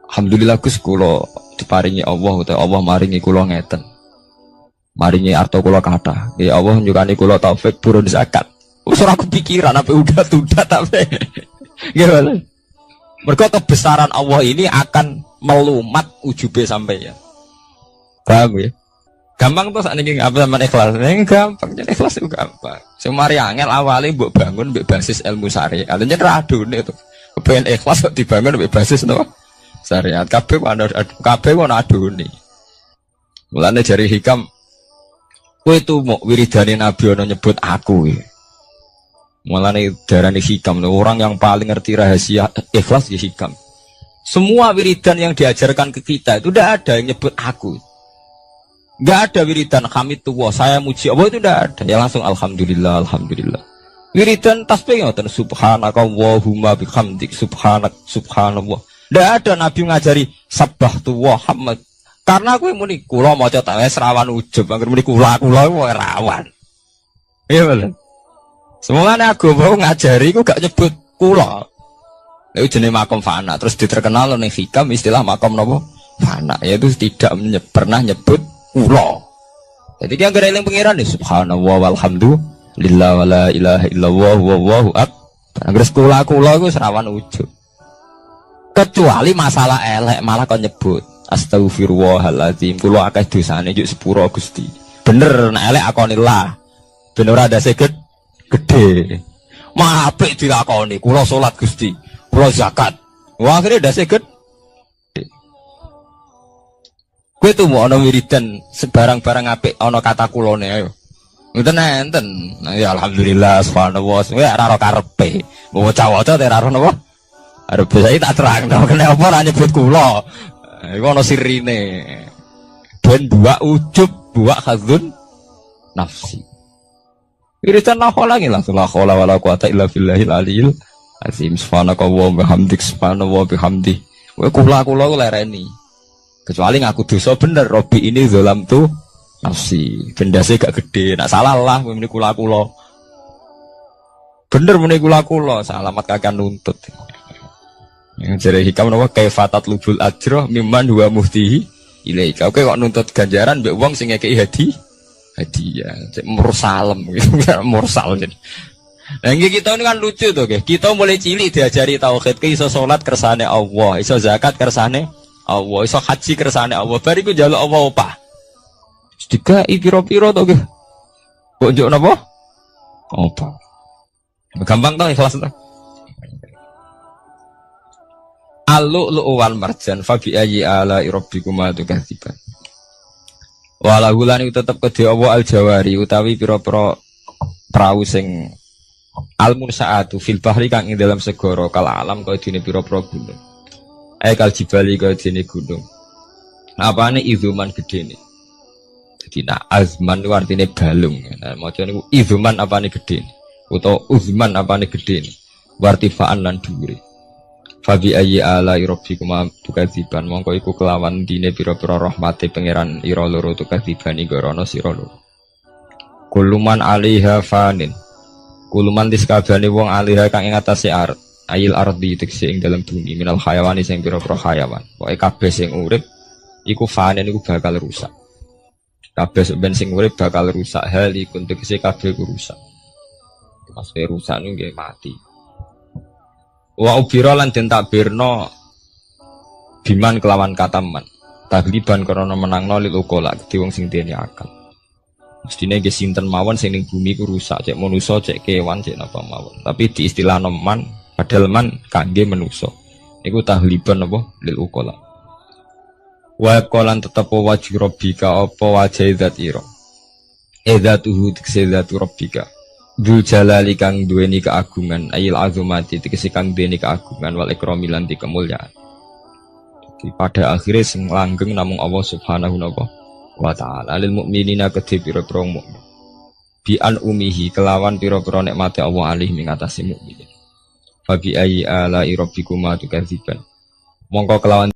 Alhamdulillah Gus kula diparingi Allah utawa Allah maringi kula ngeten. Maringi arto kula kathah. Ya Allah nyukani kula taufik purun zakat. Wis ora kepikiran apa udat tapi. Gimana? Mergo kebesaran Allah ini akan melumat ujube sampeyan. Paham ya? Gampang tuh saat ini apa sama ikhlas? Ini gampang, jadi ikhlas itu gampang. Semari angel awalnya buat bangun basis ilmu syariat. Artinya radu nih tuh. Kepengen ikhlas kok dibangun basis tuh syariat. Kabeh wana adu nih. Mulanya jari hikam. Kue itu mau wiridani Nabi ono nyebut aku. Mulanya darani hikam. Orang yang paling ngerti rahasia ikhlas di hikam. Semua wiridan yang diajarkan ke kita itu udah ada yang nyebut aku. Gak ada wiridan hamid tuwa saya muji Allah itu tidak ada. Ya langsung alhamdulillah alhamdulillah. Wiridan tasbih ngoten subhanaka wahumma bihamdik subhanallah. Tidak ada Nabi ngajari sabbahtu wa hamd. Karena aku muni kula maca ta wis rawan ujub angger muni kula rawan. Iya bener. Semuanya agama ngajari aku gak nyebut kula. Itu jenis makom fana terus diterkenal ning hikam istilah makom napa? Fana yaitu tidak pernah nyebut kula. Jadi yang gara eling pangeran nih subhanallah walhamdulillah wala ilaha illallah wallahu akbar. Angger kula iku serawan ujug. Kecuali masalah elek malah kon nyebut astagfirullahaladzim kula akeh dosane njuk sepuro Gusti. Bener nek elek akonillah. Ben ora ndase gede. Mah apik dilakoni kula salat Gusti, kula zakat. Wah akhire ndase gede. Kowe tuh mau ana wiridan sebarang-barang apik ana kata kulone ayo. Ngoten enten. Ya alhamdulillah subhanallah. Kowe ora karepe. Waca-waca teraro napa? Arep saya tak terang, kena apa ora nyebut kula. Iku ana sirine. Ben dua ujub, dua khadzun nafsi. Iritan la khola ngi langsung la khola wala quwata illa billahil aliyil azim. Subhanaka wa bihamdik, subhana wa bihamdi. Kowe kula lereni. Kecuali ngaku dosa bener, Robi ini zalam tu nafsi. Gendase gak gede, nak salah lah muni kula. Bener muni kula, salamat kakak nuntut. Yang jare hikam napa kaifatat lubul ajroh mimman huwa muhtihi ilaika. Oke kok nuntut ganjaran mbek wong sing ngekeki hadiah. Cek mursalem gitu, mursal jadi. Nah ini kita ini kan lucu tuh, kita mulai cilik diajari tauhid, iso salat kersane Allah, iso zakat kersane Allah, iso haji kersane Allah. Bariku njaluk Allah opah. Dikai piro-piro tuh, kok njuk napa? Opah. Gampang tuh ikhlas tuh. Al-lu'lu'u wal marjan fa bi ayyi ala rabbikuma tukadziban. Walau lan tetep kedhe Allah al-jawari utawi pira-pira prau sing al-munsaatu fil bahri kang ing dalam segara kal alam kaya dene pira-pira gunung. Kal jibali kaya dene gunung. Apane izuman gedene. Dadi nak azman ku artine balung. Nah maca niku izuman apane gedene utawa uzman apane gedene. Wartifaan lan dhuwure. Fabi ayyi ala rabbikuma tukadziban mongko iku kelawan dine pira-pira rahmate pangeran ira loro tukadziban igorono sira loro. Kuluman alaiha fanin. Kuluman diskabane wong alaiha kang ing atase art ayil ardi tekse ing dalem bumi minal hayawani sing pira-pira hayawan. Pokoke kabeh sing urip iku fanin iku bakal rusak. Kabeh sing urip bakal rusak hal iku tekse kabeh rusak. Pas rusak niku nggih mati. Wa ubira lan den takbirno biman kelawan kataman tagliban karena menangno lil ukola di wong sing dene akal. Mestine nggih sinten mawon sing ning bumi ku rusak cek manusa cek kewan cek napa mawon. Tapi di istilah man padahal man kangge manusa. Iku tagliban apa lil ukola. Wa qalan tetep wajhi rabbika apa wajhi zat ira. Edzatuhu tiksezatu rabbika. Dzul jalali kang duweni keagungan ayil azumati tegese kang duweni keagungan wal ikrami lan kemuliaan. Pada akhirnya sing langgeng namung Allah Subhanahu wa ta'ala lil mukminina kedhe pira-pira mukmin. Bi an umihi kelawan pira-pira nikmate Allah alih ing atase mukmin. Fa bi ayyi ala rabbikuma tukadziban. Mongko kelawan